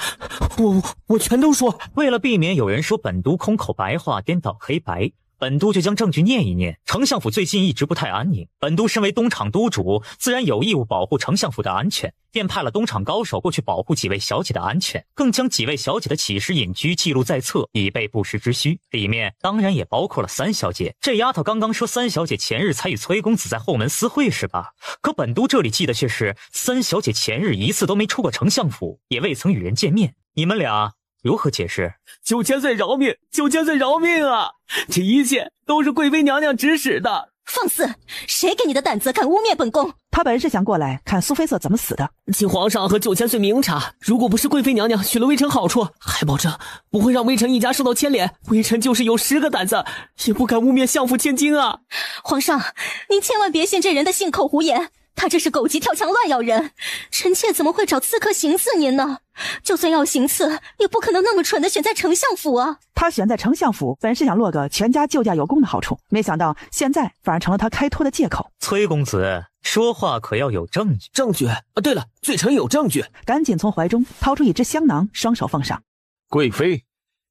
我全都说。为了避免有人说本都空口白话，颠倒黑白，本都就将证据念一念。丞相府最近一直不太安宁，本都身为东厂都主，自然有义务保护丞相府的安全，便派了东厂高手过去保护几位小姐的安全，更将几位小姐的起尸隐居记录在册，以备不时之需。里面当然也包括了三小姐。这丫头刚刚说三小姐前日才与崔公子在后门私会是吧？可本都这里记的却是三小姐前日一次都没出过丞相府，也未曾与人见面。你们俩如何解释？9000岁饶命！9000岁饶命啊！这一切都是贵妃娘娘指使的。放肆！谁给你的胆子敢污蔑本宫？他本是想过来看苏菲色怎么死的，请皇上和9000岁明察。如果不是贵妃娘娘许了微臣好处，还保证不会让微臣一家受到牵连。微臣就是有10个胆子，也不敢污蔑相府千金啊！皇上，您千万别信这人的信口胡言。他这是狗急跳墙乱咬人，臣妾怎么会找刺客行刺您呢？就算要行刺，也不可能那么蠢的选在丞相府啊！他选在丞相府，本是想落个全家救驾有功的好处，没想到现在反而成了他开脱的借口。崔公子，说话可要有证据。证据啊！对了，罪臣有证据。赶紧从怀中掏出一只香囊，双手奉上。贵妃，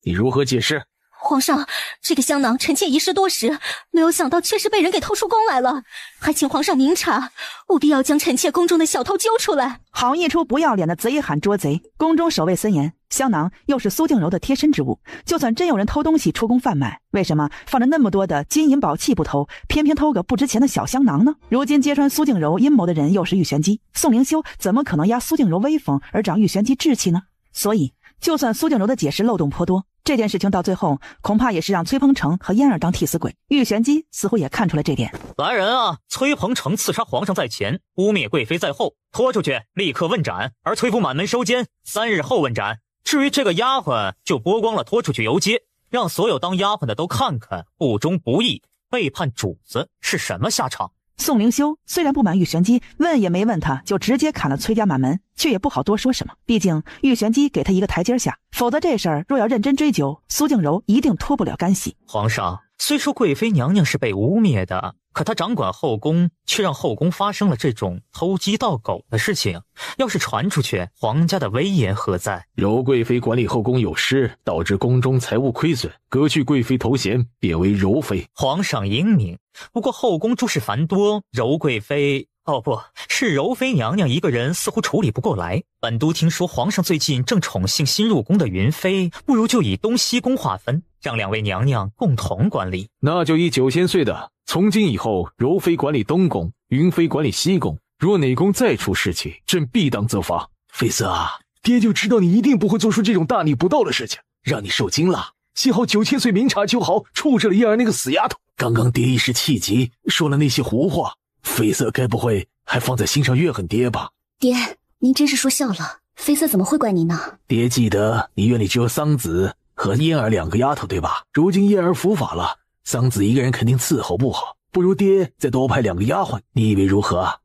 你如何解释？皇上，这个香囊臣妾遗失多时，没有想到却是被人给偷出宫来了，还请皇上明察，务必要将臣妾宫中的小偷揪出来。好一出不要脸的贼喊捉贼！宫中守卫森严，香囊又是苏静柔的贴身之物，就算真有人偷东西出宫贩卖，为什么放着那么多的金银宝器不偷，偏偏偷个不值钱的小香囊呢？如今揭穿苏静柔阴谋的人又是玉玄机，宋灵修怎么可能压苏静柔威风而长玉玄机志气呢？所以就算苏静柔的解释漏洞颇多，这件事情到最后恐怕也是让崔鹏程和嫣儿当替死鬼。玉玄机似乎也看出了这点。来人啊！崔鹏程刺杀皇上在前，污蔑贵妃在后，拖出去立刻问斩，而崔府满门收监，3日后问斩。至于这个丫鬟，就剥光了拖出去游街，让所有当丫鬟的都看看不忠不义、背叛主子是什么下场。宋灵修虽然不满玉玄机，问也没问他就直接砍了崔家满门，却也不好多说什么。毕竟玉玄机给他一个台阶下，否则这事儿若要认真追究，苏静柔一定脱不了干系。皇上，虽说贵妃娘娘是被污蔑的，可她掌管后宫，却让后宫发生了这种偷鸡盗狗的事情，要是传出去，皇家的威严何在？柔贵妃管理后宫有失，导致宫中财物亏损，革去贵妃头衔，贬为柔妃。皇上英明，不过后宫诸事繁多，柔贵妃不是柔妃娘娘一个人似乎处理不过来。本都听说皇上最近正宠幸新入宫的云妃，不如就以东西宫划分，让2位娘娘共同管理。那就以9000岁的，从今以后柔妃管理东宫，云妃管理西宫，若哪宫再出事情，朕必当责罚。妃色啊，爹就知道你一定不会做出这种大逆不道的事情，让你受惊了。幸好9000岁明察秋毫，处置了嫣儿那个死丫头。刚刚爹一时气急，说了那些胡话，妃色该不会还放在心上怨恨爹吧？爹，您真是说笑了，妃色怎么会怪您呢？爹记得你院里只有桑子和嫣儿2个丫头对吧？如今嫣儿伏法了，桑子一个人肯定伺候不好，不如爹再多派2个丫鬟，你以为如何啊？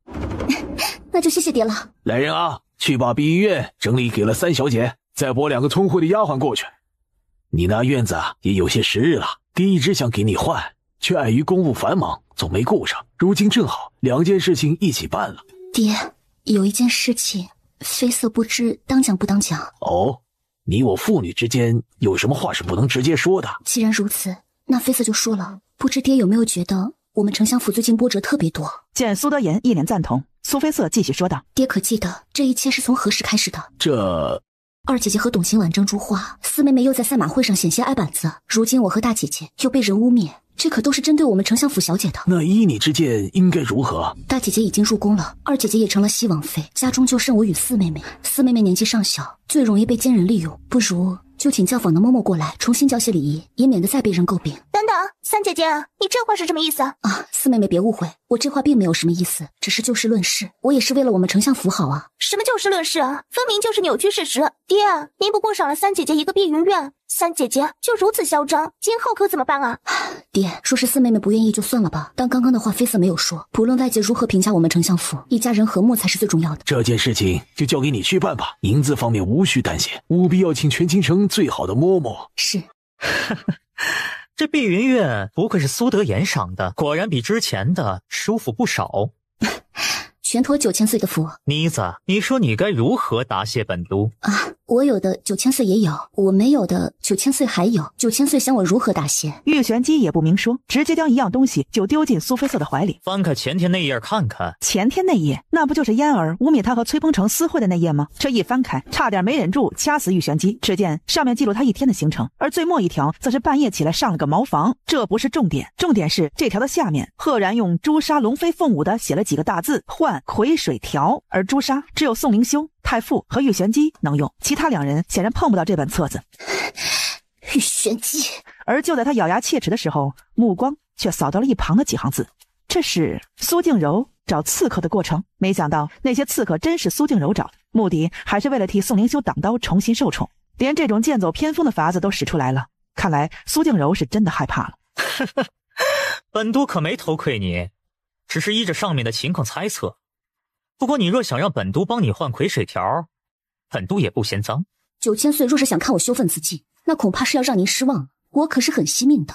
那就谢谢爹了。来人啊，去把碧玉院整理给了3小姐，再拨2个聪慧的丫鬟过去。你那院子也有些时日了，爹一直想给你换，却碍于公务繁忙，总没顾上。如今正好2件事情一起办了。爹，有一件事情，绯色不知当讲不当讲。哦，你我父女之间有什么话是不能直接说的？既然如此，那绯色就说了。不知爹有没有觉得我们丞相府最近波折特别多？见苏德言一脸赞同，苏绯色继续说道：爹可记得这一切是从何时开始的？这二姐姐和董卿婉争珠花，四妹妹又在赛马会上险些挨板子，如今我和大姐姐又被人污蔑，这可都是针对我们丞相府小姐的。那依你之见应该如何？大姐姐已经入宫了，二姐姐也成了西王妃，家中就剩我与四妹妹。四妹妹年纪尚小，最容易被奸人利用，不如就请教坊的嬷嬷过来重新教些礼仪，也免得再被人诟病。等等，三姐姐，你这话是什么意思啊？四妹妹别误会，我这话并没有什么意思，只是就事论事，我也是为了我们丞相府好啊。什么就事论事啊？分明就是扭曲事实。爹，您不过赏了三姐姐一个碧云院，三姐姐就如此嚣张，今后可怎么办啊？爹，说是四妹妹不愿意就算了吧，但刚刚的话绯色没有说，不论外界如何评价我们丞相府，一家人和睦才是最重要的。这件事情就交给你去办吧，银子方面无需担心，务必要请全京城最好的嬷嬷。是。这碧云院不愧是苏德言赏的，果然比之前的舒服不少。全托9000岁的福。妮子，你说你该如何答谢本都？我有的9000岁也有，我没有的9000岁还有，9000岁想我如何答谢？玉玄机也不明说，直接将一样东西就丢进苏绯色的怀里。翻开前天那页看看。前天那页，那不就是嫣儿污蔑他和崔鹏程私会的那页吗？这一翻开，差点没忍住掐死玉玄机。只见上面记录他一天的行程，而最末一条则是半夜起来上了个茅房。这不是重点，重点是这条的下面，赫然用朱砂龙飞凤舞的写了几个大字：换癸水条。而朱砂只有宋灵修、太傅和玉玄机能用，其他2人显然碰不到这本册子。玉玄机。而就在他咬牙切齿的时候，目光却扫到了一旁的几行字，这是苏静柔找刺客的过程。没想到那些刺客真是苏静柔找的，目的还是为了替宋灵修挡刀，重新受宠，连这种剑走偏锋的法子都使出来了。看来苏静柔是真的害怕了。本都可没偷窥你，只是依着上面的情况猜测。不过你若想让本都帮你换癸水条，本都也不嫌脏。9000岁若是想看我羞愤自尽，那恐怕是要让您失望了，我可是很惜命的。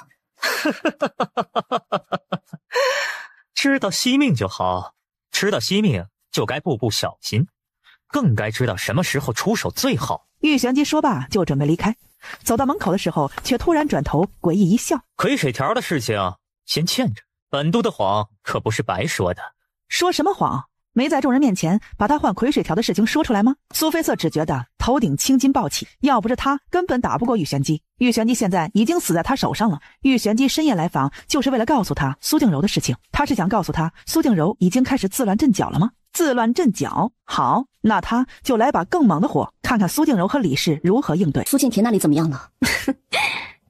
知道惜命就好，知道惜命就该步步小心，更该知道什么时候出手最好。玉玄机说罢就准备离开，走到门口的时候却突然转头诡异一笑：癸水条的事情先欠着，本都的谎可不是白说的。说什么谎？没在众人面前把他换癸水条的事情说出来吗？苏绯色只觉得头顶青筋暴起，要不是他根本打不过玉玄机。玉玄机现在已经死在他手上了。玉玄机深夜来访就是为了告诉他苏静柔的事情，他是想告诉他苏静柔已经开始自乱阵脚了吗？自乱阵脚，好，那他就来把更猛的火，看看苏静柔和李氏如何应对。苏静田那里怎么样了？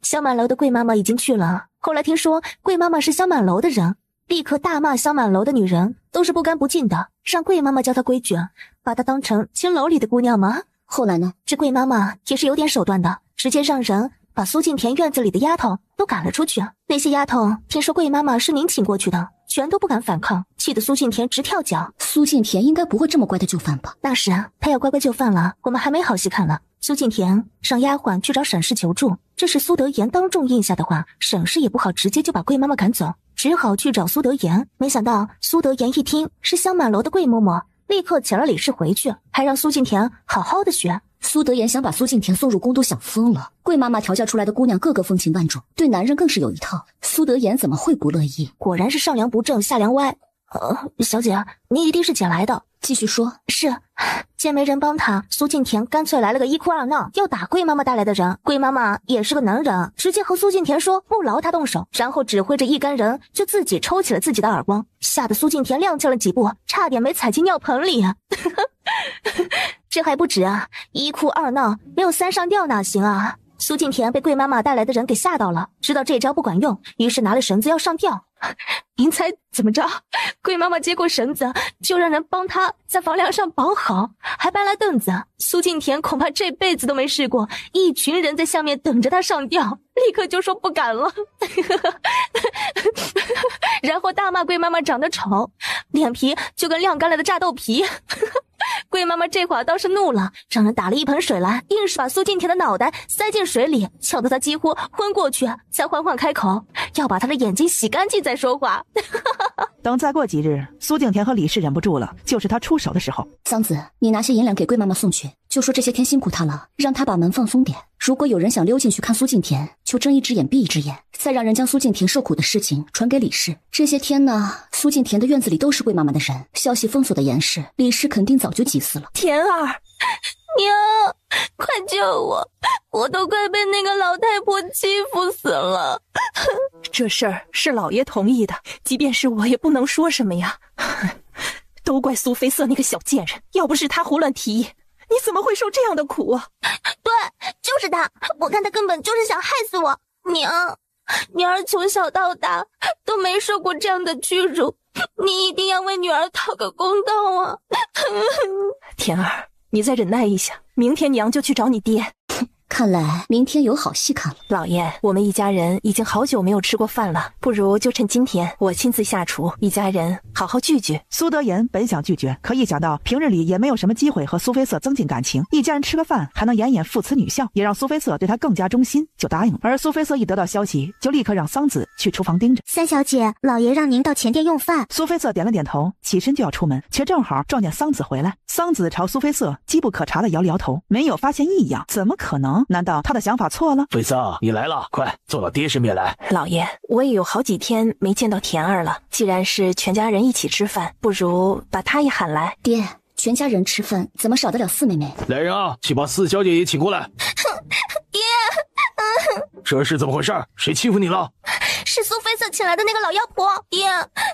香满楼的桂妈妈已经去了，后来听说桂妈妈是香满楼的人，立刻大骂香满楼的女人都是不干不净的，让桂妈妈教她规矩，把她当成青楼里的姑娘吗？后来呢？这桂妈妈也是有点手段的，直接让人把苏静田院子里的丫头都赶了出去。那些丫头听说桂妈妈是您请过去的，全都不敢反抗，气得苏静田直跳脚。苏静田应该不会这么乖的就范吧？那是啊，她要乖乖就范了，我们还没好戏看了。苏静田让丫鬟去找沈氏求助，这是苏德言当众应下的话，沈氏也不好直接就把桂妈妈赶走，只好去找苏德言。没想到苏德言一听是香满楼的桂嬷嬷，立刻请了李氏回去，还让苏静田好好的学。苏德言想把苏静田送入宫都想疯了，桂妈妈调教出来的姑娘个个风情万种，对男人更是有一套，苏德言怎么会不乐意？果然是上梁不正下梁歪。小姐，您一定是捡来的。继续说。是，见没人帮他，苏静田干脆来了个一哭二闹，要打桂妈妈带来的人。桂妈妈也是个能人，直接和苏静田说不劳他动手，然后指挥着一干人就自己抽起了自己的耳光，吓得苏静田踉跄了几步，差点没踩进尿盆里。这还不止啊，一哭二闹没有3上吊哪行啊？苏静田被桂妈妈带来的人给吓到了，知道这招不管用，于是拿了绳子要上吊。您猜怎么着？桂妈妈接过绳子，就让人帮她在房梁上绑好，还搬来凳子。苏静田恐怕这辈子都没试过，一群人在下面等着她上吊，立刻就说不敢了。然后大骂桂妈妈长得丑，脸皮就跟晾干了的炸豆皮。贵妈妈这会儿倒是怒了，让人打了一盆水来，硬是把苏敬田的脑袋塞进水里，呛得他几乎昏过去，才缓缓开口，要把他的眼睛洗干净再说话。等再过几日，苏敬田和李氏忍不住了，就是他出手的时候。桑子，你拿些银两给贵妈妈送去，就说这些天辛苦她了，让她把门放松点。如果有人想溜进去看苏敬田，就睁一只眼闭一只眼，再让人将苏敬田受苦的事情传给李氏。这些天呢，苏敬田的院子里都是贵妈妈的人，消息封锁的严实，李氏肯定早就急死了。田儿，娘，快救我！我都快被那个老太婆欺负死了。这事儿是老爷同意的，即便是我也不能说什么呀。都怪苏菲瑟那个小贱人，要不是他胡乱提议，你怎么会受这样的苦啊？对，就是他，我看他根本就是想害死我。娘，女儿从小到大都没受过这样的屈辱，你一定要为女儿讨个公道啊！田儿，你再忍耐一下，明天娘就去找你爹。看来明天有好戏看了。老爷，我们一家人已经好久没有吃过饭了，不如就趁今天我亲自下厨，一家人好好聚聚。苏德言本想拒绝，可一想到平日里也没有什么机会和苏菲瑟增进感情，一家人吃个饭还能演演父慈女孝，也让苏菲瑟对他更加忠心，就答应了。而苏菲瑟一得到消息，就立刻让桑子去厨房盯着。三小姐，老爷让您到前殿用饭。苏菲瑟点了点头，起身就要出门，却正好撞见桑子回来。桑子朝苏菲瑟机不可察地摇了摇头，没有发现异样。怎么可能？难道他的想法错了？菲瑟，你来了，快坐到爹身边来。老爷，我也有好几天没见到田儿了，既然是全家人一起吃饭，不如把她也喊来。爹，全家人吃饭怎么少得了四妹妹？来人啊，去把四小姐也请过来。爹，这是怎么回事？谁欺负你了？是苏菲瑟请来的那个老妖婆。爹，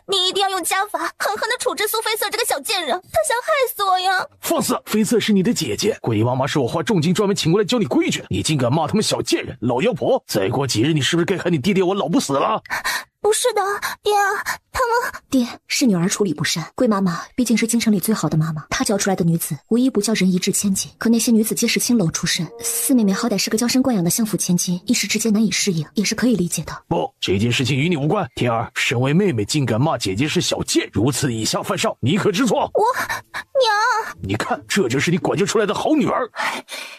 你一定要用家法狠狠地处置苏菲瑟这个小贱人，她想害死我呀！放肆！菲瑟是你的姐姐，贵妈妈是我花重金专门请过来教你规矩，你竟敢骂他们小贱人、老妖婆！再过几日，你是不是该喊你爹爹我老不死了？不是的，爹，他们……爹，是女儿处理不善。贵妈妈毕竟是京城里最好的妈妈，她教出来的女子无一不叫人一掷千金。可那些女子皆是青楼出身，四妹妹好歹是个娇生惯养的相府千金，一时之间难以适应，也是可以理解的。不，这件事情与你无关。田儿，身为妹妹竟敢骂姐姐是小贱，如此以下犯上，你可知错？娘，你看，这就是你管教出来的好女儿。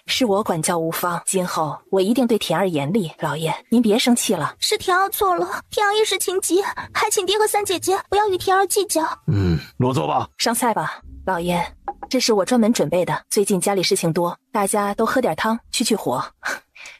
是我管教无方，今后我一定对田儿严厉。老爷，您别生气了，是田儿错了，田儿一时情急，还请爹和三姐姐不要与田儿计较。落座吧。上菜吧。老爷，这是我专门准备的，最近家里事情多，大家都喝点汤去火。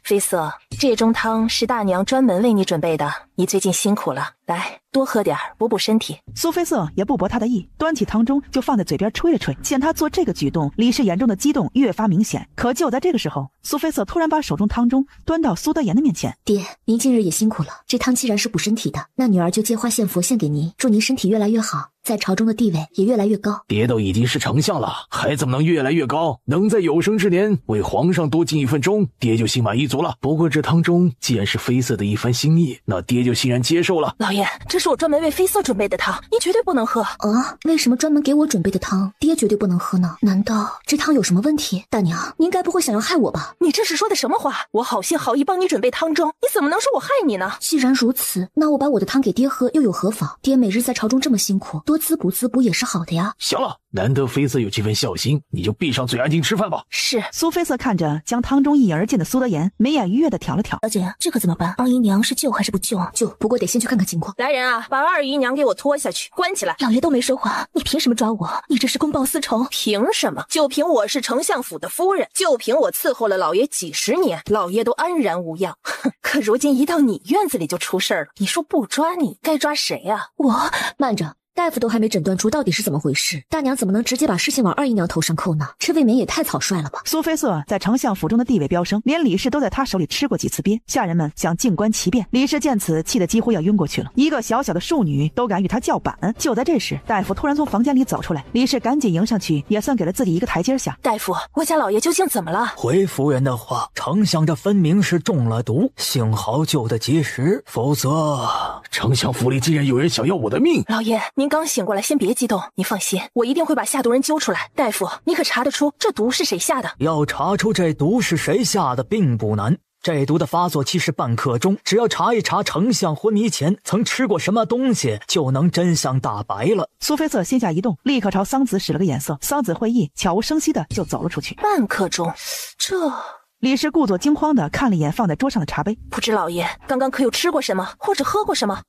菲瑟，这盅汤是大娘专门为你准备的，你最近辛苦了，来多喝点补补身体。苏菲瑟也不驳他的意，端起汤盅就放在嘴边吹了吹。见他做这个举动，李氏眼中的激动越发明显。可就在这个时候，苏菲瑟突然把手中汤盅端到苏德言的面前。爹，您近日也辛苦了，这汤既然是补身体的，那女儿就借花献佛献给您，祝您身体越来越好，在朝中的地位也越来越高。爹都已经是丞相了，还怎么能越来越高？能在有生之年为皇上多尽一份忠，爹就心满意足了。不过这汤中既然是菲瑟的一番心意，那爹就欣然接受了。老爷，这是我专门为菲瑟准备的汤，您绝对不能喝。啊，为什么专门给我准备的汤，爹绝对不能喝呢？难道这汤有什么问题？大娘，您该不会想要害我吧？你这是说的什么话？我好心好意帮你准备汤盅，你怎么能说我害你呢？既然如此，那我把我的汤给爹喝又有何妨？爹每日在朝中这么辛苦，多滋补滋补也是好的呀。行了，难得菲瑟有这份孝心，你就闭上嘴安静吃饭吧。是。苏菲瑟看着将汤中一饮而尽的苏德言，眉眼愉悦地挑了挑。小姐，这可怎么办？二姨娘是救还是不救？救，不过得先去看看情况。来人啊，把二姨娘给我拖下去，关起来。老爷都没说话，你凭什么抓我？你这是公报私仇。凭什么？就凭我是丞相府的夫人，就凭我伺候了老爷几十年，老爷都安然无恙。可如今一到你院子里就出事了，你说不抓你，该抓谁啊？我……慢着。大夫都还没诊断出到底是怎么回事，大娘怎么能直接把事情往二姨娘头上扣呢？这未免也太草率了吧。苏菲瑟在丞相府中的地位飙升，连李氏都在他手里吃过几次鳖，下人们想静观其变。李氏见此，气得几乎要晕过去了，一个小小的庶女都敢与他叫板。就在这时，大夫突然从房间里走出来，李氏赶紧迎上去，也算给了自己一个台阶下。大夫，我家老爷究竟怎么了？回夫人的话，丞相这分明是中了毒，幸好救得及时，否则……丞相府里竟然有人想要我的命！老爷，您刚醒过来，先别激动，您放心，我一定会把下毒人揪出来。大夫，你可查得出这毒是谁下的？要查出这毒是谁下的并不难，这毒的发作期是半刻钟，只要查一查丞相昏迷前曾吃过什么东西，就能真相大白了。苏菲瑟心下一动，立刻朝桑子使了个眼色，桑子会意，悄无声息的就走了出去。半刻钟，这……李氏故作惊慌的看了一眼放在桌上的茶杯，不知老爷刚刚可有吃过什么，或者喝过什么？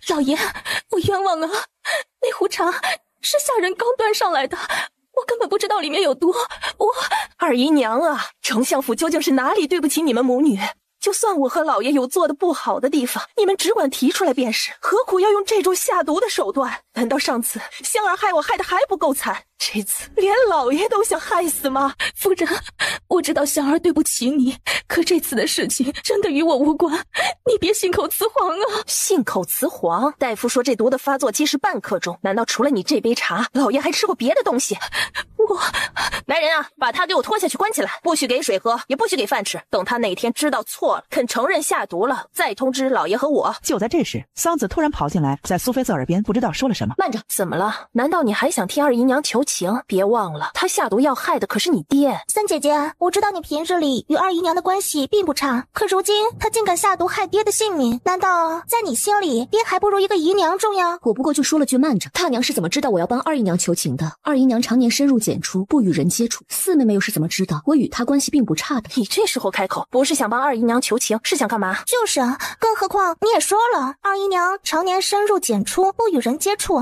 老爷，我冤枉啊！那壶茶是下人刚端上来的，我根本不知道里面有毒。二姨娘啊，丞相府究竟是哪里对不起你们母女？就算我和老爷有做的不好的地方，你们只管提出来便是，何苦要用这种下毒的手段？难道上次香儿害我害得还不够惨，这次连老爷都想害死吗？夫人，我知道香儿对不起你，可这次的事情真的与我无关，你别信口雌黄啊！信口雌黄？大夫说这毒的发作期是半刻钟，难道除了你这杯茶，老爷还吃过别的东西？来人啊，把他给我拖下去关起来，不许给水喝，也不许给饭吃。等他哪天知道错了，肯承认下毒了，再通知老爷和我。就在这时，桑子突然跑进来，在苏菲瑟耳边不知道说了什么。慢着，怎么了？难道你还想替二姨娘求情？别忘了，他下毒要害的可是你爹。三姐姐，我知道你平日里与二姨娘的关系并不差，可如今她竟敢下毒害爹的性命，难道在你心里，爹还不如一个姨娘重要？我不过就说了句慢着，大娘是怎么知道我要帮二姨娘求情的？二姨娘常年深入简出，不与人接触，四妹妹又是怎么知道我与她关系并不差的？你这时候开口，不是想帮二姨娘求情，是想干嘛？就是啊，更何况你也说了，二姨娘常年深入简出，不与人接触，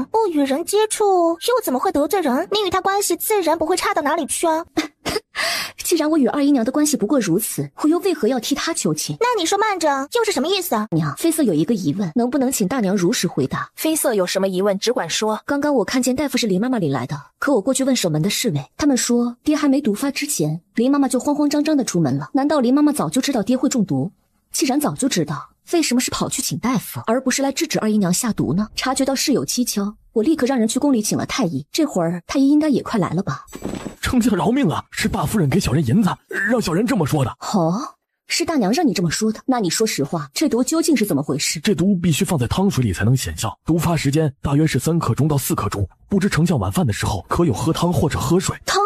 又怎么会得罪人？你与她关系自然不会差到哪里去啊。既然我与二姨娘的关系不过如此，我又为何要替她求情？那你说慢着又是什么意思啊？娘，妃瑟有一个疑问，能不能请大娘如实回答？妃瑟有什么疑问只管说。刚刚我看见大夫是林妈妈领来的，可我过去问守门的侍卫，他们说爹还没毒发之前，林妈妈就慌慌张张的出门了。难道林妈妈早就知道爹会中毒？既然早就知道，为什么是跑去请大夫，而不是来制止二姨娘下毒呢？察觉到事有蹊跷，我立刻让人去宫里请了太医，这会儿太医应该也快来了吧？丞相饶命啊！是大夫人给小人银子，让小人这么说的。哦，是大娘让你这么说的？那你说实话，这毒究竟是怎么回事？这毒必须放在汤水里才能显效，毒发时间大约是3刻钟到4刻钟。不知丞相晚饭的时候可有喝汤或者喝水？汤？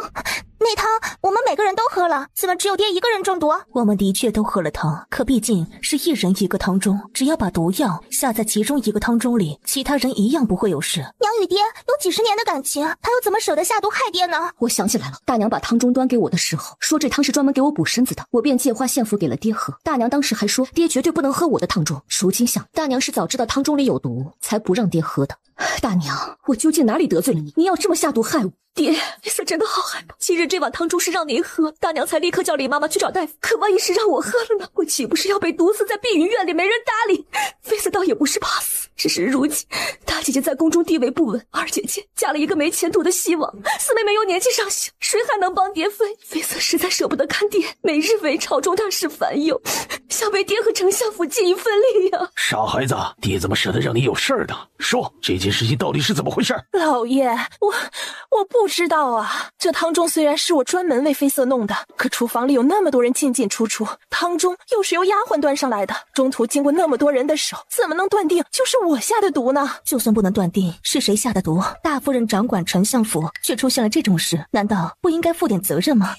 那汤我们每个人都喝了，怎么只有爹一个人中毒？我们的确都喝了汤，可毕竟是一人一个汤盅，只要把毒药下在其中一个汤盅里，其他人一样不会有事。娘与爹有几十年的感情，他又怎么舍得下毒害爹呢？我想起来了，大娘把汤盅端给我的时候，说这汤是专门给我补身子的，我便借花献佛给了爹喝。大娘当时还说爹绝对不能喝我的汤盅，如今想，大娘是早知道汤盅里有毒，才不让爹喝的。大娘，我究竟哪里得罪了你？你要这么下毒害我？爹，妃瑟真的好害怕。今日这碗汤盅是让您喝，大娘才立刻叫李妈妈去找大夫。可万一是让我喝了呢？我岂不是要被毒死在碧云院里没人搭理？妃瑟倒也不是怕死，只是如今大姐姐在宫中地位不稳，二姐姐嫁了一个没前途的西王，四妹妹又年纪尚小，谁还能帮爹分？妃瑟实在舍不得看爹每日为朝中大事烦忧，想为爹和丞相府尽一份力呀。傻孩子，爹怎么舍得让你有事儿呢？说这件事情到底是怎么回事？老爷，我不知道啊。这汤盅虽然是我专门为妃瑟弄的，可厨房里有那么多人进进出出，汤盅又是由丫鬟端上来的，中途经过那么多人的手，怎么能断定就是我下的毒呢？就算不能断定是谁下的毒，大夫人掌管丞相府，却出现了这种事，难道不应该负点责任吗？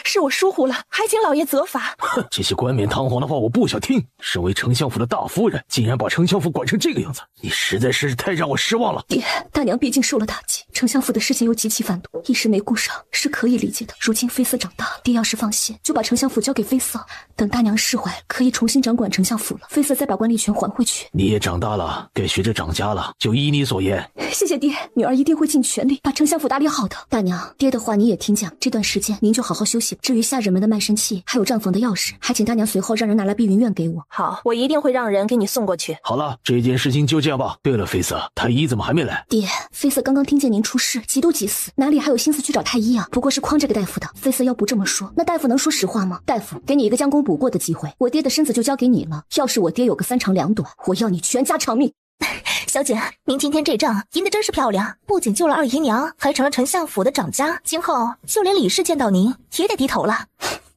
是我疏忽了，还请老爷责罚。哼，这些冠冕堂皇的话我不想听。身为丞相府的大夫人，竟然把丞相府管成这个样子，你实在是太让我失望了。爹，大娘毕竟受了打击，丞相府的事情又极其繁多，一时没顾上是可以理解的。如今妃瑟长大了，爹要是放心，就把丞相府交给妃瑟，等大娘释怀，可以重新掌管丞相府了。妃瑟再把管理权还回去。你也长大了，该学着长家了，就依你所言。谢谢爹，女儿一定会尽全力把丞相府打理好的。大娘，爹的话你也听讲，这段时间您就好好休息。至于下人们的卖身契，还有账房的钥匙，还请大娘随后让人拿来碧云院给我。好，我一定会让人给你送过去。好了，这件事情就这样吧。对了，妃瑟，太医怎么还没来？爹，妃瑟刚刚听见您出事，急都急死，哪里还有心思去找太医啊？不过是诓这个大夫的。妃瑟要不这么说，那大夫能说实话吗？大夫，给你一个将功补过的机会，我爹的身子就交给你了。要是我爹有个3长2短，我要你全家偿命。小姐，您今天这账赢得真是漂亮，不仅救了二姨娘，还成了丞相府的掌家，今后就连李氏见到您也得低头了。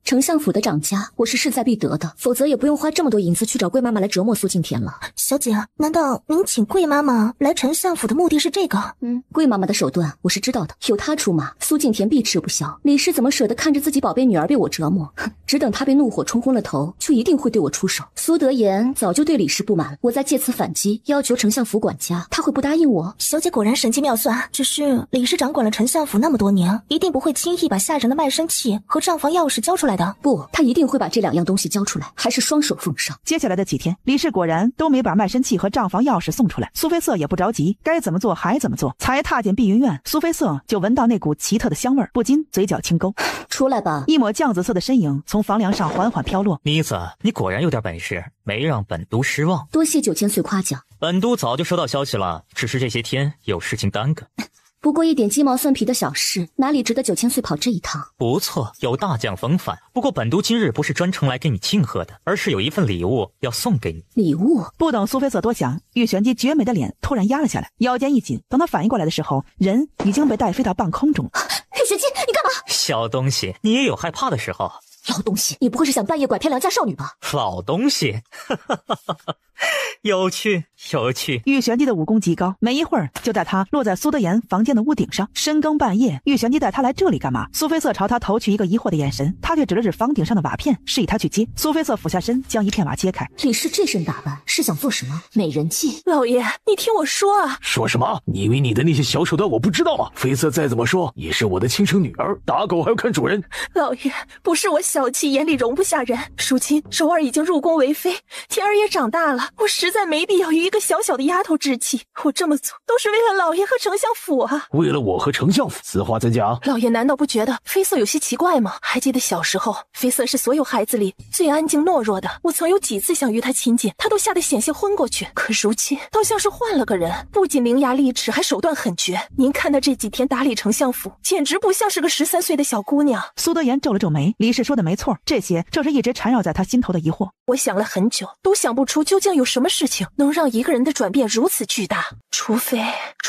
丞相府的掌家，我是势在必得的，否则也不用花这么多银子去找贵妈妈来折磨苏敬田了。小姐，难道您请贵妈妈来丞相府的目的是这个？贵妈妈的手段我是知道的，有她出马，苏敬田必吃不消。李氏怎么舍得看着自己宝贝女儿被我折磨？只等她被怒火冲昏了头，就一定会对我出手。苏德言早就对李氏不满，我再借此反击，要求丞相府管家，他会不答应我？小姐果然神机妙算，只是李氏掌管了丞相府那么多年，一定不会轻易把下人的卖身契和账房钥匙交出来的。不，他一定会把这2样东西交出来，还是双手奉上。接下来的几天，李氏果然都没把卖身契和账房钥匙送出来。苏菲瑟也不着急，该怎么做还怎么做。才踏进碧云院，苏菲瑟就闻到那股奇特的香味，不禁嘴角轻勾。出来吧！一抹酱紫色的身影从房梁上缓缓飘落。妮子，你果然有点本事，没让本都失望。多谢9000岁夸奖。本都早就收到消息了，只是这些天有事情耽搁。不过一点鸡毛蒜皮的小事，哪里值得9000岁跑这一趟？不错，有大将风范。不过本都今日不是专程来给你庆贺的，而是有一份礼物要送给你。礼物？不等苏菲瑟多想，玉玄机绝美的脸突然压了下来，腰间一紧。等他反应过来的时候，人已经被带飞到半空中。玉玄机，你干嘛？小东西，你也有害怕的时候。老东西，你不会是想半夜拐骗良家少女吧？老东西，有趣有趣。玉玄机的武功极高，没一会儿就带他落在苏德言房间的屋顶上。深更半夜，玉玄机带他来这里干嘛？苏菲瑟朝他投去一个疑惑的眼神，他却指了指房顶上的瓦片，示意他去接。苏菲瑟俯下身，将一片瓦揭开。李氏这身打扮是想做什么？美人计？老爷，你听我说啊！说什么？你以为你的那些小手段我不知道吗？菲瑟再怎么说也是我的亲生女儿，打狗还要看主人。老爷，不是我小气，眼里容不下人。如今柔儿已经入宫为妃，田儿也长大了，我实在没必要与一个小小的丫头置气。我这么做都是为了老爷和丞相府啊！为了我和丞相府，此话怎讲？老爷难道不觉得妃瑟有些奇怪吗？还记得小时候，妃瑟是所有孩子里最安静懦弱的，我曾有几次想与她亲近，她都吓得险些昏过去。可如今倒像是换了个人，不仅伶牙俐齿，还手段狠绝。您看她这几天打理丞相府，简直不像是个13岁的小姑娘。苏德言皱了皱眉，李氏说的没错，这些正是一直缠绕在他心头的疑惑。我想了很久，都想不出究竟有什么事情能让一个人的转变如此巨大。除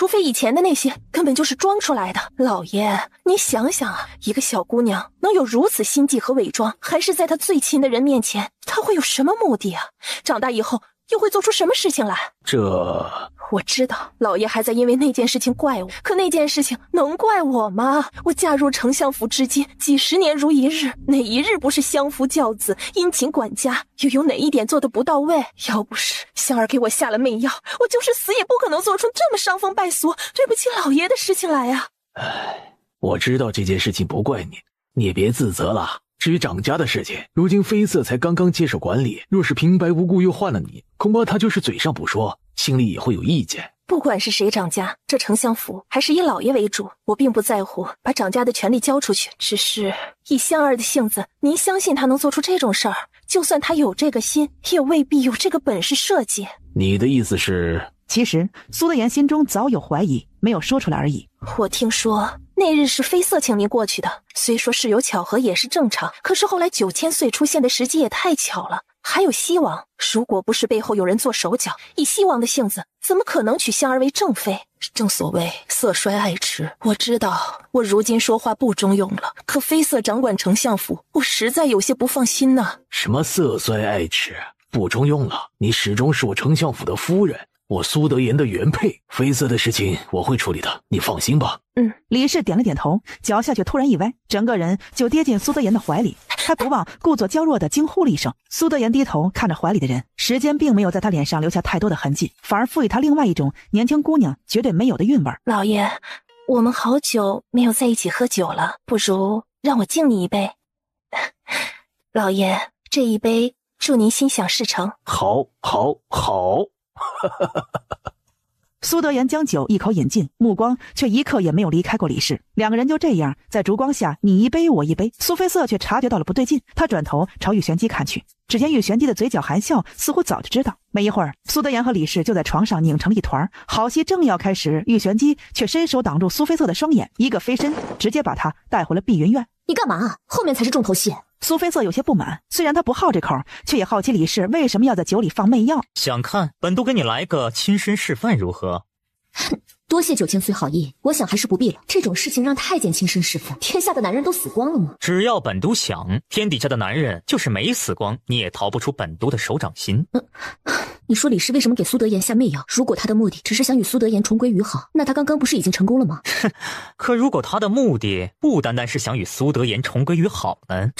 非以前的那些根本就是装出来的。老爷，你想想啊，一个小姑娘能有如此心计和伪装，还是在她最亲的人面前，她会有什么目的啊？长大以后又会做出什么事情来？我知道老爷还在因为那件事情怪我，可那件事情能怪我吗？我嫁入丞相府至今几十年如一日，哪一日不是相夫教子，殷勤管家？又有哪一点做得不到位？要不是香儿给我下了媚药，我就是死也不可能做出这么伤风败俗、对不起老爷的事情来啊！我知道这件事情不怪你，你也别自责了。至于掌家的事情，如今妃瑟才刚刚接手管理，若是平白无故又换了你，恐怕他就是嘴上不说，心里也会有意见。不管是谁掌家，这丞相府还是以老爷为主，我并不在乎把掌家的权力交出去。只是以香儿的性子，您相信他能做出这种事儿？就算他有这个心，也未必有这个本事设计。你的意思是？其实苏德言心中早有怀疑，没有说出来而已。我听说那日是妃瑟请您过去的，虽说是有巧合也是正常，可是后来9000岁出现的时机也太巧了。还有西王，如果不是背后有人做手脚，以西王的性子，怎么可能娶香儿为正妃？正所谓色衰爱弛，我知道我如今说话不中用了，可妃瑟掌管丞相府，我实在有些不放心呐。什么色衰爱弛，不中用了？你始终是我丞相府的夫人，我苏德言的原配，妃瑟的事情我会处理的，你放心吧。李氏点了点头，脚下却突然一歪，整个人就跌进苏德言的怀里，还不忘故作娇弱地惊呼了一声。苏德言低头看着怀里的人，时间并没有在他脸上留下太多的痕迹，反而赋予他另外一种年轻姑娘绝对没有的韵味。老爷，我们好久没有在一起喝酒了，不如让我敬你一杯。老爷，这一杯祝您心想事成。好苏德言将酒一口饮尽，目光却一刻也没有离开过李氏。两个人就这样在烛光下你一杯我一杯。苏菲瑟却察觉到了不对劲，他转头朝玉玄机看去，只见玉玄机的嘴角含笑，似乎早就知道。没一会儿，苏德言和李氏就在床上拧成了一团。好戏正要开始，玉玄机却伸手挡住苏菲瑟的双眼，一个飞身直接把她带回了碧云院。你干嘛？后面才是重头戏。苏菲瑟有些不满，虽然她不好这口，却也好奇李氏为什么要在酒里放媚药。想看本都给你来个亲身示范如何？多谢9000岁好意，我想还是不必了。这种事情让太监亲身示范，天下的男人都死光了吗？只要本都想，天底下的男人就是没死光，你也逃不出本都的手掌心。你说李氏为什么给苏德言下媚药？如果他的目的只是想与苏德言重归于好，那他刚刚不是已经成功了吗？可如果他的目的不单单是想与苏德言重归于好呢？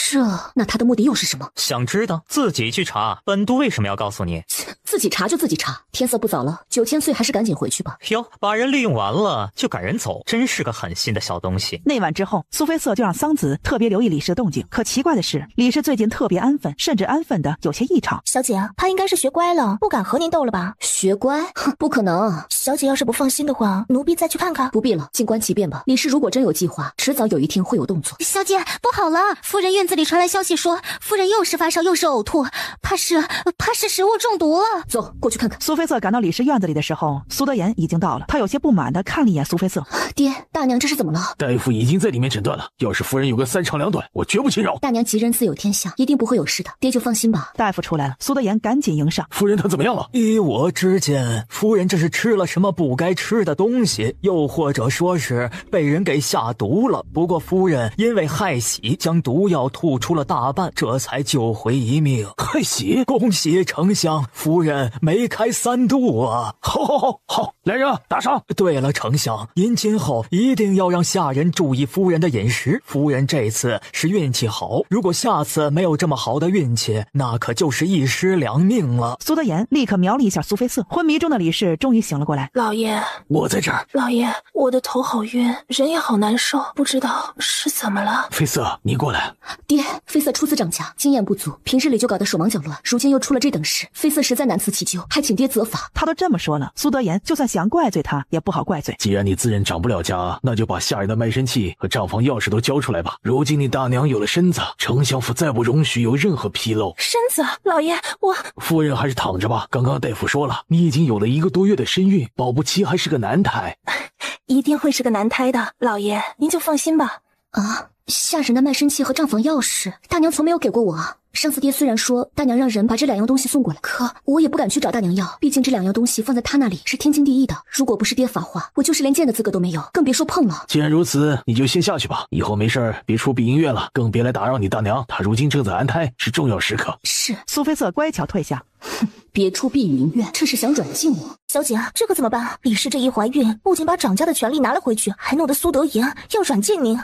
那他的目的又是什么？想知道自己去查，本都为什么要告诉你？自己查就自己查，天色不早了，9000岁还是赶紧回去吧。哟，把人利用完了就赶人走，真是个狠心的小东西。那晚之后，苏菲瑟就让桑子特别留意李氏的动静。可奇怪的是，李氏最近特别安分，甚至安分的有些异常。小姐啊，她应该是学乖了，不敢和您斗了吧？学乖？哼，不可能。小姐要是不放心的话，奴婢再去看看。不必了，静观其变吧。李氏如果真有计划，迟早有一天会有动作。小姐，不好了，夫人院子里传来消息说，夫人又是发烧又是呕吐，怕是食物中毒了。走，过去看看。苏菲瑟赶到李氏院子里的时候，苏德言已经到了。他有些不满地看了一眼苏菲瑟。爹，大娘这是怎么了？大夫已经在里面诊断了，要是夫人有个3长2短，我绝不轻饶。大娘吉人自有天相，一定不会有事的，爹就放心吧。大夫出来了，苏德言赶紧迎上。夫人她怎么样了？依我之见，夫人这是吃了什么不该吃的东西，又或者说是被人给下毒了。不过夫人因为害喜，将毒药吐出了大半，这才救回一命。害喜？恭喜丞相，夫人梅开3度啊！好，来人啊，打赏。对了，丞相，您今后一定要让下人注意夫人的饮食。夫人这次是运气好，如果下次没有这么好的运气，那可就是一尸两命了。苏德言立刻瞄了一下苏菲瑟，昏迷中的李氏终于醒了过来。老爷，我在这儿。老爷，我的头好晕，人也好难受，不知道是怎么了。菲瑟，你过来。爹，菲瑟初次掌家，经验不足，平日里就搞得手忙脚乱，如今又出了这等事，菲瑟实在难辞其咎，还请爹责罚。他都这么说了，苏德言就算想怪罪他，也不好怪罪。既然你自认掌不了家，那就把下人的卖身契和账房钥匙都交出来吧。如今你大娘有了身子，丞相府再不容许有任何纰漏。身子，老爷，我夫人还是躺着吧。刚刚大夫说了，你已经有了1个多月的身孕，保不齐还是个男胎。一定会是个男胎的，老爷您就放心吧。啊，下人的卖身契和账房钥匙，大娘从没有给过我啊。上次爹虽然说大娘让人把这2样东西送过来，可我也不敢去找大娘要，毕竟这2样东西放在她那里是天经地义的。如果不是爹发话，我就是连见的资格都没有，更别说碰了。既然如此，你就先下去吧，以后没事别出碧云院了，更别来打扰你大娘，她如今正在安胎，是重要时刻。是。苏菲瑟乖巧退下。哼，别出碧云院，这是想软禁我。小姐，这可怎么办？李氏这一怀孕，不仅把掌家的权利拿了回去，还弄得苏德言要软禁您。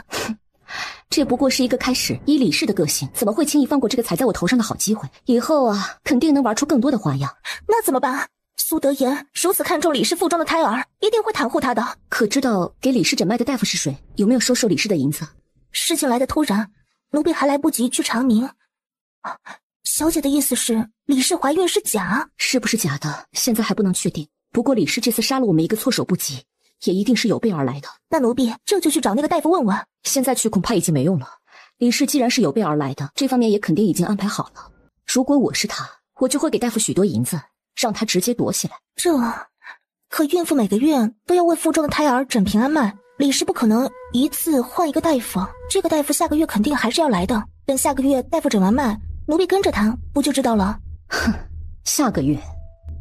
这不过是一个开始，以李氏的个性，怎么会轻易放过这个踩在我头上的好机会？以后啊，肯定能玩出更多的花样。那怎么办？苏德言如此看重李氏腹中的胎儿，一定会袒护他的。可知道给李氏诊脉的大夫是谁？有没有收受李氏的银子？事情来得突然，奴婢还来不及去查明。小姐的意思是，李氏怀孕是假？是不是假的，现在还不能确定。不过李氏这次杀了我们一个措手不及，也一定是有备而来的。那奴婢这就去找那个大夫问问。现在去恐怕已经没用了。李氏既然是有备而来的，这方面也肯定已经安排好了。如果我是他，我就会给大夫许多银子，让他直接躲起来。可孕妇每个月都要为腹中的胎儿诊平安脉，李氏不可能一次换一个大夫。这个大夫下个月肯定还是要来的。等下个月大夫诊完脉，奴婢跟着他，不就知道了？哼，下个月，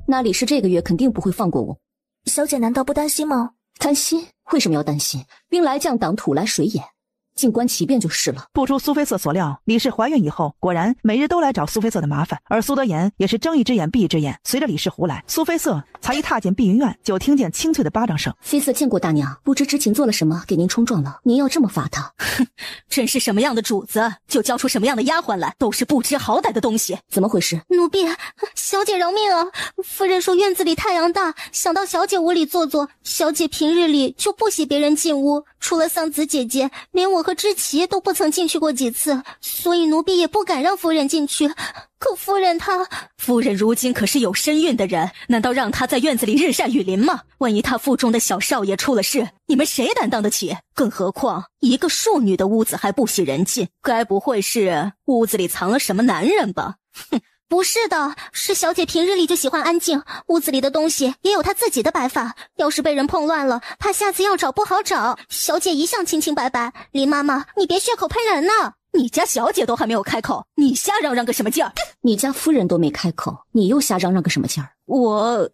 那李氏这个月肯定不会放过我。小姐难道不担心吗？担心？为什么要担心？兵来将挡，土来水掩，静观其变就是了。不出苏菲瑟所料，李氏怀孕以后，果然每日都来找苏菲瑟的麻烦，而苏德言也是睁一只眼闭一只眼，随着李氏胡来。苏菲瑟才一踏进碧云院，就听见清脆的巴掌声。菲瑟见过大娘，不知知情做了什么，给您冲撞了，您要这么罚他？哼，真是什么样的主子，就教出什么样的丫鬟来，都是不知好歹的东西。怎么回事？奴婢，小姐饶命啊！夫人说院子里太阳大，想到小姐屋里坐坐。小姐平日里就不喜别人进屋，除了桑子姐姐，连我和知琪都不曾进去过几次，所以奴婢也不敢让夫人进去。可夫人夫人如今可是有身孕的人，难道让她在院子里日晒雨淋吗？万一她腹中的小少爷出了事，你们谁担当得起？更何况一个庶女的屋子还不喜人进，该不会是屋子里藏了什么男人吧？哼，不是的，是小姐平日里就喜欢安静，屋子里的东西也有她自己的摆法，要是被人碰乱了，怕下次要找不好找。小姐一向清清白白，林妈妈你别血口喷人呢。你家小姐都还没有开口，你瞎嚷嚷个什么劲儿？你家夫人都没开口，你又瞎嚷嚷个什么劲儿？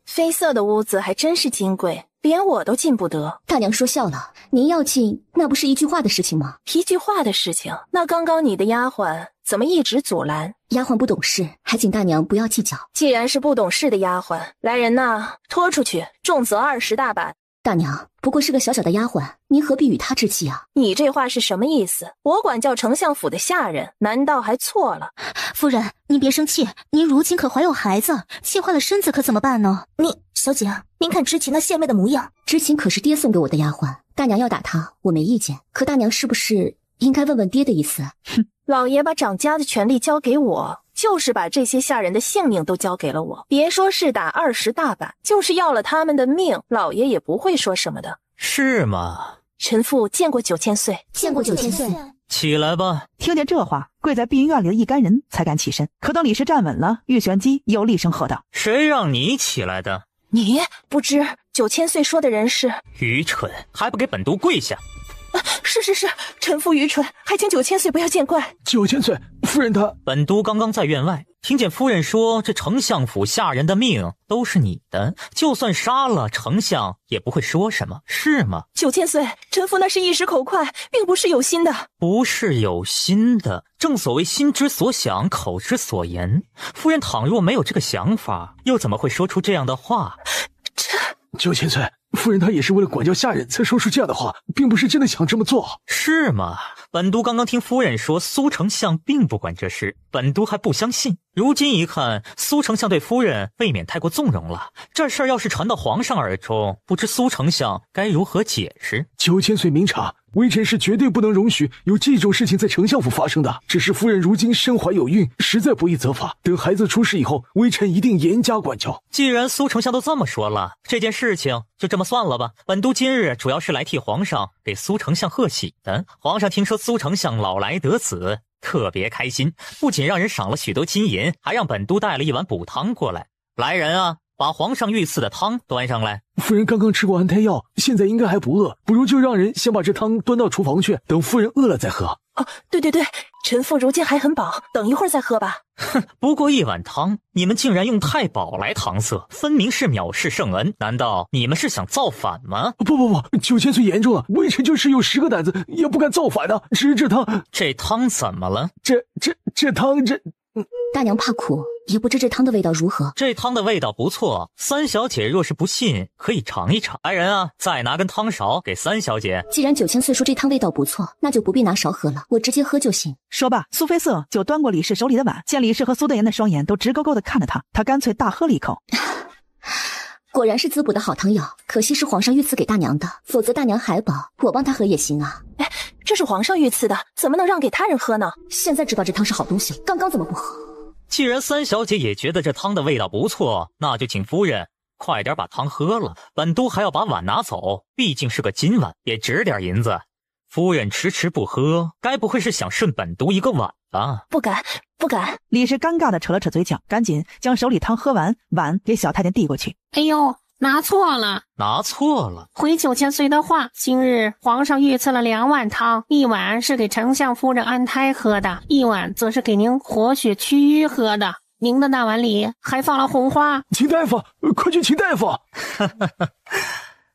菲瑟的屋子还真是金贵，连我都进不得。大娘说笑了，您要进，那不是一句话的事情吗？一句话的事情，那刚刚你的丫鬟怎么一直阻拦？丫鬟不懂事，还请大娘不要计较。既然是不懂事的丫鬟，来人呐，拖出去，重责20大板。大娘不过是个小小的丫鬟，您何必与她置气啊？你这话是什么意思？我管叫丞相府的下人，难道还错了？夫人，您别生气，您如今可怀有孩子，气坏了身子可怎么办呢？小姐，您看知琴那献媚的模样。知琴可是爹送给我的丫鬟，大娘要打她，我没意见。可大娘是不是应该问问爹的意思？哼，老爷把掌家的权力交给我，就是把这些下人的性命都交给了我。别说是打20大板，就是要了他们的命，老爷也不会说什么的。是吗？臣妇见过9000岁，见过9000岁。起来吧。听见这话，跪在碧云院里的一干人才敢起身。可等李氏站稳了，玉玄机又厉声喝道：“谁让你起来的？你不知9000岁说的人是愚蠢，还不给本督跪下！”是，臣妇愚蠢，还请9000岁不要见怪。9000岁，夫人她……本督刚刚在院外听见夫人说，这丞相府下人的命都是你的，就算杀了丞相也不会说什么，是吗？9000岁，臣妇那是一时口快，并不是有心的。不是有心的，正所谓心之所想，口之所言。夫人倘若没有这个想法，又怎么会说出这样的话？9000岁，夫人她也是为了管教下人才说出这样的话，并不是真的想这么做。是吗？本督刚刚听夫人说苏丞相并不管这事，本督还不相信。如今一看，苏丞相对夫人未免太过纵容了。这事儿要是传到皇上耳中，不知苏丞相该如何解释？9000岁明察，微臣是绝对不能容许有这种事情在丞相府发生的。只是夫人如今身怀有孕，实在不易责罚。等孩子出世以后，微臣一定严加管教。既然苏丞相都这么说了，这件事情就这么算了吧。本督今日主要是来替皇上给苏丞相贺喜的。皇上听说苏丞相老来得子，特别开心，不仅让人赏了许多金银，还让本督带了一碗补汤过来。来人啊，把皇上御赐的汤端上来。夫人刚刚吃过安胎药，现在应该还不饿，不如就让人先把这汤端到厨房去，等夫人饿了再喝。哦，对，臣妇如今还很饱，等一会儿再喝吧。哼，不过一碗汤，你们竟然用太保来搪塞，分明是藐视圣恩。难道你们是想造反吗？不，9000岁严重了，微臣就是有10个胆子也不敢造反的。只是这汤怎么了？这汤。大娘怕苦，也不知这汤的味道如何。这汤的味道不错，三小姐若是不信，可以尝一尝。来人啊，再拿根汤勺给三小姐。既然9000岁说这汤味道不错，那就不必拿勺喝了，我直接喝就行。说罢，苏菲瑟就端过李氏手里的碗，见李氏和苏德言的双眼都直勾勾地看着他，他干脆大喝了一口。果然是滋补的好汤药，可惜是皇上御赐给大娘的，否则大娘还饱，我帮她喝也行啊。这是皇上御赐的，怎么能让给他人喝呢？现在知道这汤是好东西，刚刚怎么不喝？既然三小姐也觉得这汤的味道不错，那就请夫人快点把汤喝了，本督还要把碗拿走，毕竟是个金碗，也值点银子。夫人迟迟不喝，该不会是想顺本督一个碗吧？不敢。李氏尴尬地扯了扯嘴角，赶紧将手里汤喝完，碗给小太监递过去。哎呦，拿错了。回9000岁的话，今日皇上御赐了2碗汤，一碗是给丞相夫人安胎喝的，一碗则是给您活血祛瘀喝的。您的那碗里还放了红花。秦大夫，快去秦大夫！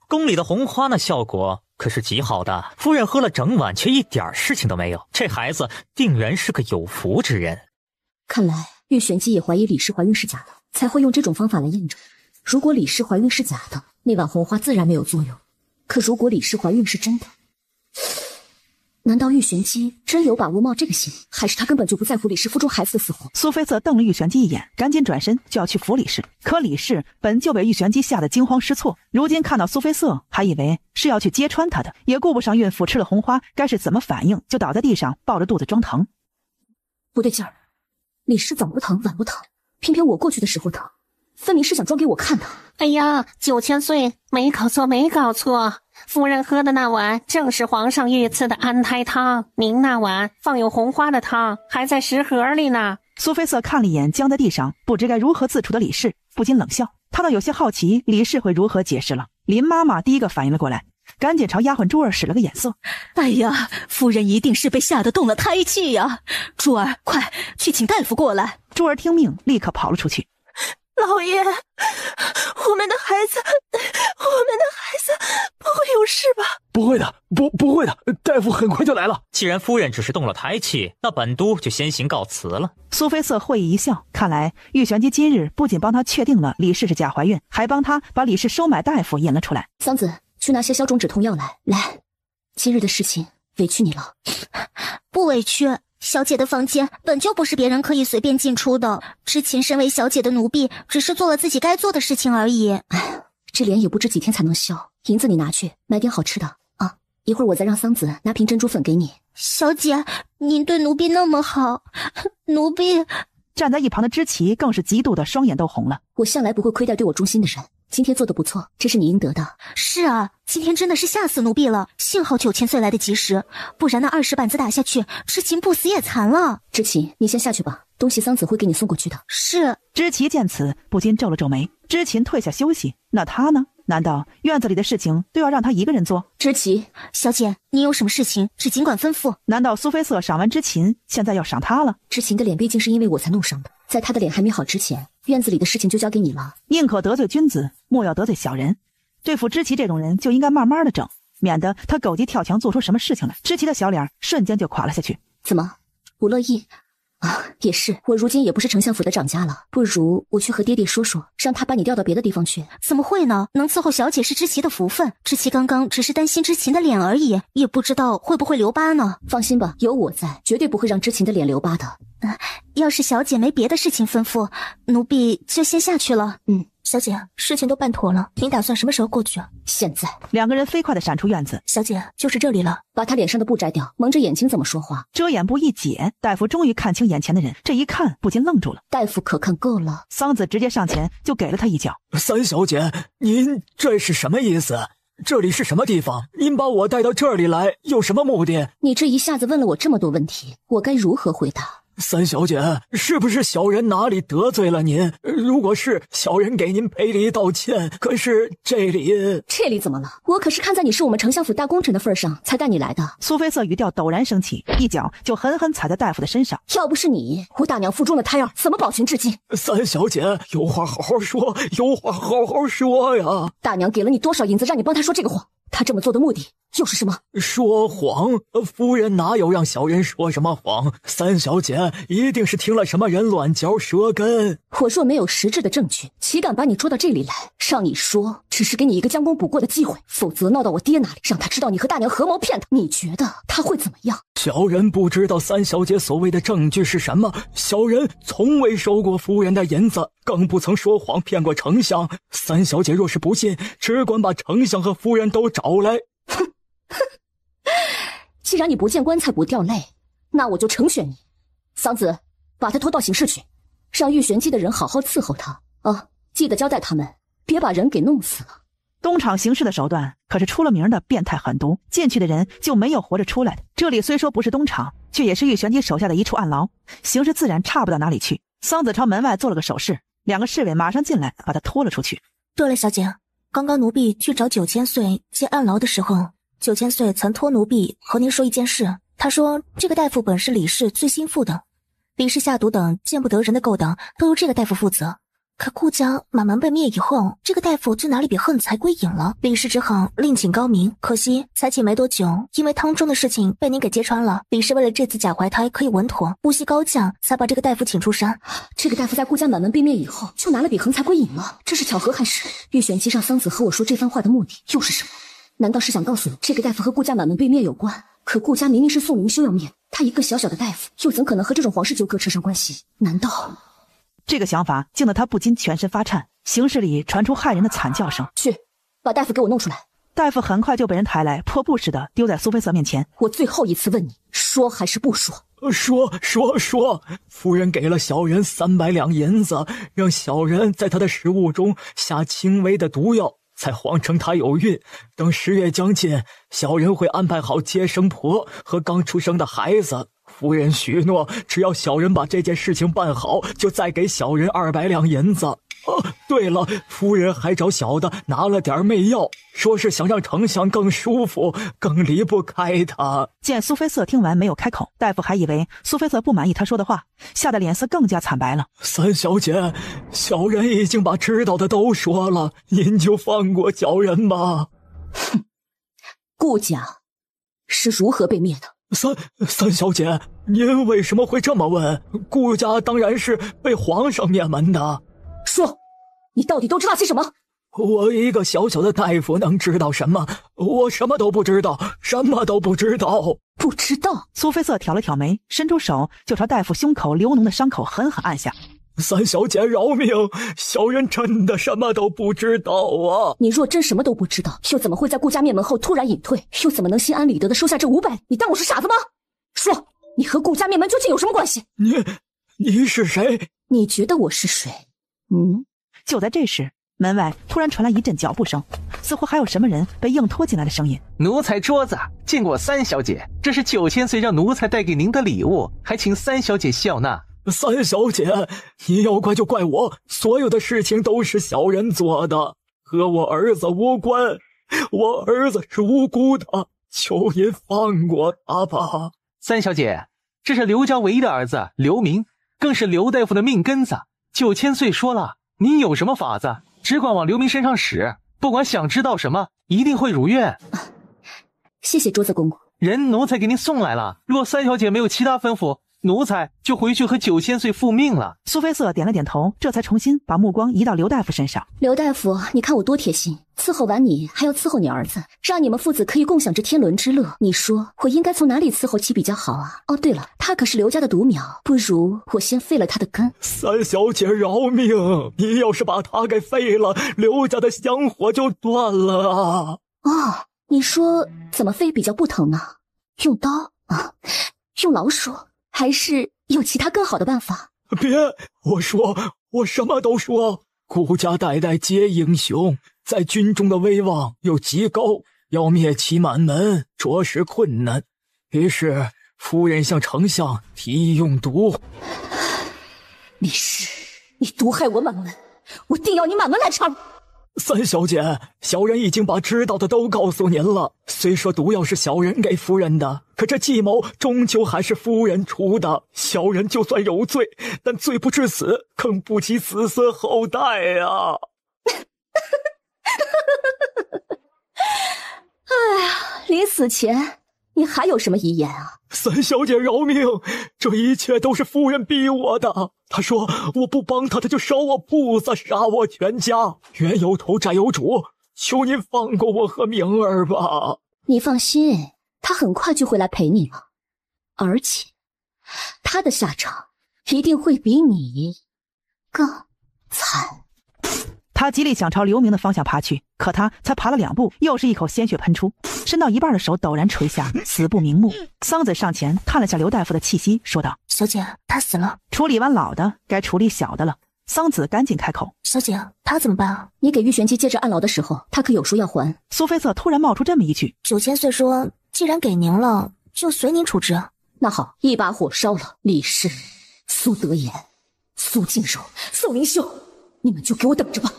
宫里的红花那效果可是极好的，夫人喝了整碗却一点事情都没有，这孩子定然是个有福之人。看来玉玄机也怀疑李氏怀孕是假的，才会用这种方法来验证。如果李氏怀孕是假的，那碗红花自然没有作用。可如果李氏怀孕是真的，难道玉玄机真有把握冒这个险？还是他根本就不在乎李氏腹中孩子的死活？苏菲瑟瞪了玉玄机一眼，赶紧转身就要去扶李氏。可李氏本就被玉玄机吓得惊慌失措，如今看到苏菲瑟，还以为是要去揭穿他的，也顾不上孕妇吃了红花该是怎么反应，就倒在地上抱着肚子装疼。不对劲儿，李氏早不疼晚不疼，偏偏我过去的时候疼，分明是想装给我看的。哎呀，9000岁，没搞错，夫人喝的那碗正是皇上御赐的安胎汤，您那碗放有红花的汤还在食盒里呢。苏菲瑟看了一眼僵在地上不知该如何自处的李氏，不禁冷笑。她倒有些好奇李氏会如何解释了。林妈妈第一个反应了过来，赶紧朝丫鬟珠儿使了个眼色。哎呀，夫人一定是被吓得动了胎气呀！珠儿，快去请大夫过来。珠儿听命立刻跑了出去。老爷，我们的孩子不会有事吧？不会的，不会的，大夫很快就来了。既然夫人只是动了胎气，那本都就先行告辞了。苏菲瑟会意一笑，看来玉玄机今日不仅帮他确定了李氏是假怀孕，还帮他把李氏收买大夫引了出来。桑子，去拿些消肿止痛药来。来，今日的事情委屈你了。不委屈，小姐的房间本就不是别人可以随便进出的。之前身为小姐的奴婢，只是做了自己该做的事情而已。哎，这脸也不知几天才能消。银子你拿去，买点好吃的啊。一会儿我再让桑子拿瓶珍珠粉给你。小姐，您对奴婢那么好，奴婢……站在一旁的知琪更是嫉妒的双眼都红了。我向来不会亏待对我忠心的人，今天做得不错，这是你应得的。是啊，今天真的是吓死奴婢了，幸好9000岁来得及时，不然那20板子打下去，知琴不死也残了。知琴，你先下去吧，东西桑子会给你送过去的。是。知琪见此不禁皱了皱眉。知琴退下休息，那他呢？难道院子里的事情都要让他一个人做？知琪，小姐，你有什么事情只尽管吩咐。难道苏菲瑟赏完知琴，现在要赏他了？知琴的脸毕竟是因为我才弄伤的，在他的脸还没好之前，院子里的事情就交给你了。宁可得罪君子，莫要得罪小人。对付知琪这种人就应该慢慢的整，免得他狗急跳墙做出什么事情来。知琪的小脸瞬间就垮了下去。怎么不乐意啊？也是，我如今也不是丞相府的长家了，不如我去和爹爹说说，让他把你调到别的地方去。怎么会呢？能伺候小姐是知琪的福分，知琪刚刚只是担心知琴的脸而已，也不知道会不会留疤呢。放心吧，有我在，绝对不会让知琴的脸留疤的。要是小姐没别的事情吩咐，奴婢就先下去了。小姐，事情都办妥了，您打算什么时候过去啊？现在。两个人飞快地闪出院子。小姐，就是这里了。把他脸上的布摘掉，蒙着眼睛怎么说话？遮掩布一解，大夫终于看清眼前的人，这一看不禁愣住了。大夫可看够了？桑子直接上前就给了他一脚。三小姐，您这是什么意思？这里是什么地方？您把我带到这里来有什么目的？你这一下子问了我这么多问题，我该如何回答？三小姐，是不是小人哪里得罪了您？如果是，小人给您赔礼道歉。可是这里怎么了？我可是看在你是我们丞相府大功臣的份上才带你来的。苏菲瑟语调陡然生气，一脚就狠狠踩在大夫的身上。要不是你，我大娘腹中的胎儿怎么保全至今？三小姐，有话好好说，有话好好说呀。大娘给了你多少银子让你帮她说这个谎？他这么做的目的又是什么？说谎？夫人哪有让小人说什么谎？三小姐一定是听了什么人乱嚼舌根。我若没有实质的证据，岂敢把你捉到这里来？让你说，只是给你一个将功补过的机会，否则闹到我爹那里，让他知道你和大娘合谋骗他，你觉得他会怎么样？小人不知道三小姐所谓的证据是什么，小人从未收过夫人的银子，更不曾说谎骗过丞相。三小姐若是不信，只管把丞相和夫人都找来。既然你不见棺材不掉泪，那我就成全你。桑子，把他拖到刑室去，让玉玄机的人好好伺候他啊！记得交代他们，别把人给弄死了。东厂行事的手段可是出了名的变态狠毒，进去的人就没有活着出来的。这里虽说不是东厂，却也是玉玄机手下的一处暗牢，行事自然差不到哪里去。桑子朝门外做了个手势，两个侍卫马上进来，把他拖了出去。对了，小姐，刚刚奴婢去找9000岁进暗牢的时候，9000岁曾托奴婢和您说一件事。他说这个大夫本是李氏最心腹的，李氏下毒等见不得人的勾当都由这个大夫负责。可顾家满门被灭以后，这个大夫就哪里比横财归隐了，李氏只好另请高明。可惜才请没多久，因为汤中的事情被您给揭穿了，李氏为了这次假怀胎可以稳妥，不惜高价才把这个大夫请出山。这个大夫在顾家满门被灭以后，就拿了笔横财归隐了，这是巧合还是？玉玄机让桑子和我说这番话的目的又是什么？难道是想告诉我这个大夫和顾家满门被灭有关？可顾家明明是宋灵修要灭，他一个小小的大夫，又怎可能和这种皇室纠葛扯上关系？难道……这个想法惊得他不禁全身发颤，行室里传出骇人的惨叫声。去，把大夫给我弄出来。大夫很快就被人抬来，破布似的丢在苏菲瑟面前。我最后一次问你，说还是不说？说，夫人给了小人300两银子，让小人在他的食物中下轻微的毒药，才谎称她有孕。等10月将近，小人会安排好接生婆和刚出生的孩子。夫人许诺，只要小人把这件事情办好，就再给小人200两银子。对了，夫人还找小的拿了点媚药，说是想让丞相更舒服，更离不开他。见苏菲瑟听完没有开口，大夫还以为苏菲瑟不满意他说的话，吓得脸色更加惨白了。三小姐，小人已经把知道的都说了，您就放过小人吧。哼，顾家是如何被灭的？三小姐，您为什么会这么问？顾家当然是被皇上灭门的。说，你到底都知道些什么？我一个小小的大夫能知道什么？我什么都不知道，什么都不知道。不知道？苏菲瑟挑了挑眉，伸出手就朝大夫胸口流脓的伤口狠狠按下。三小姐饶命，小人真的什么都不知道啊！你若真什么都不知道，又怎么会在顾家灭门后突然隐退？又怎么能心安理得的收下这500？你当我是傻子吗？说，你和顾家灭门究竟有什么关系？你是谁？你觉得我是谁？就在这时，门外突然传来一阵脚步声，似乎还有什么人被硬拖进来的声音。奴才桌子见过三小姐，这是9000岁让奴才带给您的礼物，还请三小姐笑纳。三小姐，你要怪就怪我，所有的事情都是小人做的，和我儿子无关，我儿子是无辜的，求您放过他吧。三小姐，这是刘家唯一的儿子刘明，更是刘大夫的命根子。9000岁说了，您有什么法子，只管往刘明身上使，不管想知道什么，一定会如愿。谢谢桌子公公，人奴才给您送来了，若三小姐没有其他吩咐，奴才就回去和9000岁复命了。苏菲瑟点了点头，这才重新把目光移到刘大夫身上。刘大夫，你看我多贴心，伺候完你还要伺候你儿子，让你们父子可以共享这天伦之乐。你说我应该从哪里伺候起比较好啊？哦，对了，他可是刘家的独苗，不如我先废了他的根。三小姐饶命，你要是把他给废了，刘家的香火就断了啊！哦，你说怎么废比较不疼呢？用刀啊？用老鼠？还是有其他更好的办法？别，我什么都说。顾家代代皆英雄，在军中的威望又极高，要灭其满门着实困难。于是夫人向丞相提议用毒。李氏，你毒害我满门，我定要你满门来偿。三小姐，小人已经把知道的都告诉您了。虽说毒药是小人给夫人的，可这计谋终究还是夫人出的。小人就算有罪，但罪不至死，更不及子孙后代啊！哎呀，临死前你还有什么遗言啊？三小姐饶命，这一切都是夫人逼我的。她说我不帮她，她就烧我铺子，杀我全家，冤有头债有主，求您放过我和明儿吧。你放心，他很快就会来陪你了，而且他的下场一定会比你更惨。他极力想朝刘明的方向爬去，可他才爬了2步，又是一口鲜血喷出，伸到一半的手陡然垂下，死不瞑目。桑子上前探了下刘大夫的气息，说道：小姐，他死了。处理完老的，该处理小的了。桑子赶紧开口：小姐，他怎么办啊？你给玉玄机接着按牢的时候，他可有说要还。苏菲瑟突然冒出这么一句：9000岁说，既然给您了，就随您处置。那好，一把火烧了李氏、苏德言、苏静柔、宋灵秀，你们就给我等着吧。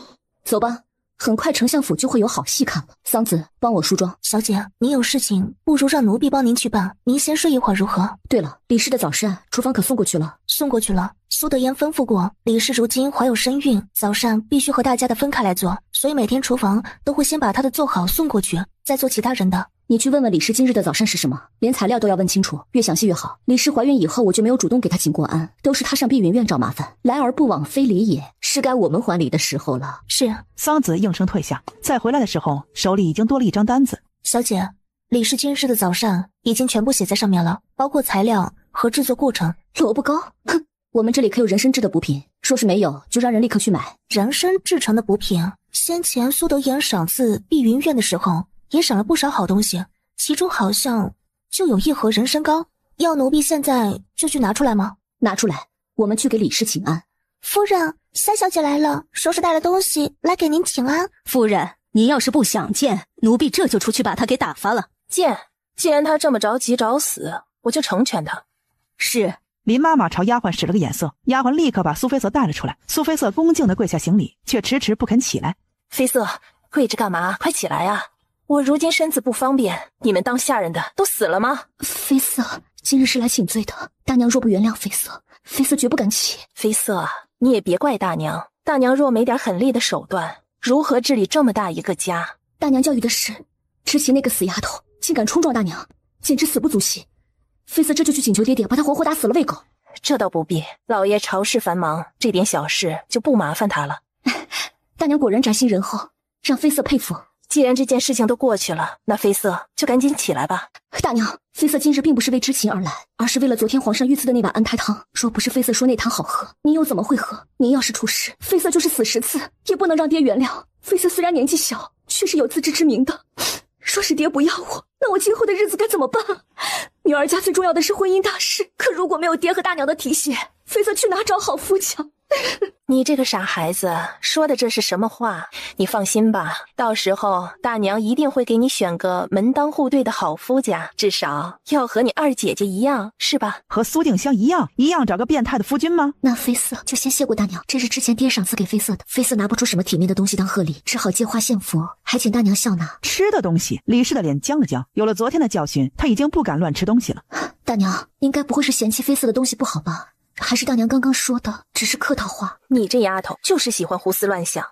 走吧，很快丞相府就会有好戏看了。桑子，帮我梳妆。小姐，您有事情，不如让奴婢帮您去办。您先睡一会儿如何？对了，李氏的早膳，厨房可送过去了？送过去了。苏德言吩咐过，李氏如今怀有身孕，早膳必须和大家的分开来做，所以每天厨房都会先把她的做好送过去，再做其他人的。你去问问李氏今日的早膳是什么，连材料都要问清楚，越详细越好。李氏怀孕以后，我就没有主动给她请过安，都是她上碧云院找麻烦，来而不往非礼也，是该我们还礼的时候了。是。桑子应声退下，再回来的时候，手里已经多了一张单子。小姐，李氏今日的早膳已经全部写在上面了，包括材料和制作过程。萝卜糕？哼，我们这里可有人参制的补品，说是没有，就让人立刻去买。人参制成的补品，先前苏德言赏赐碧云院的时候，也赏了不少好东西，其中好像就有一盒人参糕，要奴婢现在就去拿出来吗？拿出来，我们去给李氏请安。夫人，三小姐来了，说是带了东西来给您请安。夫人，您要是不想见，奴婢这就出去把她给打发了。见，既然她这么着急找死，我就成全她。是。林妈妈朝丫鬟使了个眼色，丫鬟立刻把苏菲瑟带了出来。苏菲瑟恭敬地跪下行礼，却迟迟不肯起来。菲瑟，跪着干嘛？快起来啊！我如今身子不方便，你们当下人的都死了吗？菲瑟，今日是来请罪的，大娘若不原谅菲瑟，菲瑟绝不敢起。菲瑟，你也别怪大娘，大娘若没点狠厉的手段，如何治理这么大一个家？大娘教育的是，之前那个死丫头竟敢冲撞大娘，简直死不足惜。菲瑟这就去请求爹爹，把他活活打死了喂狗。这倒不必，老爷朝事繁忙，这点小事就不麻烦他了。大娘果然宅心仁厚，让菲瑟佩服。既然这件事情都过去了，那菲瑟就赶紧起来吧。大娘，菲瑟今日并不是为知情而来，而是为了昨天皇上御赐的那碗安胎汤。若不是菲瑟说那汤好喝，您又怎么会喝？您要是出事，菲瑟就是死10次，也不能让爹原谅。菲瑟虽然年纪小，却是有自知之明的。若是爹不要我，那我今后的日子该怎么办？女儿家最重要的是婚姻大事，可如果没有爹和大娘的提携，菲瑟去哪找好夫家？你这个傻孩子，说的这是什么话？你放心吧，到时候大娘一定会给你选个门当户对的好夫家，至少要和你二姐姐一样，是吧？和苏定香一样找个变态的夫君吗？那菲瑟就先谢过大娘，这是之前爹赏赐给菲瑟的。菲瑟拿不出什么体面的东西当贺礼，只好借花献佛，还请大娘笑纳。吃的东西，李氏的脸僵了僵。有了昨天的教训，他已经不敢乱吃东西了。大娘应该不会是嫌弃菲瑟的东西不好吧？还是大娘刚刚说的只是客套话？你这丫头就是喜欢胡思乱想。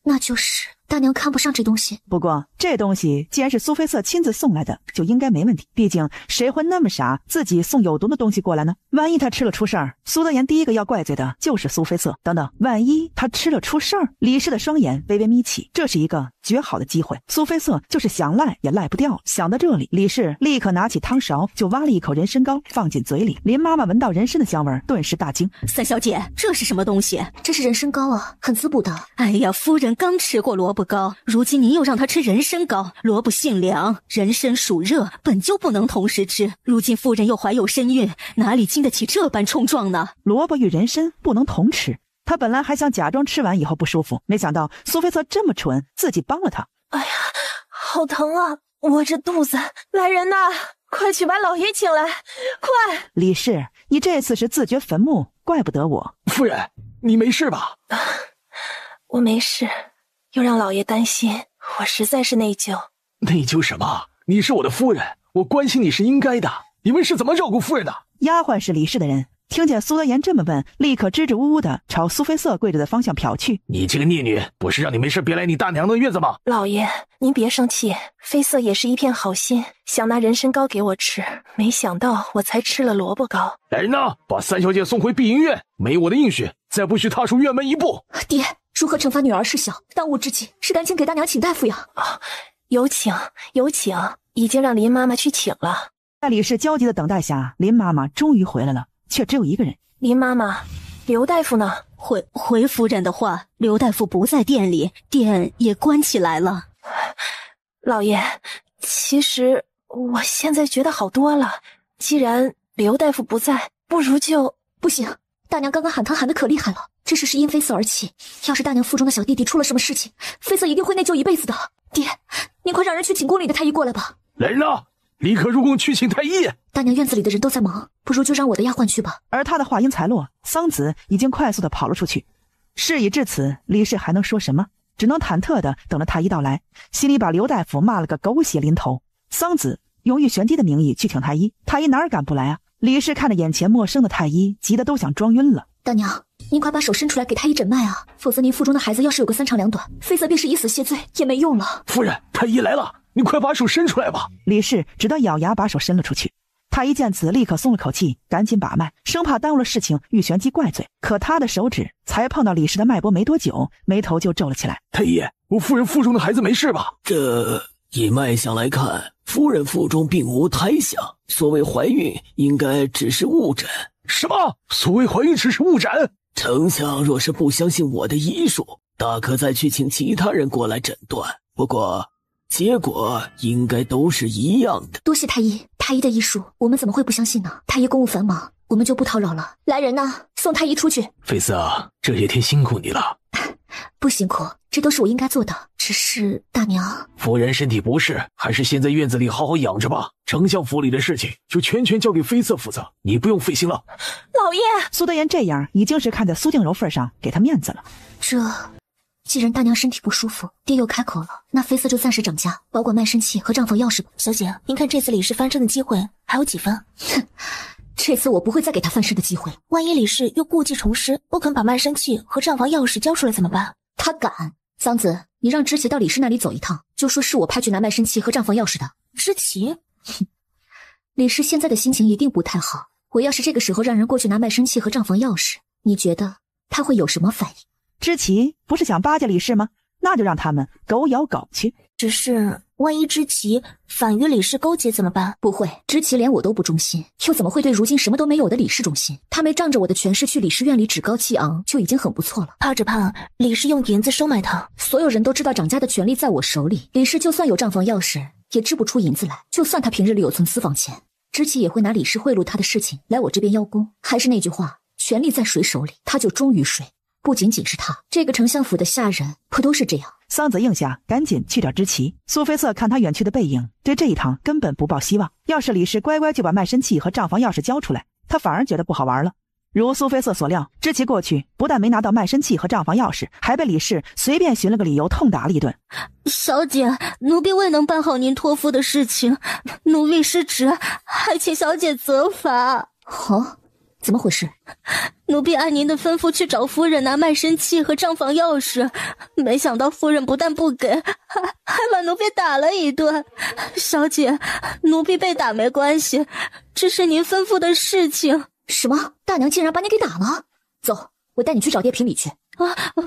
那就是大娘看不上这东西。不过这东西既然是苏菲瑟亲自送来的，就应该没问题。毕竟谁会那么傻，自己送有毒的东西过来呢？万一他吃了出事儿，苏德言第一个要怪罪的就是苏菲瑟。等等，万一他吃了出事儿？李氏的双眼微微眯起，这是一个绝好的机会。苏菲瑟就是想赖也赖不掉。想到这里，李氏立刻拿起汤勺就挖了一口人参膏放进嘴里。林妈妈闻到人参的香味，顿时大惊：三小姐，这是什么东西？这是人参膏啊，很滋补的。哎呀，夫人刚吃过萝卜糕，如今您又让她吃人参膏。萝卜性凉，人参属热，本就不能同时吃。如今夫人又怀有身孕，哪里经得起这般冲撞呢？萝卜与人参不能同吃。他本来还想假装吃完以后不舒服，没想到苏菲瑟这么蠢，自己帮了他。哎呀，好疼啊！我这肚子，来人呐，快去把老爷请来，快！李氏，你这次是自掘坟墓，怪不得我。夫人，你没事吧？我没事，又让老爷担心，我实在是内疚。内疚什么？你是我的夫人，我关心你是应该的。你们是怎么照顾夫人的？丫鬟是李氏的人，听见苏德言这么问，立刻支支吾吾的朝苏菲瑟跪着的方向瞟去。你这个孽女，不是让你没事别来你大娘的院子吗？老爷，您别生气，菲瑟也是一片好心，想拿人参膏给我吃，没想到我才吃了萝卜糕。来人呐，把三小姐送回碧云院，没我的应许，再不许踏出院门一步。爹，如何惩罚女儿事小？当务之急是赶紧给大娘请大夫呀！有请，有请，已经让林妈妈去请了。在李氏焦急的等待下，林妈妈终于回来了，却只有一个人。林妈妈，刘大夫呢？回夫人的话，刘大夫不在店里，店也关起来了。老爷，其实我现在觉得好多了。既然刘大夫不在，不如就……不行，大娘刚刚喊汤喊得可厉害了，这事是因菲瑟而起。要是大娘腹中的小弟弟出了什么事情，菲瑟一定会内疚一辈子的。爹，您快让人去请宫里的太医过来吧。来人呐，立刻入宫去请太医。大娘院子里的人都在忙，不如就让我的丫鬟去吧。而他的话音才落，桑子已经快速的跑了出去。事已至此，李氏还能说什么？只能忐忑的等着太医到来，心里把刘大夫骂了个狗血淋头。桑子用玉玄机的名义去请太医，太医哪儿敢不来啊？李氏看着眼前陌生的太医，急得都想装晕了。大娘，您快把手伸出来给太医诊脉啊，否则您腹中的孩子要是有个3长2短，菲瑟便是以死谢罪也没用了。夫人，太医来了，你快把手伸出来吧。李氏只得咬牙把手伸了出去。太医见此，立刻松了口气，赶紧把脉，生怕耽误了事情，玉玄机怪罪。可他的手指才碰到李氏的脉搏没多久，眉头就皱了起来。太医，我夫人腹中的孩子没事吧？这以脉象来看，夫人腹中并无胎象，所谓怀孕应该只是误诊。什么？所谓怀孕只是误诊？丞相若是不相信我的医术，大可再去请其他人过来诊断。不过结果应该都是一样的。多谢太医，太医的医术我们怎么会不相信呢？太医公务繁忙，我们就不叨扰了。来人呐，送太医出去。菲瑟，这些天辛苦你了。不辛苦，这都是我应该做的。只是大娘，夫人身体不适，还是先在院子里好好养着吧。丞相府里的事情就全交给妃侧负责，你不用费心了。老爷，苏德言这样已经是看在苏静柔份上给他面子了。既然大娘身体不舒服，爹又开口了，那妃侧就暂时掌家，保管卖身契和账房钥匙吧。小姐，您看这次李氏翻身的机会还有几分？哼，这次我不会再给他翻身的机会了。万一李氏又故技重施，不肯把卖身契和账房钥匙交出来怎么办？他敢！桑子，你让知棋到李氏那里走一趟，就说是我派去拿卖身契和账房钥匙的。知棋？李氏现在的心情一定不太好。我要是这个时候让人过去拿卖身契和账房钥匙，你觉得他会有什么反应？知棋不是想巴结李氏吗？那就让他们狗咬狗去。只是万一知棋反与李氏勾结怎么办？不会，知棋连我都不忠心，又怎么会对如今什么都没有的李氏忠心？他没仗着我的权势去李氏院里趾高气昂，就已经很不错了。怕李氏用银子收买他。所有人都知道掌家的权力在我手里，李氏就算有账房钥匙，也支不出银子来。就算他平日里有存私房钱，知棋也会拿李氏贿赂他的事情来我这边邀功。还是那句话，权力在谁手里，他就忠于谁。不仅仅是他，这个丞相府的下人不都是这样？桑子应下，赶紧去找知棋。苏菲瑟看他远去的背影，对这一趟根本不抱希望。要是李氏乖乖就把卖身契和账房钥匙交出来，他反而觉得不好玩了。如苏菲瑟所料，知棋过去不但没拿到卖身契和账房钥匙，还被李氏随便寻了个理由痛打了一顿。小姐，奴婢未能办好您托付的事情，奴婢失职，还请小姐责罚。哦，怎么回事？奴婢按您的吩咐去找夫人拿卖身契和账房钥匙，没想到夫人不但不给，还把奴婢打了一顿。小姐，奴婢被打没关系，这是您吩咐的事情。什么？大娘竟然把你给打了？走，我带你去找爹评理去。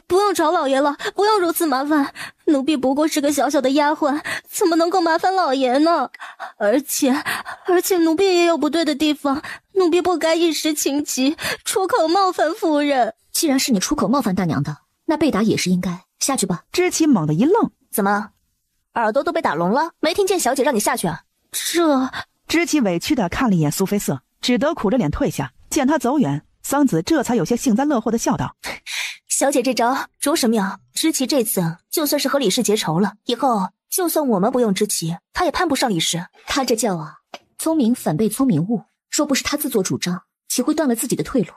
不用找老爷了，不用如此麻烦。奴婢不过是个小小的丫鬟，怎么能够麻烦老爷呢？而且奴婢也有不对的地方，奴婢不该一时情急出口冒犯夫人。既然是你出口冒犯大娘的，那被打也是应该。下去吧。知棋猛地一愣，怎么，耳朵都被打聋了？没听见小姐让你下去啊？知棋委屈地看了一眼苏菲瑟，只得苦着脸退下。见他走远，桑子这才有些幸灾乐祸地笑道：小姐这招着实妙，知棋这次就算是和李氏结仇了，以后就算我们不用知棋，他也攀不上李氏。他这叫聪明反被聪明误，若不是他自作主张，岂会断了自己的退路？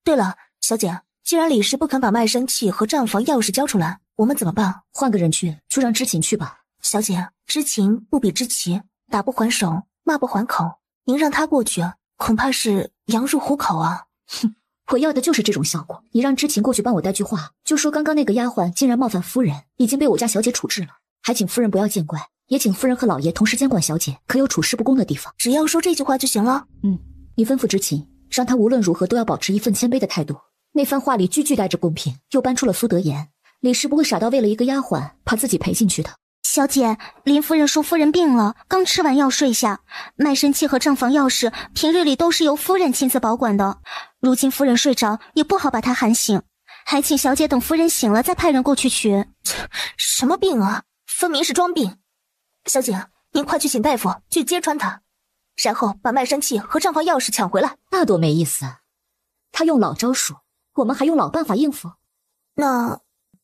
对了，小姐，既然李氏不肯把卖身契和账房钥匙交出来，我们怎么办？换个人去，就让知情去吧。小姐，知情不比知棋，打不还手，骂不还口，您让他过去，恐怕是羊入虎口啊。哼，我要的就是这种效果。你让知情过去帮我带句话，就说刚刚那个丫鬟竟然冒犯夫人，已经被我家小姐处置了，还请夫人不要见怪，也请夫人和老爷同时监管小姐，可有处事不公的地方。只要说这句话就行了。你吩咐知情，让他无论如何都要保持一份谦卑的态度。那番话里句句带着公平，又搬出了苏德言。李氏不会傻到为了一个丫鬟把自己赔进去的。小姐，林夫人说夫人病了，刚吃完药睡下，卖身契和账房钥匙平日里都是由夫人亲自保管的，如今夫人睡着，也不好把她喊醒，还请小姐等夫人醒了再派人过去取。什么病啊，分明是装病。小姐，您快去请大夫去揭穿他，然后把卖身契和账房钥匙抢回来。那多没意思啊！他用老招数，我们还用老办法应付。那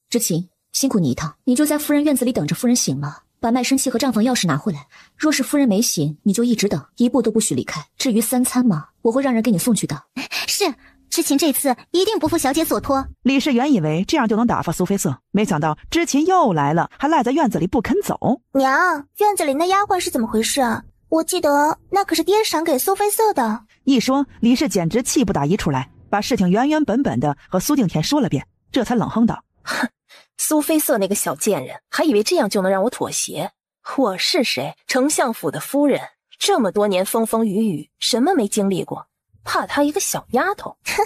知情，辛苦你一趟，你就在夫人院子里等着夫人醒了，把卖身契和账房钥匙拿回来。若是夫人没醒，你就一直等，一步都不许离开。至于3餐嘛，我会让人给你送去的。是，知情这次一定不负小姐所托。李氏原以为这样就能打发苏菲瑟，没想到知情又来了，还赖在院子里不肯走。娘，院子里那丫鬟是怎么回事啊？我记得那可是爹赏给苏菲瑟的。一说，李氏简直气不打一处来，把事情原原本本的和苏敬田说了遍，这才冷哼道：哼，苏菲瑟那个小贱人，还以为这样就能让我妥协？我是谁？丞相府的夫人，这么多年风风雨雨，什么没经历过？怕她一个小丫头？哼，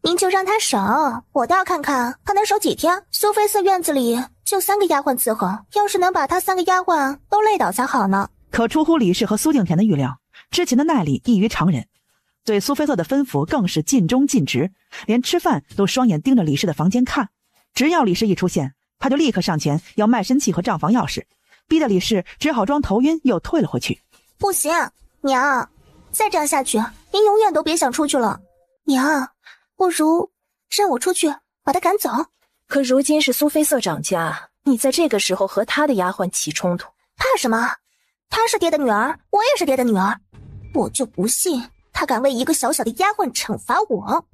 您就让她守，我倒要看看她能守几天。苏菲瑟院子里就3个丫鬟伺候，要是能把她3个丫鬟都累倒才好呢。可出乎李氏和苏敬田的预料，知情的耐力异于常人，对苏菲瑟的吩咐更是尽忠尽职，连吃饭都双眼盯着李氏的房间看。只要李氏一出现，他就立刻上前要卖身契和账房钥匙，逼得李氏只好装头晕又退了回去。不行，娘，再这样下去，您永远都别想出去了。娘，不如让我出去把他赶走。可如今是苏菲瑟掌家，你在这个时候和他的丫鬟起冲突，怕什么？她是爹的女儿，我也是爹的女儿，我就不信他敢为一个小小的丫鬟惩罚我。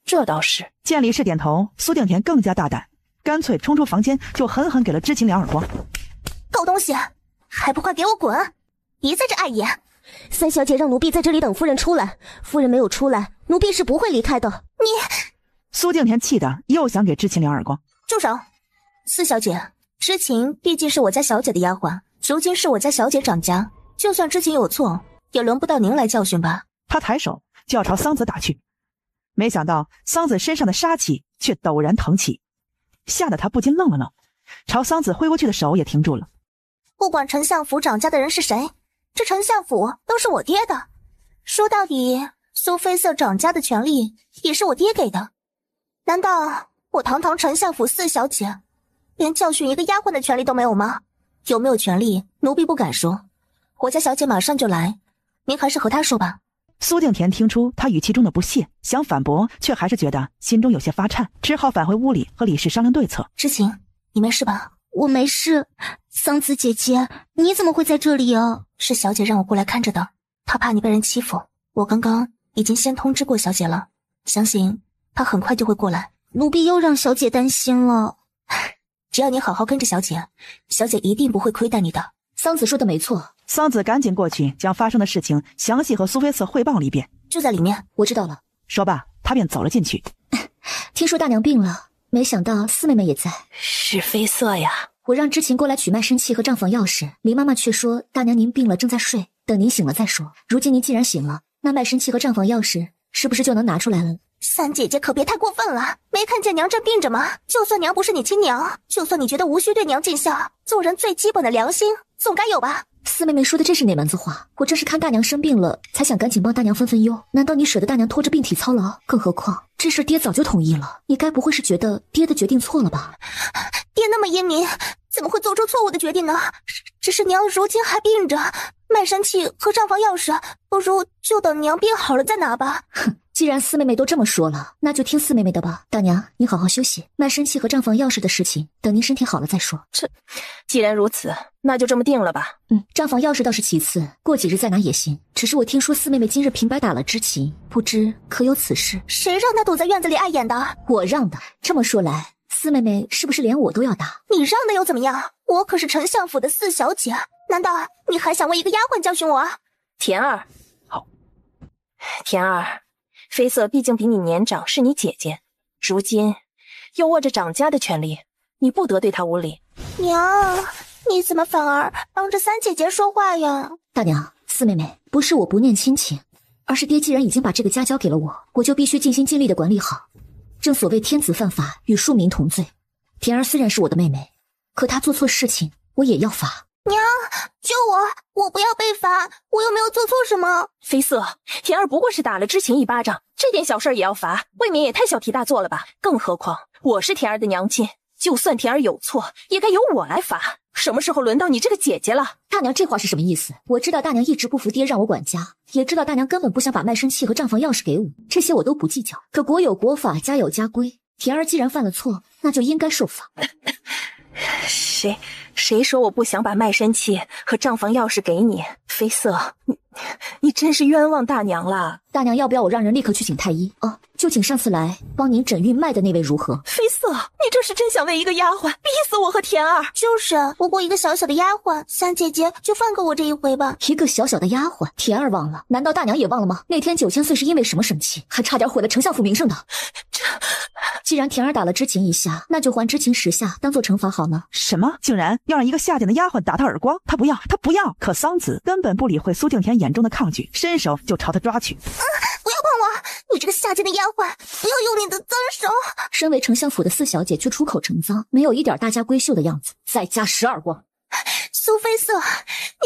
这倒是。见李氏点头，苏定田更加大胆，干脆冲出房间就狠狠给了知情2耳光。狗东西，还不快给我滚！别在这碍眼！三小姐让奴婢在这里等夫人出来，夫人没有出来，奴婢是不会离开的。你……苏定田气得又想给知情2耳光。住手！四小姐，知情毕竟是我家小姐的丫鬟，如今是我家小姐掌家，就算知情有错，也轮不到您来教训吧。他抬手就要朝桑子打去，没想到桑子身上的杀气却陡然腾起，吓得他不禁愣了愣，朝桑子挥过去的手也停住了。不管丞相府掌家的人是谁，这丞相府都是我爹的。说到底，苏菲瑟掌家的权力也是我爹给的。难道我堂堂丞相府4小姐，连教训一个丫鬟的权利都没有吗？有没有权利，奴婢不敢说。我家小姐马上就来，您还是和她说吧。苏定田听出他语气中的不屑，想反驳，却还是觉得心中有些发颤，只好返回屋里和李氏商量对策。知情，你没事吧？我没事。桑子姐姐，你怎么会在这里啊？是小姐让我过来看着的，她怕你被人欺负，我刚刚已经先通知过小姐了，相信她很快就会过来。奴婢又让小姐担心了。只要你好好跟着小姐，小姐一定不会亏待你的。桑子说的没错。桑子赶紧过去将发生的事情详细和苏菲瑟汇报了一遍。就在里面。我知道了。说罢他便走了进去。听说大娘病了，没想到四妹妹也在。是菲瑟呀。我让知情过来取卖身契和账房钥匙，林妈妈却说大娘您病了正在睡，等您醒了再说。如今您既然醒了，那卖身契和账房钥匙是不是就能拿出来了？三姐姐可别太过分了，没看见娘正病着吗？就算娘不是你亲娘，就算你觉得无需对娘尽孝，做人最基本的良心总该有吧。四妹妹说的这是哪门子话？我正是看大娘生病了，才想赶紧帮大娘分分忧。难道你舍得大娘拖着病体操劳？更何况这事爹早就同意了，你该不会是觉得爹的决定错了吧？爹那么英明，怎么会做出错误的决定呢？只是娘如今还病着，卖身契和账房钥匙，不如就等娘病好了再拿吧。哼，既然四妹妹都这么说了，那就听四妹妹的吧。大娘，你好好休息，卖身契和账房钥匙的事情，等您身体好了再说。既然如此，那就这么定了吧。账房钥匙倒是其次，过几日再拿也行。只是我听说四妹妹今日平白打了知情，不知可有此事？谁让她躲在院子里碍眼的？我让的。这么说来，四妹妹是不是连我都要打？你让的又怎么样？我可是丞相府的4小姐，难道你还想为一个丫鬟教训我啊？田儿，好，田儿，菲瑟毕竟比你年长，是你姐姐，如今又握着掌家的权利，你不得对她无礼。娘，你怎么反而帮着三姐姐说话呀？大娘，四妹妹，不是我不念亲情，而是爹既然已经把这个家交给了我，我就必须尽心尽力的管理好。正所谓天子犯法，与庶民同罪。田儿虽然是我的妹妹，可她做错事情，我也要罚。娘，救我！我不要被罚，我又没有做错什么。菲瑟，田儿不过是打了知情1巴掌，这点小事也要罚，未免也太小题大做了吧？更何况我是田儿的娘亲，就算田儿有错，也该由我来罚。什么时候轮到你这个姐姐了？大娘这话是什么意思？我知道大娘一直不服爹让我管家，也知道大娘根本不想把卖身契和账房钥匙给我，这些我都不计较。可国有国法，家有家规，田儿既然犯了错，那就应该受罚。谁说我不想把卖身契和账房钥匙给你？菲瑟，你真是冤枉大娘了。大娘要不要我让人立刻去请太医？哦，就请上次来帮您诊孕脉的那位如何？菲瑟，你这是真想为一个丫鬟逼死我和田儿？就是，不过一个小小的丫鬟，三姐姐就放过我这一回吧。一个小小的丫鬟，田儿忘了？难道大娘也忘了吗？那天9000岁是因为什么生气？还差点毁了丞相府名声的。既然田儿打了知情1下，那就还知情10下，当做惩罚好了。什么？竟然要让一个下贱的丫鬟打他耳光？他不要，他不要！可桑子根本不理会苏定田眼中的抗拒，伸手就朝他抓去。不要碰我！你这个下贱的丫鬟，不要用你的脏手！身为丞相府的4小姐，却出口成脏，没有一点大家闺秀的样子，再加10耳光。苏菲瑟，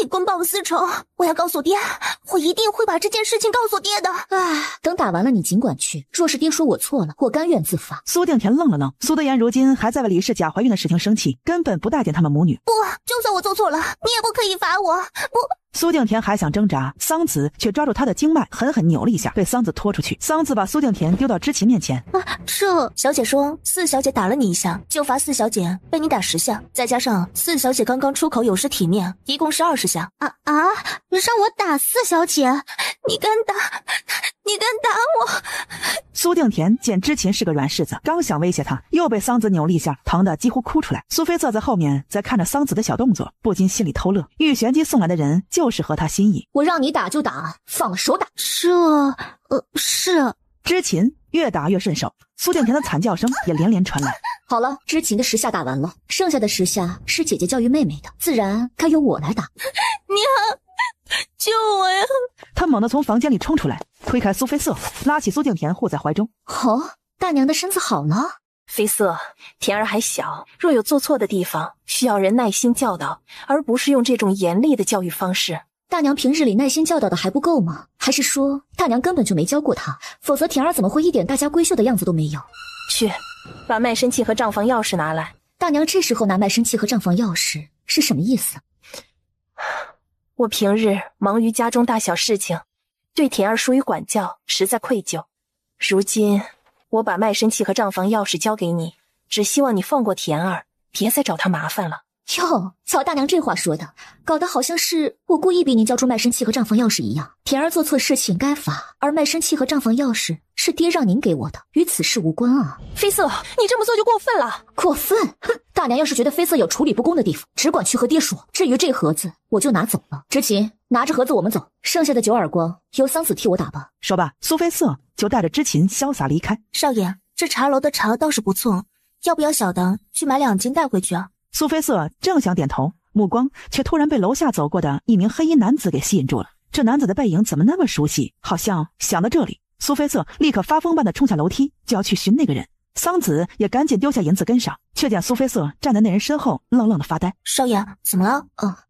你公报私仇，我要告诉爹，我一定会把这件事情告诉爹的。等打完了你尽管去，若是爹说我错了，我甘愿自罚。苏定田愣了愣，苏德言如今还在为李氏假怀孕的事情生气，根本不待见他们母女。不，就算我做错了，你也不可以罚我，苏敬田还想挣扎，桑子却抓住他的经脉，狠狠扭了一下，被桑子拖出去。桑子把苏敬田丢到知琴面前。这小姐说四小姐打了你一下，就罚四小姐被你打10下，再加上四小姐刚刚出口有失体面，一共是20下。让我打四小姐？你敢打我？苏敬田见知琴是个软柿子，刚想威胁他，又被桑子扭了一下，疼得几乎哭出来。苏菲瑟在后面在看着桑子的小动作，不禁心里偷乐。玉玄机送来的人就是合他心意，我让你打就打，放了手打。是。知琴越打越顺手，苏敬田的惨叫声也连连传来。好了，知琴的10下打完了，剩下的10下是姐姐教育妹妹的，自然该由我来打。娘，救我呀！他猛地从房间里冲出来，推开苏菲瑟，拉起苏敬田护在怀中。大娘的身子好了。菲瑟，田儿还小，若有做错的地方，需要人耐心教导，而不是用这种严厉的教育方式。大娘平日里耐心教导的还不够吗？还是说大娘根本就没教过她？否则田儿怎么会一点大家闺秀的样子都没有？去，把卖身契和账房钥匙拿来。大娘这时候拿卖身契和账房钥匙是什么意思？我平日忙于家中大小事情，对田儿疏于管教，实在愧疚。如今我把卖身契和账房钥匙交给你，只希望你放过田儿，别再找她麻烦了。哟，瞧大娘这话说的，搞得好像是我故意逼您交出卖身契和账房钥匙一样。田儿做错事情该罚，而卖身契和账房钥匙是爹让您给我的，与此事无关啊。菲瑟，你这么做就过分了。过分？哼！大娘要是觉得菲瑟有处理不公的地方，只管去和爹说。至于这盒子，我就拿走了。知琴，拿着盒子我们走，剩下的9耳光由桑子替我打吧。说罢，苏菲瑟就带着知琴潇洒离开。少爷，这茶楼的茶倒是不错，要不要小的去买2斤带回去啊？苏菲瑟正想点头，目光却突然被楼下走过的一名黑衣男子给吸引住了。这男子的背影怎么那么熟悉？好像想到这里，苏菲瑟立刻发疯般的冲下楼梯，就要去寻那个人。桑子也赶紧丢下银子跟上，却见苏菲瑟站在那人身后，愣愣的发呆。少爷，怎么了？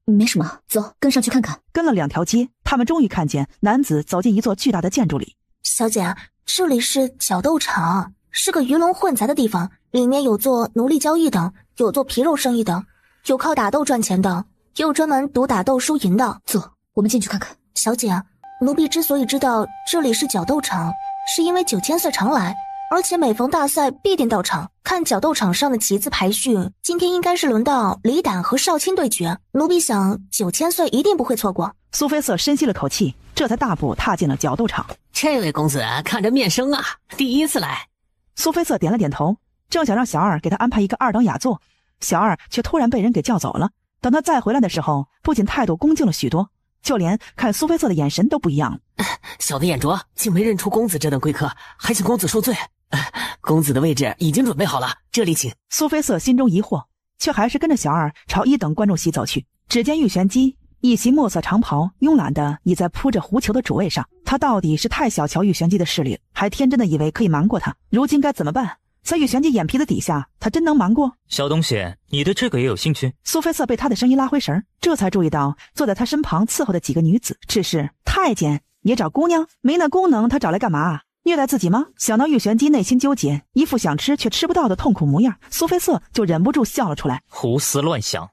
没什么，走，跟上去看看。跟了2条街，他们终于看见男子走进一座巨大的建筑里。小姐，这里是角斗场，是个鱼龙混杂的地方，里面有做奴隶交易的，有做皮肉生意的，有靠打斗赚钱的，也有专门赌打斗输赢的。走，我们进去看看。小姐，奴婢之所以知道这里是角斗场，是因为9000岁常来，而且每逢大赛必定到场看角斗场上的旗子排序。今天应该是轮到李胆和少卿对决，奴婢想9000岁一定不会错过。苏菲瑟深吸了口气，这才大步踏进了角斗场。这位公子看着面生啊，第一次来。苏菲瑟点了点头，正想让小二给他安排一个2等雅座，小二却突然被人给叫走了。等他再回来的时候，不仅态度恭敬了许多，就连看苏菲瑟的眼神都不一样了。小的眼拙，竟没认出公子这等贵客，还请公子恕罪。公子的位置已经准备好了，这里请。苏菲瑟心中疑惑，却还是跟着小二朝1等观众席走去。只见玉玄机一袭墨色长袍，慵懒地倚在铺着狐裘的主位上。他到底是太小瞧玉玄机的势力，还天真的以为可以瞒过他。如今该怎么办？在玉玄机眼皮子底下，他真能瞒过？小东西，你对这个也有兴趣？苏菲瑟被他的声音拉回神，这才注意到坐在他身旁伺候的几个女子。只是太监也找姑娘，没那功能，他找来干嘛？虐待自己吗？想到玉玄机内心纠结，一副想吃却吃不到的痛苦模样，苏菲瑟就忍不住笑了出来。胡思乱想！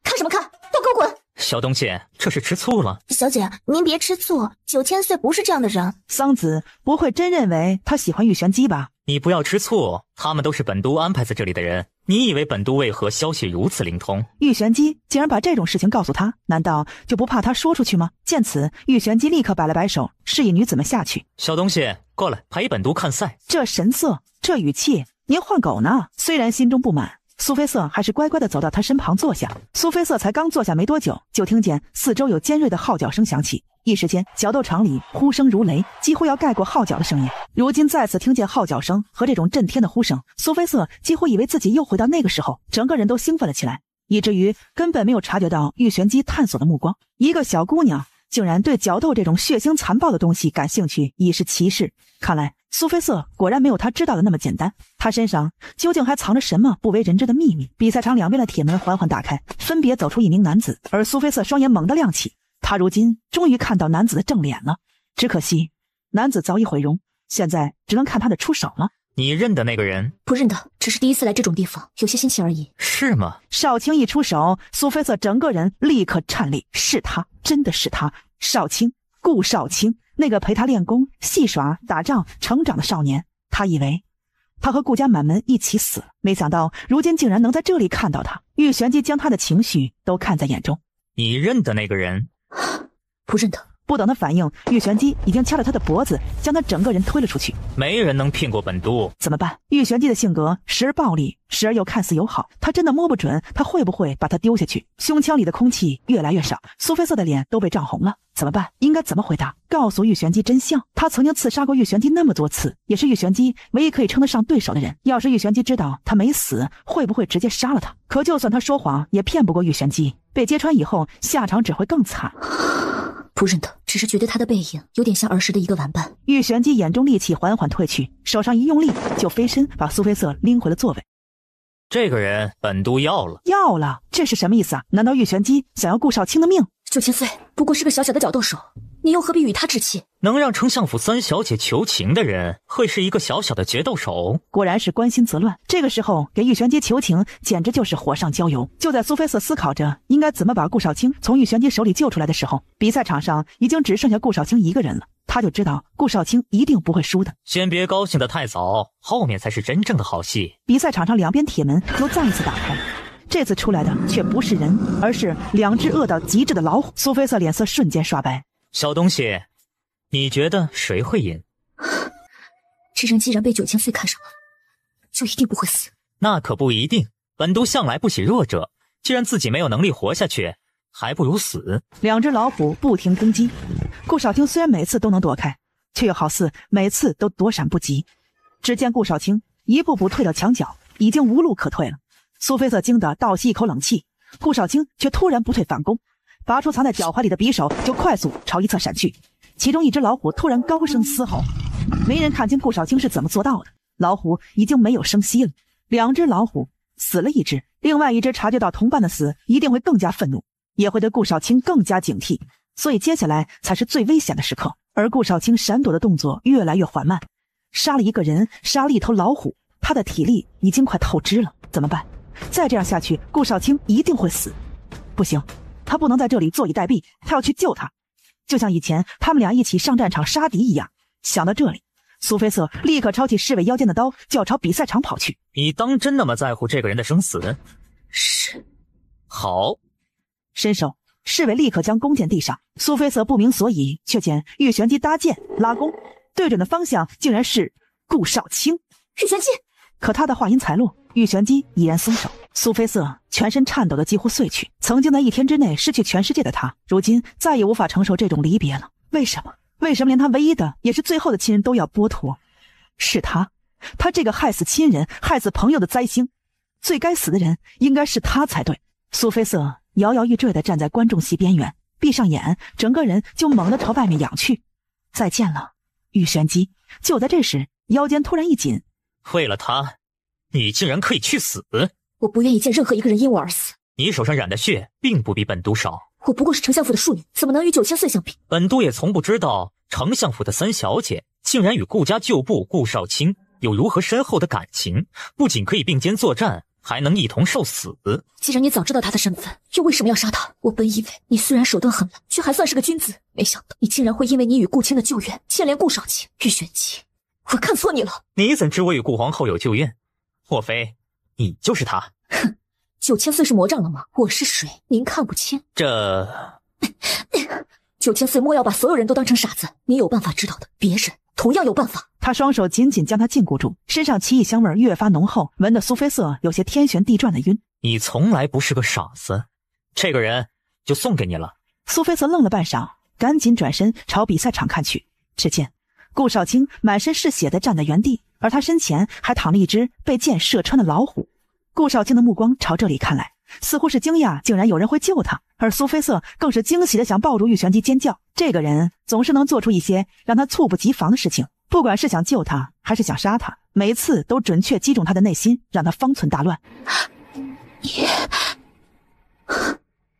看什么看？都给我滚！小东西，这是吃醋了。小姐，您别吃醋，9000岁不是这样的人。桑子不会真认为他喜欢玉玄机吧？你不要吃醋，他们都是本都安排在这里的人。你以为本都为何消息如此灵通？玉玄机竟然把这种事情告诉他，难道就不怕他说出去吗？见此，玉玄机立刻摆了摆手，示意女子们下去。小东西，过来陪本都看赛。这神色，这语气，您换狗呢？虽然心中不满，苏菲瑟还是乖乖地走到他身旁坐下。苏菲瑟才刚坐下没多久，就听见四周有尖锐的号角声响起，一时间角斗场里呼声如雷，几乎要盖过号角的声音。如今再次听见号角声和这种震天的呼声，苏菲瑟几乎以为自己又回到那个时候，整个人都兴奋了起来，以至于根本没有察觉到玉玄机探索的目光。一个小姑娘竟然对角斗这种血腥残暴的东西感兴趣，已是奇事。看来苏菲瑟果然没有他知道的那么简单，他身上究竟还藏着什么不为人知的秘密？比赛场两边的铁门缓缓打开，分别走出一名男子，而苏菲瑟双眼猛地亮起，他如今终于看到男子的正脸了。只可惜男子早已毁容，现在只能看他的出手了。你认得那个人？不认得，只是第一次来这种地方，有些新奇而已。是吗？少卿一出手，苏菲瑟整个人立刻颤栗。是他，真的是他，少卿，顾少卿，那个陪他练功、戏耍、打仗、成长的少年。他以为他和顾家满门一起死，没想到如今竟然能在这里看到他。玉玄机将他的情绪都看在眼中。你认得那个人？不认得。不等他反应，玉玄机已经掐了他的脖子，将他整个人推了出去。没人能骗过本都。怎么办？玉玄机的性格时而暴力，时而又看似友好，他真的摸不准他会不会把他丢下去。胸腔里的空气越来越少，苏菲瑟的脸都被涨红了。怎么办？应该怎么回答？告诉玉玄机真相。他曾经刺杀过玉玄机那么多次，也是玉玄机唯一可以称得上对手的人。要是玉玄机知道他没死，会不会直接杀了他？可就算他说谎，也骗不过玉玄机。被揭穿以后，下场只会更惨。不认得，只是觉得他的背影有点像儿时的一个玩伴。玉玄机眼中戾气缓缓退去，手上一用力，就飞身把苏菲瑟拎回了座位。这个人本都要了。要了？这是什么意思啊？难道玉玄机想要顾少卿的命？9000岁不过是个小小的角斗手，你又何必与他置气？能让丞相府三小姐求情的人，会是一个小小的决斗手？果然是关心则乱。这个时候给玉玄机求情，简直就是火上浇油。就在苏菲瑟思考着应该怎么把顾少卿从玉玄机手里救出来的时候，比赛场上已经只剩下顾少卿一个人了。他就知道顾少卿一定不会输的。先别高兴得太早，后面才是真正的好戏。比赛场上两边铁门又再一次打开，这次出来的却不是人，而是两只饿到极致的老虎。苏菲瑟脸色瞬间刷白。小东西，你觉得谁会赢？这人既然被9000岁看上了，就一定不会死。那可不一定，本都向来不喜弱者，既然自己没有能力活下去，还不如死。两只老虎不停攻击，顾少卿虽然每次都能躲开，却又好似每次都躲闪不及。只见顾少卿一步步退到墙角，已经无路可退了。苏菲瑟惊得倒吸一口冷气，顾少卿却突然不退反攻，拔出藏在脚踝里的匕首，就快速朝一侧闪去。其中一只老虎突然高声嘶吼，没人看清顾少卿是怎么做到的。老虎已经没有声息了，两只老虎死了一只，另外一只察觉到同伴的死，一定会更加愤怒，也会对顾少卿更加警惕，所以接下来才是最危险的时刻。而顾少卿闪躲的动作越来越缓慢，杀了一个人，杀了一头老虎，他的体力已经快透支了。怎么办？再这样下去，顾少卿一定会死。不行，他不能在这里坐以待毙，他要去救他，就像以前他们俩一起上战场杀敌一样。想到这里，苏菲瑟立刻抄起侍卫腰间的刀，就要朝比赛场跑去。你当真那么在乎这个人的生死？是。好。伸手，侍卫立刻将弓箭递上。苏菲瑟不明所以，却见玉玄机搭箭拉弓，对准的方向竟然是顾少卿。玉玄机！可他的话音才落，玉玄机已然松手。苏菲瑟全身颤抖的几乎碎去。曾经在一天之内失去全世界的他，如今再也无法承受这种离别了。为什么？为什么连他唯一的也是最后的亲人都要剥夺？是他这个害死亲人害死朋友的灾星，最该死的人应该是他才对。苏菲瑟摇摇欲坠地站在观众席边缘，闭上眼，整个人就猛地朝外面仰去。再见了，玉玄机。就在这时，腰间突然一紧。为了他，你竟然可以去死？我不愿意见任何一个人因我而死。你手上染的血并不比本都少。我不过是丞相府的庶女，怎么能与9000岁相比？本都也从不知道丞相府的三小姐竟然与顾家旧部顾少卿有如何深厚的感情，不仅可以并肩作战，还能一同受死。既然你早知道他的身份，又为什么要杀他？我本以为你虽然手段狠辣，却还算是个君子，没想到你竟然会因为你与顾卿的旧怨牵连顾少卿。玉玄机，我看错你了。你怎知我与顾皇后有旧怨？莫非你就是他？哼，9000岁是魔杖了吗？我是水，您看不清。这9000岁莫要把所有人都当成傻子，你有办法知道的，别人同样有办法。他双手紧紧将他禁锢住，身上奇异香味越发浓厚，闻得苏菲瑟有些天旋地转的晕。你从来不是个傻子，这个人就送给你了。苏菲瑟愣了半晌，赶紧转身朝比赛场看去。只见顾少卿满身是血地站在原地，而他身前还躺了一只被箭射穿的老虎。顾少卿的目光朝这里看来，似乎是惊讶竟然有人会救他，而苏菲瑟更是惊喜地想抱住玉玄机尖叫。这个人总是能做出一些让他猝不及防的事情，不管是想救他还是想杀他，每一次都准确击中他的内心，让他方寸大乱。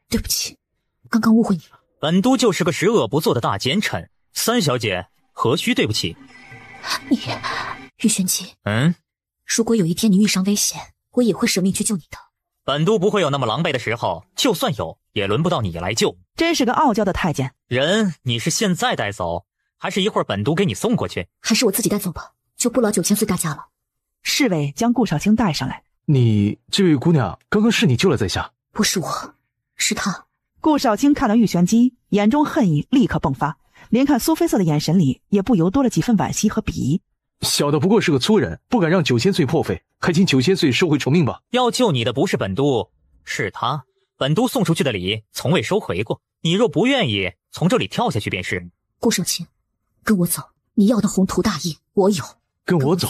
对不起，刚刚误会你了。本都就是个十恶不作的大奸臣，三小姐何须对不起？玉玄机，如果有一天你遇上危险，我也会舍命去救你的。本都不会有那么狼狈的时候，就算有，也轮不到你来救。真是个傲娇的太监。人，你是现在带走，还是一会儿本都给你送过去？还是我自己带走吧，就不劳9000岁大驾了。侍卫将顾少卿带上来。你这位姑娘，刚刚是你救了在下？不是我，是他。顾少卿看到玉玄机，眼中恨意立刻迸发，连看苏菲色的眼神里也不由多了几分惋惜和鄙夷。小的不过是个粗人，不敢让9000岁破费，还请9000岁收回成命吧。要救你的不是本都，是他。本都送出去的礼从未收回过，你若不愿意，从这里跳下去便是。顾少卿，跟我走，你要的宏图大业我有。跟我走，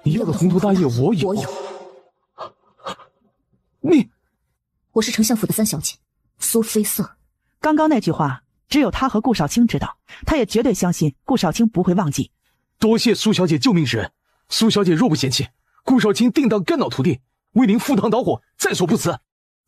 你要的宏图大业我有。我是丞相府的3小姐，苏菲色。刚刚那句话只有他和顾少卿知道，他也绝对相信顾少卿不会忘记。多谢苏小姐救命之恩，苏小姐若不嫌弃，顾少卿定当肝脑涂地，为您赴汤蹈火，在所不辞。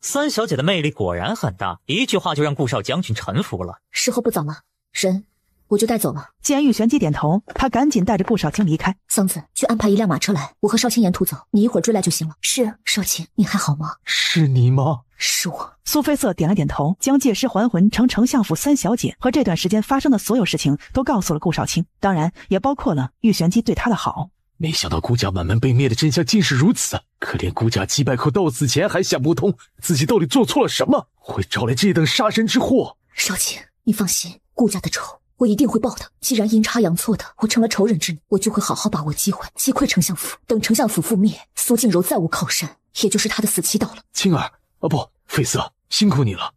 3小姐的魅力果然很大，一句话就让顾少将军臣服了。时候不早了，人我就带走了。见玉玄机点头，他赶紧带着顾少卿离开。桑子，去安排一辆马车来，我和少卿沿途走，你一会儿追来就行了。是。少卿，你还好吗？是你吗？是我。苏菲色点了点头，将借尸还魂成丞相府3小姐和这段时间发生的所有事情都告诉了顾少卿，当然也包括了玉玄机对他的好。没想到顾家满门被灭的真相竟是如此，可怜顾家击败后到死前还想不通自己到底做错了什么，会招来这等杀身之祸。少卿，你放心，顾家的仇我一定会报的。既然阴差阳错的我成了仇人之女，我就会好好把握机会击溃丞相府。等丞相府覆灭，苏静柔再无靠山，也就是他的死期到了。青儿，不，菲色，辛苦你了。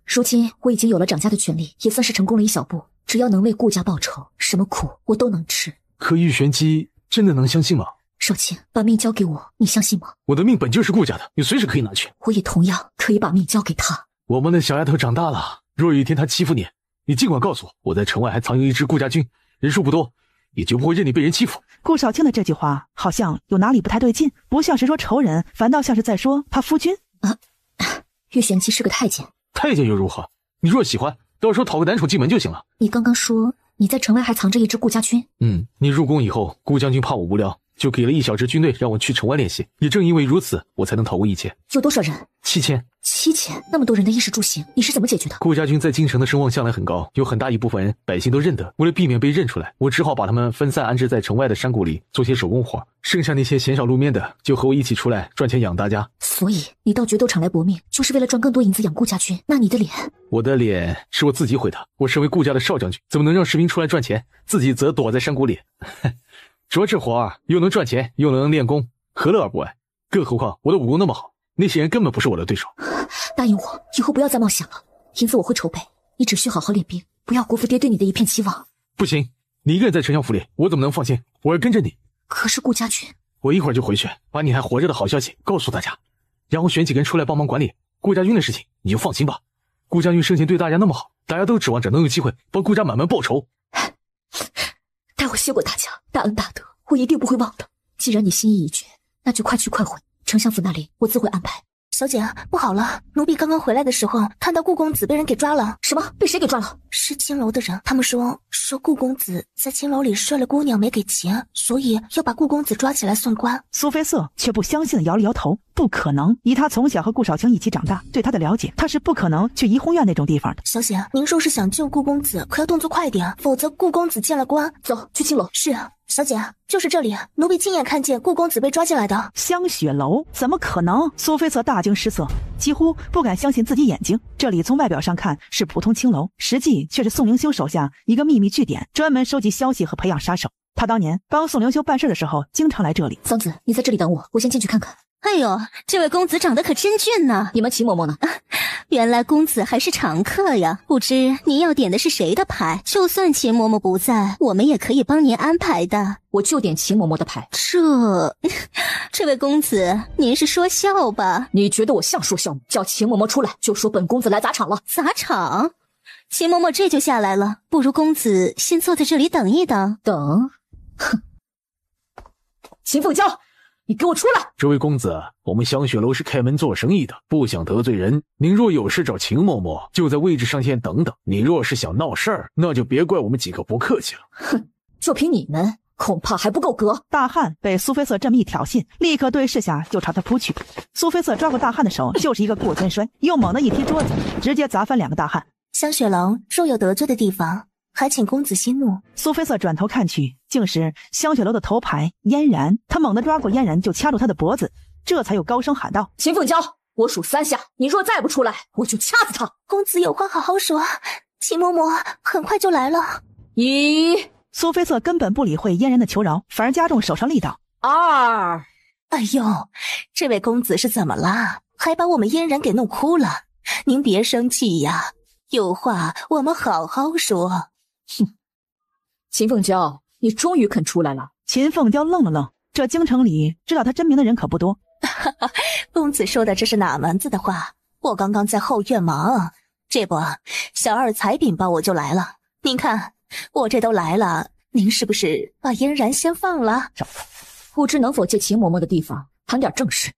如今我已经有了掌家的权利，也算是成功了一小步。只要能为顾家报仇，什么苦我都能吃。可玉玄机真的能相信吗？少卿，把命交给我，你相信吗？我的命本就是顾家的，你随时可以拿去。我也同样可以把命交给他。我们的小丫头长大了，若有一天她欺负你，你尽管告诉我，我在城外还藏有一支顾家军，人数不多，也就不会任你被人欺负。顾少卿的这句话好像有哪里不太对劲，不像是说仇人，反倒像是在说他夫君。玉玄机是个太监。太监又如何？你若喜欢，到时候讨个男宠进门就行了。你刚刚说你在城外还藏着一支顾家军？你入宫以后，顾将军怕我无聊，就给了一小支军队让我去城外练习。也正因为如此，我才能逃过一劫。有多少人？7000。7000，那么多人的衣食住行，你是怎么解决的？顾家军在京城的声望向来很高，有很大一部分人百姓都认得。为了避免被认出来，我只好把他们分散安置在城外的山谷里做些手工活，剩下那些鲜少露面的就和我一起出来赚钱养大家。所以你到决斗场来搏命，就是为了赚更多银子养顾家军？那你的脸？我的脸是我自己毁的。我身为顾家的少将军，怎么能让士兵出来赚钱，自己则躲在山谷里？主要这活又能赚钱，又能练功，何乐而不为？更何况我的武功那么好，那些人根本不是我的对手。答应我，以后不要再冒险了。银子我会筹备，你只需好好练兵，不要辜负爹对你的一片期望。不行，你一个人在丞相府里，我怎么能放心？我要跟着你。可是顾家军，我一会儿就回去，把你还活着的好消息告诉大家，然后选几个人出来帮忙管理顾家军的事情。你就放心吧，顾家军生前对大家那么好，大家都指望着能有机会帮顾家满门报仇。代我谢过大家，大恩大德我一定不会忘的。既然你心意已决，那就快去快回，丞相府那里我自会安排。小姐，不好了！奴婢刚刚回来的时候，看到顾公子被人给抓了。什么？被谁给抓了？是青楼的人。他们说顾公子在青楼里睡了姑娘，没给钱，所以要把顾公子抓起来送官。苏菲色却不相信的摇了摇头，不可能！以他从小和顾少卿一起长大，对他的了解，他是不可能去怡红院那种地方的。小姐，您若是想救顾公子，可要动作快点，否则顾公子见了官。走，去青楼。是。小姐，就是这里，奴婢亲眼看见顾公子被抓进来的。香雪楼？怎么可能？苏菲色大惊失色，几乎不敢相信自己眼睛。这里从外表上看是普通青楼，实际却是宋灵修手下一个秘密据点，专门收集消息和培养杀手。他当年帮宋灵修办事的时候，经常来这里。桑子，你在这里等我，我先进去看看。哎呦，这位公子长得可真俊呢。你们秦嬷嬷呢？原来公子还是常客呀，不知您要点的是谁的牌？就算秦嬷嬷不在，我们也可以帮您安排的。我就点秦嬷嬷的牌。这位公子，您是说笑吧？你觉得我像说笑吗？叫秦嬷嬷出来，就说本公子来砸场了。砸场？秦嬷嬷这就下来了，不如公子先坐在这里等一等。等？哼！秦凤娇，你给我出来！这位公子，我们香雪楼是开门做生意的，不想得罪人。您若有事找秦嬷嬷，就在位置上先等等。你若是想闹事儿，那就别怪我们几个不客气了。哼，就凭你们，恐怕还不够格。大汉被苏菲瑟这么一挑衅，立刻对视下就朝他扑去。苏菲瑟抓过大汉的手，就是一个过肩摔，又猛地一踢桌子，直接砸翻2个大汉。香雪楼若有得罪的地方，还请公子息怒。苏菲瑟转头看去，竟是香雪楼的头牌嫣然。他猛地抓过嫣然，就掐住他的脖子，这才又高声喊道：秦凤娇，我数3下，你若再不出来，我就掐死他。公子有话好好说，秦嬷嬷很快就来了。1，苏菲瑟根本不理会嫣然的求饶，反而加重手上力道。2，哎呦，这位公子是怎么了？还把我们嫣然给弄哭了。您别生气呀，有话我们好好说。哼，秦凤娇，你终于肯出来了。秦凤娇愣了愣，这京城里知道她真名的人可不多。公子说的这是哪门子的话？我刚刚在后院忙，这不，小二才禀报我就来了。您看，我这都来了，您是不是把嫣然先放了？不知能否借秦嬷嬷的地方谈点正事？